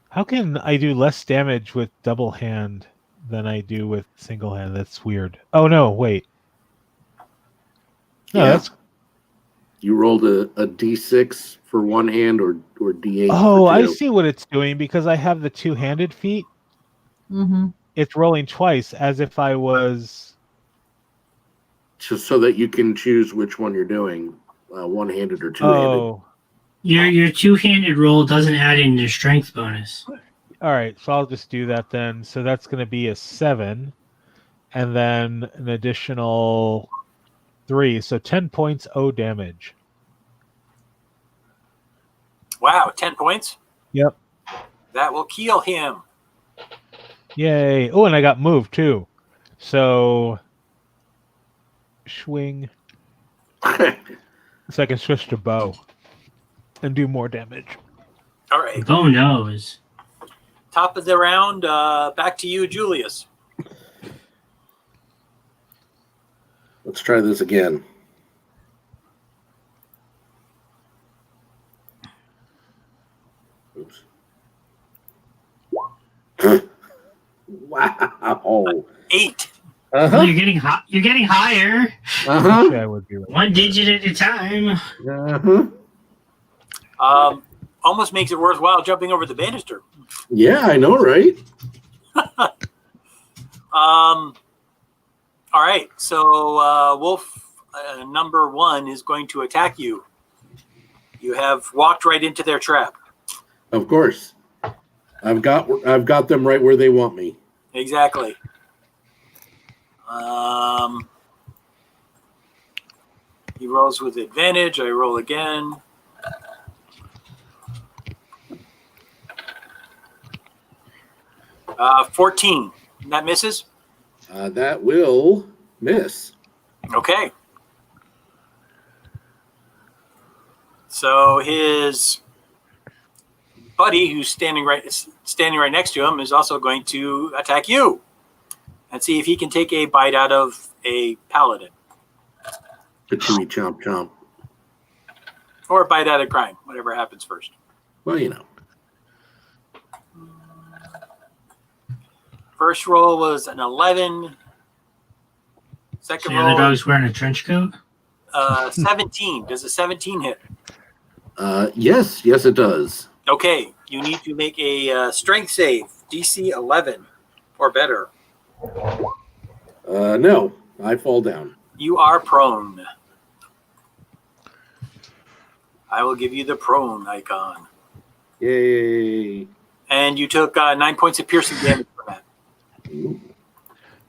How can I do less damage with double hand than I do with single hand? That's weird. Oh, no, wait. No, that's... You rolled a D6 for one hand or D8 Oh, for I two. see what it's doing because I have the two-handed feat. Mm-hmm. It's rolling twice as if I was... Just so that you can choose which one you're doing, one-handed or two-handed. Oh. Your two-handed roll doesn't add in your strength bonus. All right, so I'll just do that then. So that's going to be a 7, and then an additional 3. So 10 points damage. Wow, 10 points? Yep. That will kill him. Yay. Oh, and I got moved too. So swing. So I can switch to bow and do more damage. All right. Oh, knows. Top of the round, back to you, Julius. Let's try this again. Oops. Wow. 8. Well, you're getting You're getting higher. I would be right. One digit at a time. Almost makes it worthwhile jumping over the banister. Yeah, I know, right? All right, so Wolf number 1 is going to attack you. You have walked right into their trap. Of course. I've got them right where they want me. Exactly. He rolls with advantage. I roll again. Uh, 14. That misses? That will miss. Okay. So his buddy, who's standing right next to him, is also going to attack you and see if he can take a bite out of a paladin. The chewy chomp chomp. Or a bite out of crime, whatever happens first. Well, you know. First roll was an 11. Second The other roll, dog's wearing a trench coat? 17. Does a 17 hit? Yes, it does. Okay, you need to make a strength save, DC 11 or better. No, I fall down. You are prone. I will give you the prone icon. Yay. And you took 9 points of piercing damage from that.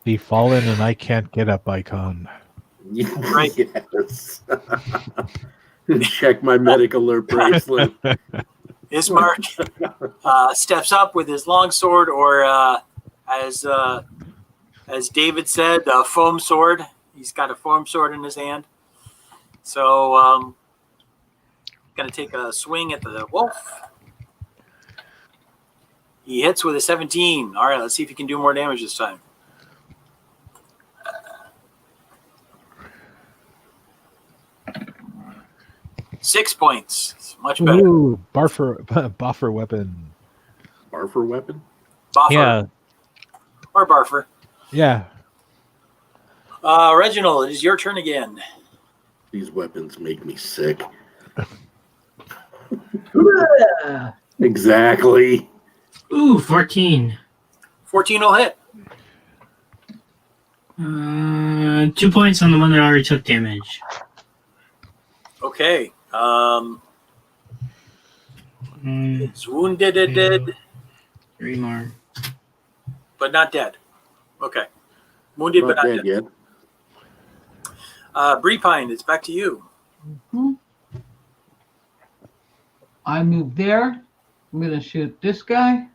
The fallen and I can't get up icon. Right. Yes. Check my medic alert bracelet. Ismark steps up with his longsword, or as David said, a foam sword. He's got a foam sword in his hand. So, going to take a swing at the wolf. He hits with a 17. All right, let's see if he can do more damage this time. Six points. It's much better. Ooh, buffer weapon. Barfer weapon? Boffer. Yeah. Or Barfer. Yeah. Reginald, it is your turn again. These weapons make me sick. Yeah. Exactly. Ooh, 14. 14 will hit. 2 points on the one that already took damage. Okay. It's wounded, dead, 3 more. but not dead. Okay. Wounded, but not dead. yet. Breepine, it's back to you. Mhm. I move there. I'm going to shoot this guy.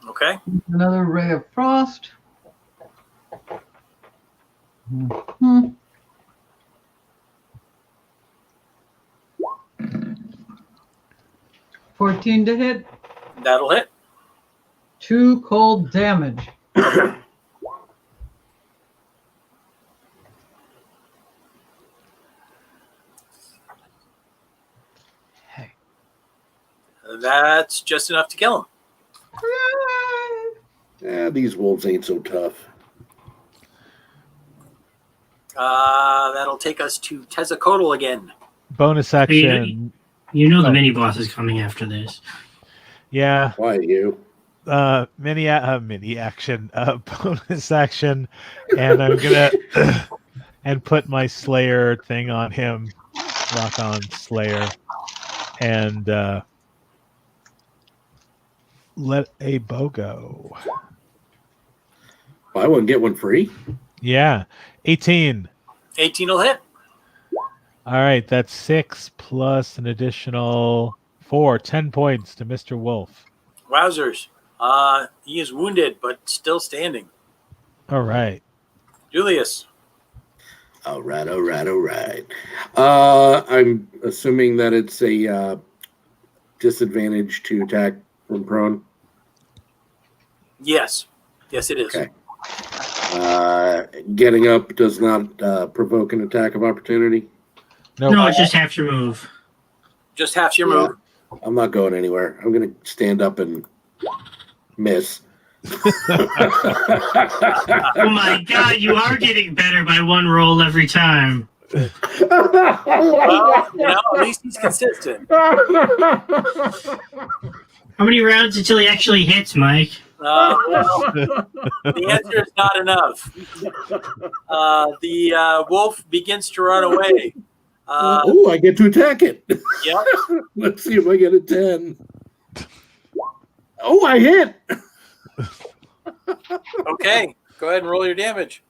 Okay. Another ray of frost. Mhm. $14 to hit. That'll hit. 2 cold damage. That's just enough to kill him. These wolves ain't so tough. That'll take us to Tezzacotl again. Bonus action. You know the mini boss is coming after this. Yeah. Why you? Mini action. Bonus action. And I'm gonna and put my Slayer thing on him. Lock on Slayer. And let a bow go. Buy one, get one free? Yeah. 18. 18 will hit. All right, that's 6 plus an additional 4. 10 points to Mr. Wolf. Wowzers. He is wounded, but still standing. All right. Julius. All right. I'm assuming that it's a disadvantage to attack from prone. Yes. Yes, it is. Okay. Getting up does not provoke an attack of opportunity. No, it's just half your move. Just half your move. I'm not going anywhere. I'm going to stand up and miss. Oh my god, you are getting better by 1 roll every time. Well, at least he's consistent. How many rounds until he actually hits, Mike? The answer is not enough. The wolf begins to run away. I get to attack it. Yep. Let's see if I get a 10. Oh, I hit. Okay, go ahead and roll your damage.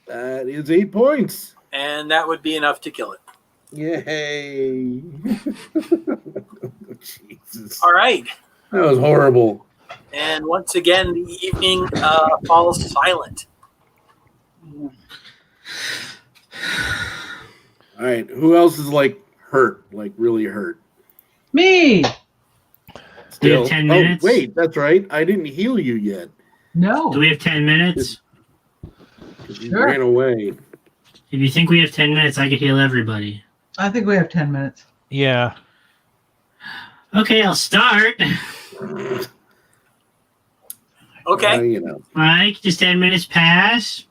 That is 8 points. And that would be enough to kill it. Yay. Jesus. All right. That was horrible. And once again, the evening falls silent. All right. Who else is like hurt? Like really hurt? Me. Do we have 10 Oh, minutes? wait, that's right. I didn't heal you yet. No. Do we have 10 minutes? You ran away. If you think we have 10 minutes, I could heal everybody. I think we have 10 minutes. Yeah. Okay, I'll start. Okay. You know. Mike, does 10 minutes pass?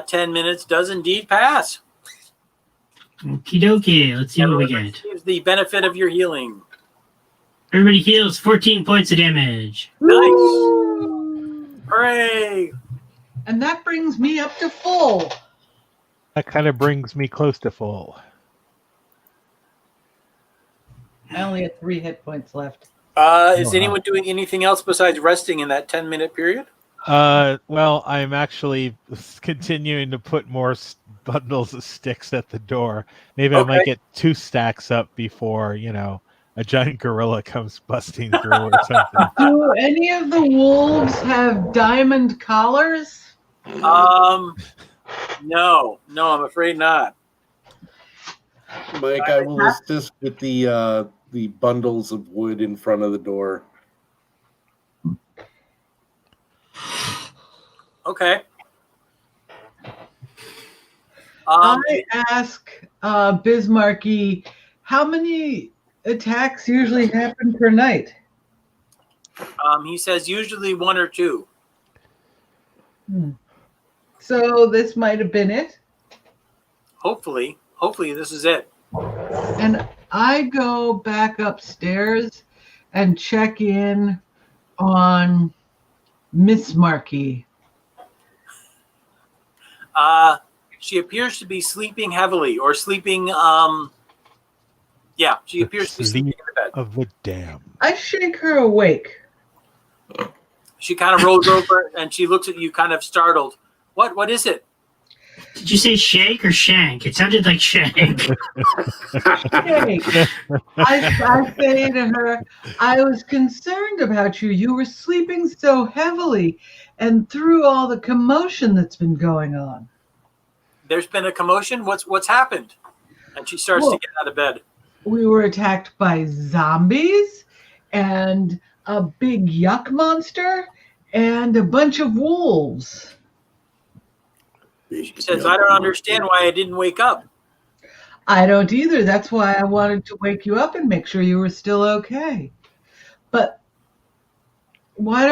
10 minutes does indeed pass. Okie dokie. Let's see what we get. Receives the benefit of your healing. Everybody heals 14 points of damage. Nice. Hooray. And that brings me up to full. That kind of brings me close to full. I only had 3 hit points left. Is anyone doing anything else besides resting in that 10-minute period? Well, I'm actually continuing to put more bundles of sticks at the door. Maybe I might get 2 stacks up before, a giant gorilla comes busting through or something. Do any of the wolves have diamond collars? No, I'm afraid not. Mike, I will assist with the bundles of wood in front of the door. Okay. I ask Bismarcky, how many attacks usually happen per night? He says usually 1 or 2. So this might have been it. Hopefully this is it. And I go back upstairs and check in on Miss Markey. She appears to be sleeping heavily or sleeping. Yeah, she appears to be sleeping in the bed. Of the damn. I shake her awake. She kind of rolls over and she looks at you, kind of startled. What is it? Did you say shake or shank? It sounded like shank. Shake. I say to her, I was concerned about you. You were sleeping so heavily and through all the commotion that's been going on. There's been a commotion. What's happened? And she starts to get out of bed. We were attacked by zombies and a big yuck monster and a bunch of wolves. She says, I don't understand why I didn't wake up. I don't either. That's why I wanted to wake you up and make sure you were still okay. But why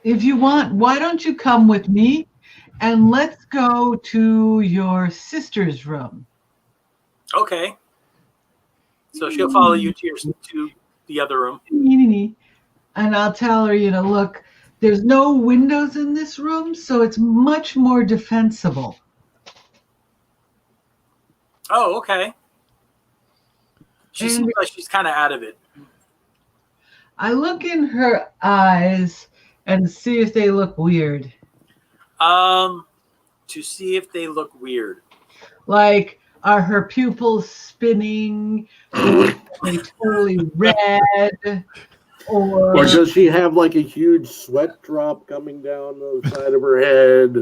don't you come with me and let's go to your sister's room? Okay. So she'll follow you to the other room. And I'll tell her, look, there's no windows in this room, so it's much more defensible. Oh, okay. She seems like she's kind of out of it. I look in her eyes and see if they look weird. To see if they look weird. Like, are her pupils spinning? Are they totally red? Or does she have like a huge sweat drop coming down the side of her head?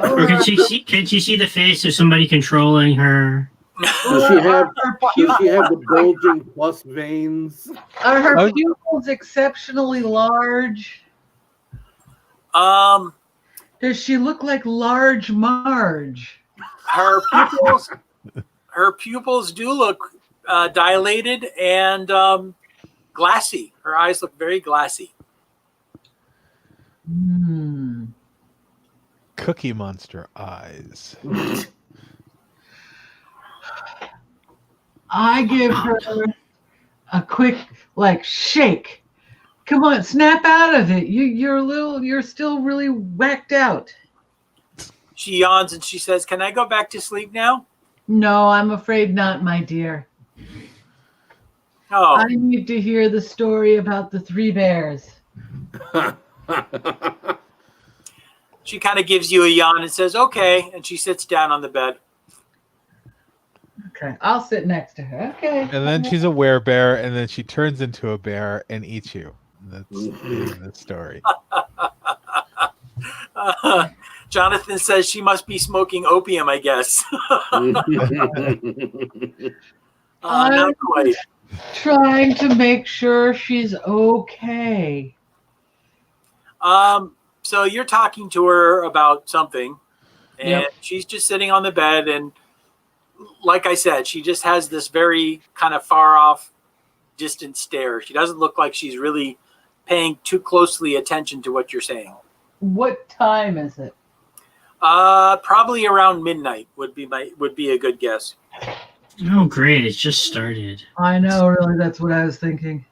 Or can she see the face of somebody controlling her? Does she have the bulging plus veins? Are her pupils exceptionally large? Does she look like Large Marge? Her pupils do look dilated and glassy. Her eyes look very glassy. Cookie Monster eyes. I give her a quick shake. Come on, snap out of it. You're still really whacked out. She yawns and she says, "Can I go back to sleep now?" No, I'm afraid not, my dear. Oh. I need to hear the story about the 3 bears. She kind of gives you a yawn and says, "Okay," and she sits down on the bed. Okay, I'll sit next to her. Okay. And then she's a werebear, and then she turns into a bear and eats you. That's the story. Jonathan says she must be smoking opium, I guess. Not quite. Trying to make sure she's okay. So you're talking to her about something, and Yep. she's just sitting on the bed, and like I said, she just has this very kind of far off, distant stare. She doesn't look like she's really paying too closely attention to what you're saying. What time is it? Probably around midnight would be a good guess. Oh, great. It's just started. I know, really, that's what I was thinking.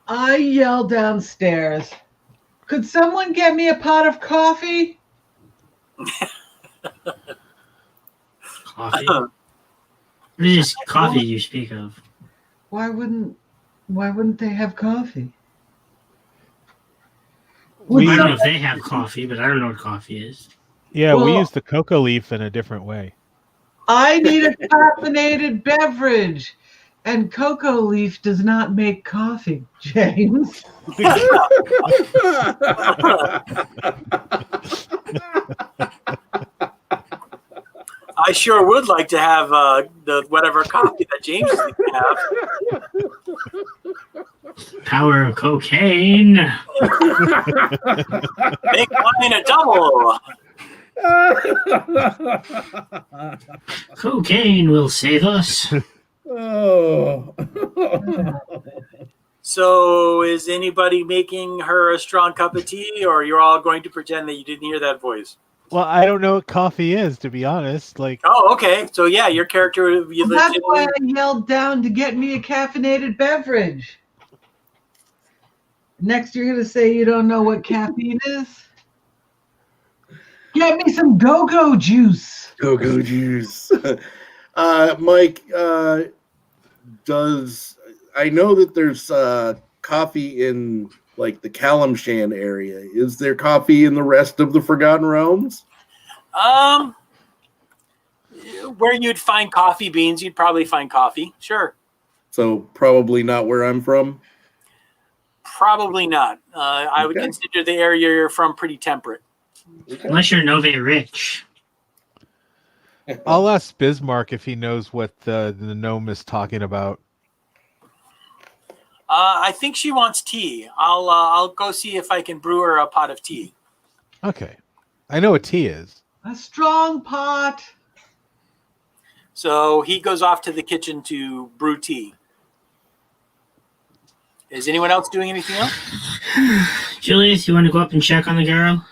I yell downstairs, could someone get me a pot of coffee? Coffee? What is coffee you speak of? Why wouldn't they have coffee? I don't know if they have coffee, but I don't know what coffee is. Yeah, we Well- use the cocoa leaf in a different way. I need a caffeinated beverage. And cocoa leaf does not make coffee, James. I sure would like to have the whatever coffee that James is going to have. Power of cocaine. Make mine a double. Cocaine will save us. Oh. So is anybody making her a strong cup of tea, or you're all going to pretend that you didn't hear that voice? Well, I don't know what coffee is, to be honest. Like, Oh, okay. So yeah, your character. You Well, that's why I yelled down to get me a caffeinated beverage. Next, you're going to say you don't know what caffeine is? Get me some go-go juice. Go-go juice. Mike, I know that there's coffee in like the Kalimshan area. Is there coffee in the rest of the Forgotten Realms? Where you'd find coffee beans, you'd probably find coffee. Sure. So probably not where I'm from. Probably not. I would Okay. consider the area you're from pretty temperate. Unless you're Nove rich. I'll ask Bismarck if he knows what the gnome is talking about. I think she wants tea. I'll go see if I can brew her a pot of tea. Okay. I know what tea is. A strong pot. So he goes off to the kitchen to brew tea. Is anyone else doing anything else? Julius, you want to go up and check on the girl?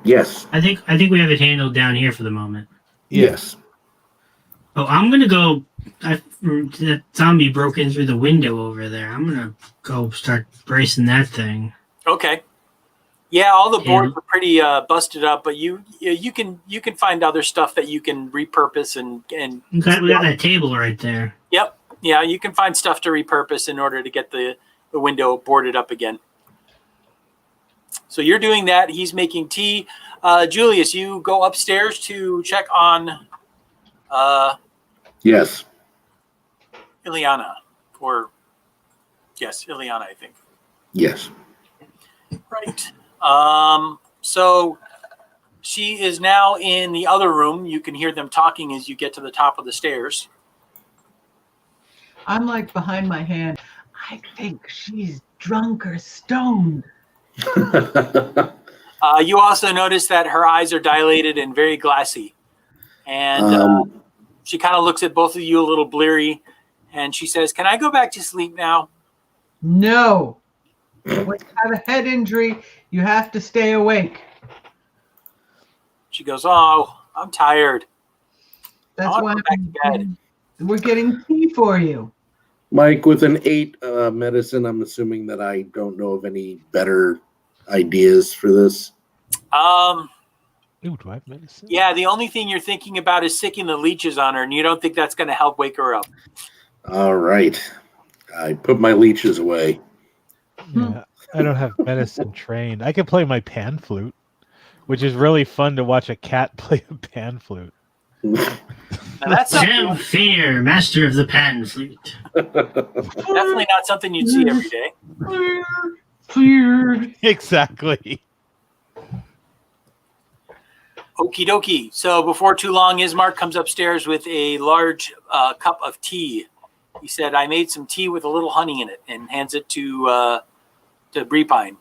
Yes. I think we have it handled down here for the moment. Yes. Oh, I'm gonna go. That zombie broke in through the window over there. I'm gonna go start bracing that thing. Okay. Yeah, all the boards are pretty busted up, but you can find other stuff that you can repurpose and We got that table right there. Yep. Yeah, you can find stuff to repurpose in order to get the window boarded up again. So you're doing that. He's making tea. Julius, you go upstairs to check on Yes. Ileana. Ileana, I think. Yes. Right. So she is now in the other room. You can hear them talking as you get to the top of the stairs. I'm like behind my hand. I think she's drunk or stoned. You also notice that her eyes are dilated and very glassy. And she kind of looks at both of you a little bleary. And she says, "Can I go back to sleep now?" No. When you have a head injury, you have to stay awake. She goes, "Oh, I'm tired. That's why back to bed." we're getting tea for you. Mike, with an 8 medicine, I'm assuming that I don't know of any better ideas for this. Ooh, do I have medicine? Yeah, the only thing you're thinking about is sicking the leeches on her, and you don't think that's going to help wake her up. All right. I put my leeches away. Yeah, I don't have medicine trained. I can play my pan flute, which is really fun to watch a cat play a pan flute. Now that's Sam Fear, master of the pan flute. definitely not something you'd see every day. Cleared. Exactly. Okie dokie. So before too long, Ismark comes upstairs with a large cup of tea. He said, "I made some tea with a little honey in it," and hands it to Breepine.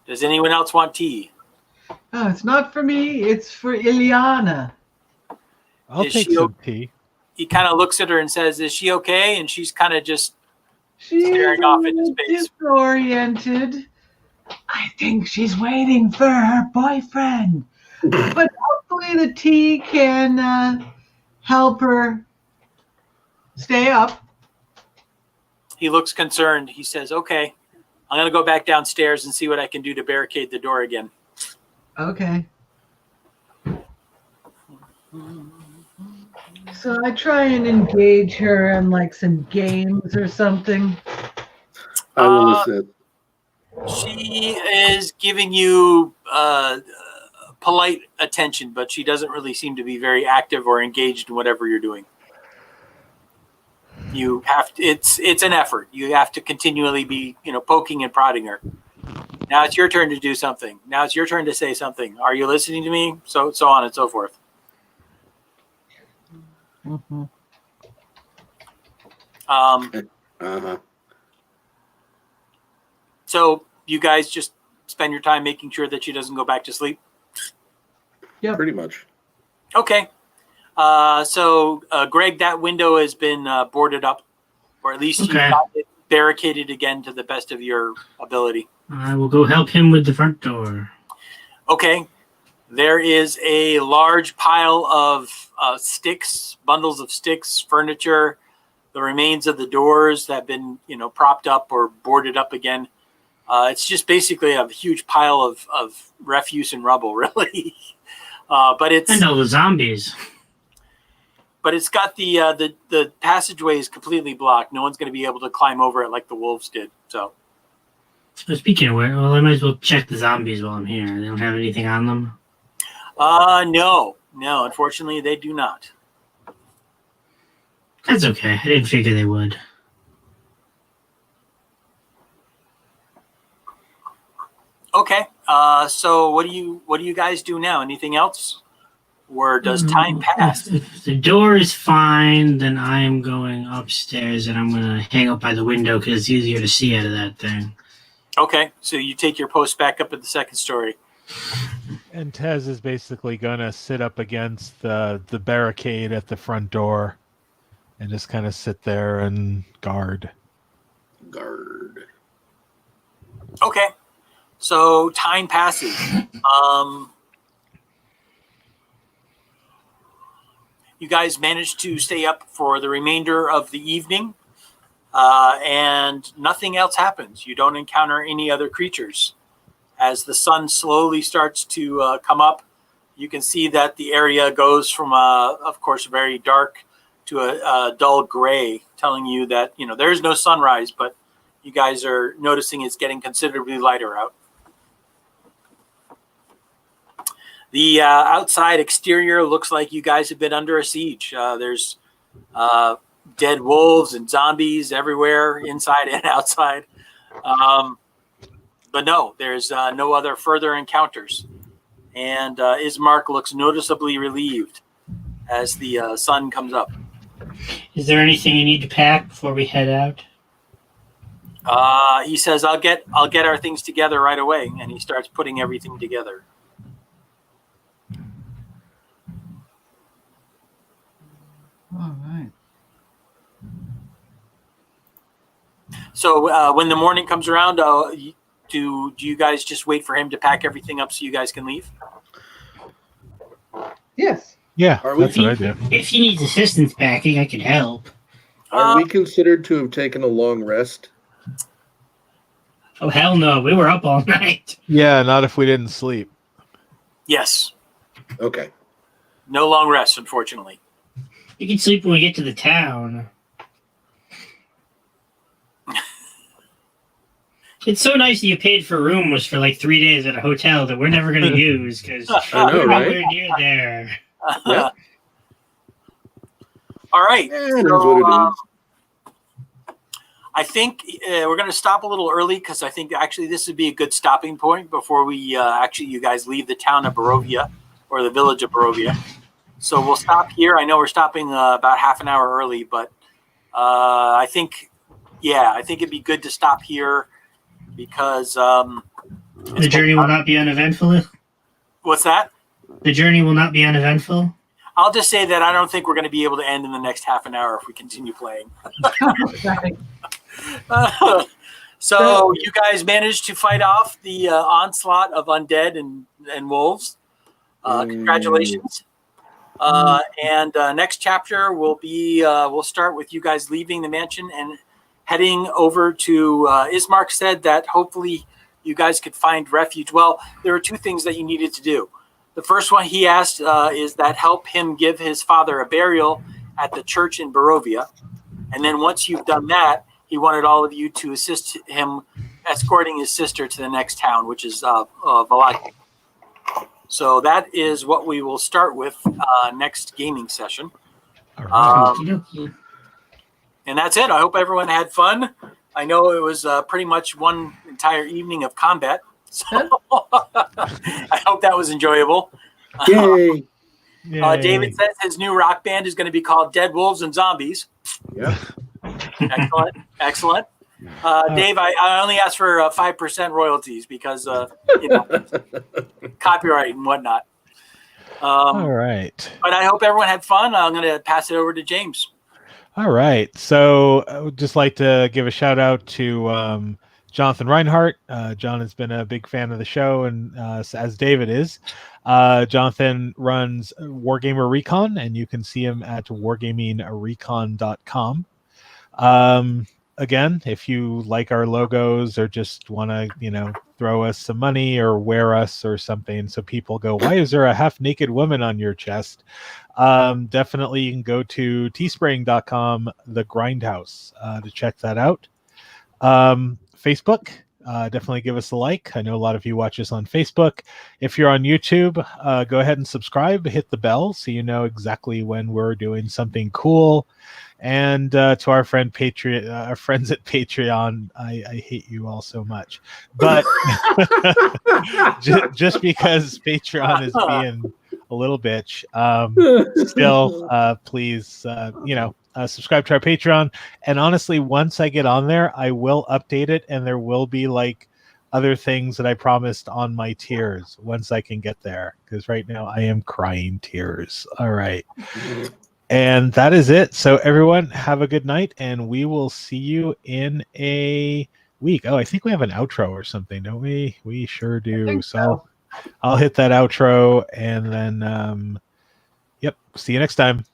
Does anyone else want tea? Oh, it's not for me. It's for Ileana. I'll Is take she some tea. He kind of looks at her and says, "Is she okay?" And she's kind of just She's staring a off into little space. disoriented. I think she's waiting for her boyfriend. But hopefully the tea can help her stay up. He looks concerned. He says, "Okay, I'm going to go back downstairs and see what I can do to barricade the door again." Okay. So I try and engage her in like some games or something. I will assist. She is giving you polite attention, but she doesn't really seem to be very active or engaged in whatever you're doing. You have to, it's an effort. You have to continually be, poking and prodding her. Now it's your turn to do something. Now it's your turn to say something. Are you listening to me? So on and so forth. Mm-hmm. So you guys just spend your time making sure that she doesn't go back to sleep? Yeah, pretty much. Okay. So Greg, that window has been boarded up, or at least you got it barricaded again to the best of your ability. I will go help him with the front door. Okay. There is a large pile of sticks, bundles of sticks, furniture, the remains of the doors that have been, propped up or boarded up again. It's just basically a huge pile of refuse and rubble, really. But it's and all the zombies. But it's got the passageway is completely blocked. No one's going to be able to climb over it like the wolves did. So speaking of which, well, I might as well check the zombies while I'm here. They don't have anything on them. No, unfortunately they do not. That's okay. I didn't figure they would. Okay. So what do you guys do now? Anything else? Or does time pass? If the door is fine, then I am going upstairs and I'm going to hang up by the window because it's easier to see out of that thing. Okay. So you take your post back up at the second story. And Tez is basically going to sit up against the barricade at the front door and just kind of sit there and guard. Okay. So time passes. You guys managed to stay up for the remainder of the evening, and nothing else happens. You don't encounter any other creatures. As the sun slowly starts to come up, you can see that the area goes from, of course, very dark to a dull gray, telling you that, there is no sunrise, but you guys are noticing it's getting considerably lighter out. The outside exterior looks like you guys have been under a siege. There's dead wolves and zombies everywhere, inside and outside. But no, there's no other further encounters. And Ismark looks noticeably relieved as the sun comes up. Is there anything you need to pack before we head out? He says, I'll get our things together right away. And he starts putting everything together. All right. So when the morning comes around, do you guys just wait for him to pack everything up so you guys can leave? Yes. Yeah, that's what I do. If he needs assistance packing, I can help. Are we considered to have taken a long rest? Oh, hell no. We were up all night. Yeah, not if we didn't sleep. Yes. Okay. No long rest, unfortunately. You can sleep when we get to the town. It's so nice that you paid for a room was for like 3 days at a hotel that we're never going to use because we're nowhere near there. Yeah. All right. Yeah, that's what it is. I think we're going to stop a little early because I think actually this would be a good stopping point before we you guys leave the town of Barovia or the village of Barovia. So we'll stop here. I know we're stopping about half an hour early, but I think it'd be good to stop here because the journey will not be uneventful. What's that? The journey will not be uneventful. I'll just say that I don't think we're going to be able to end in the next half an hour if we continue playing. So you guys managed to fight off the onslaught of undead and wolves. Congratulations. And next chapter will be we'll start with you guys leaving the mansion and heading over to Ismark said that hopefully you guys could find refuge. Well, there are two things that you needed to do. The first one he asked is that help him give his father a burial at the church in Barovia. And then once you've done that, he wanted all of you to assist him escorting his sister to the next town, which is Valaki. So that is what we will start with next gaming session. And that's it. I hope everyone had fun. I know it was pretty much one entire evening of combat. So I hope that was enjoyable. Yay. David says his new rock band is going to be called Dead Wolves and Zombies. Yep. Excellent. Dave, I only asked for 5% royalties because, copyright and whatnot. All right. But I hope everyone had fun. I'm going to pass it over to James. All right. So I would just like to give a shout out to Jonathan Reinhardt. John has been a big fan of the show, and as David is. Jonathan runs Wargamer Recon, and you can see him at wargamingrecon.com. Again, if you like our logos or just want to, throw us some money or wear us or something, so people go, why is there a half-naked woman on your chest? Definitely you can go to teespring.com, The Grindhouse, to check that out. Facebook, definitely give us a like. I know a lot of you watch us on Facebook. If you're on YouTube, go ahead and subscribe, hit the bell so you know exactly when we're doing something cool. And to our friends at Patreon, I hate you all so much. But just because Patreon is being a little bitch, still, please, subscribe to our Patreon. And honestly, once I get on there, I will update it, and there will be other things that I promised on my tiers once I can get there. Because right now I am crying tears. All right. And that is it. So everyone, have a good night, and we will see you in a week. Oh, I think we have an outro or something, don't we? We sure do. So I'll hit that outro, and then, see you next time.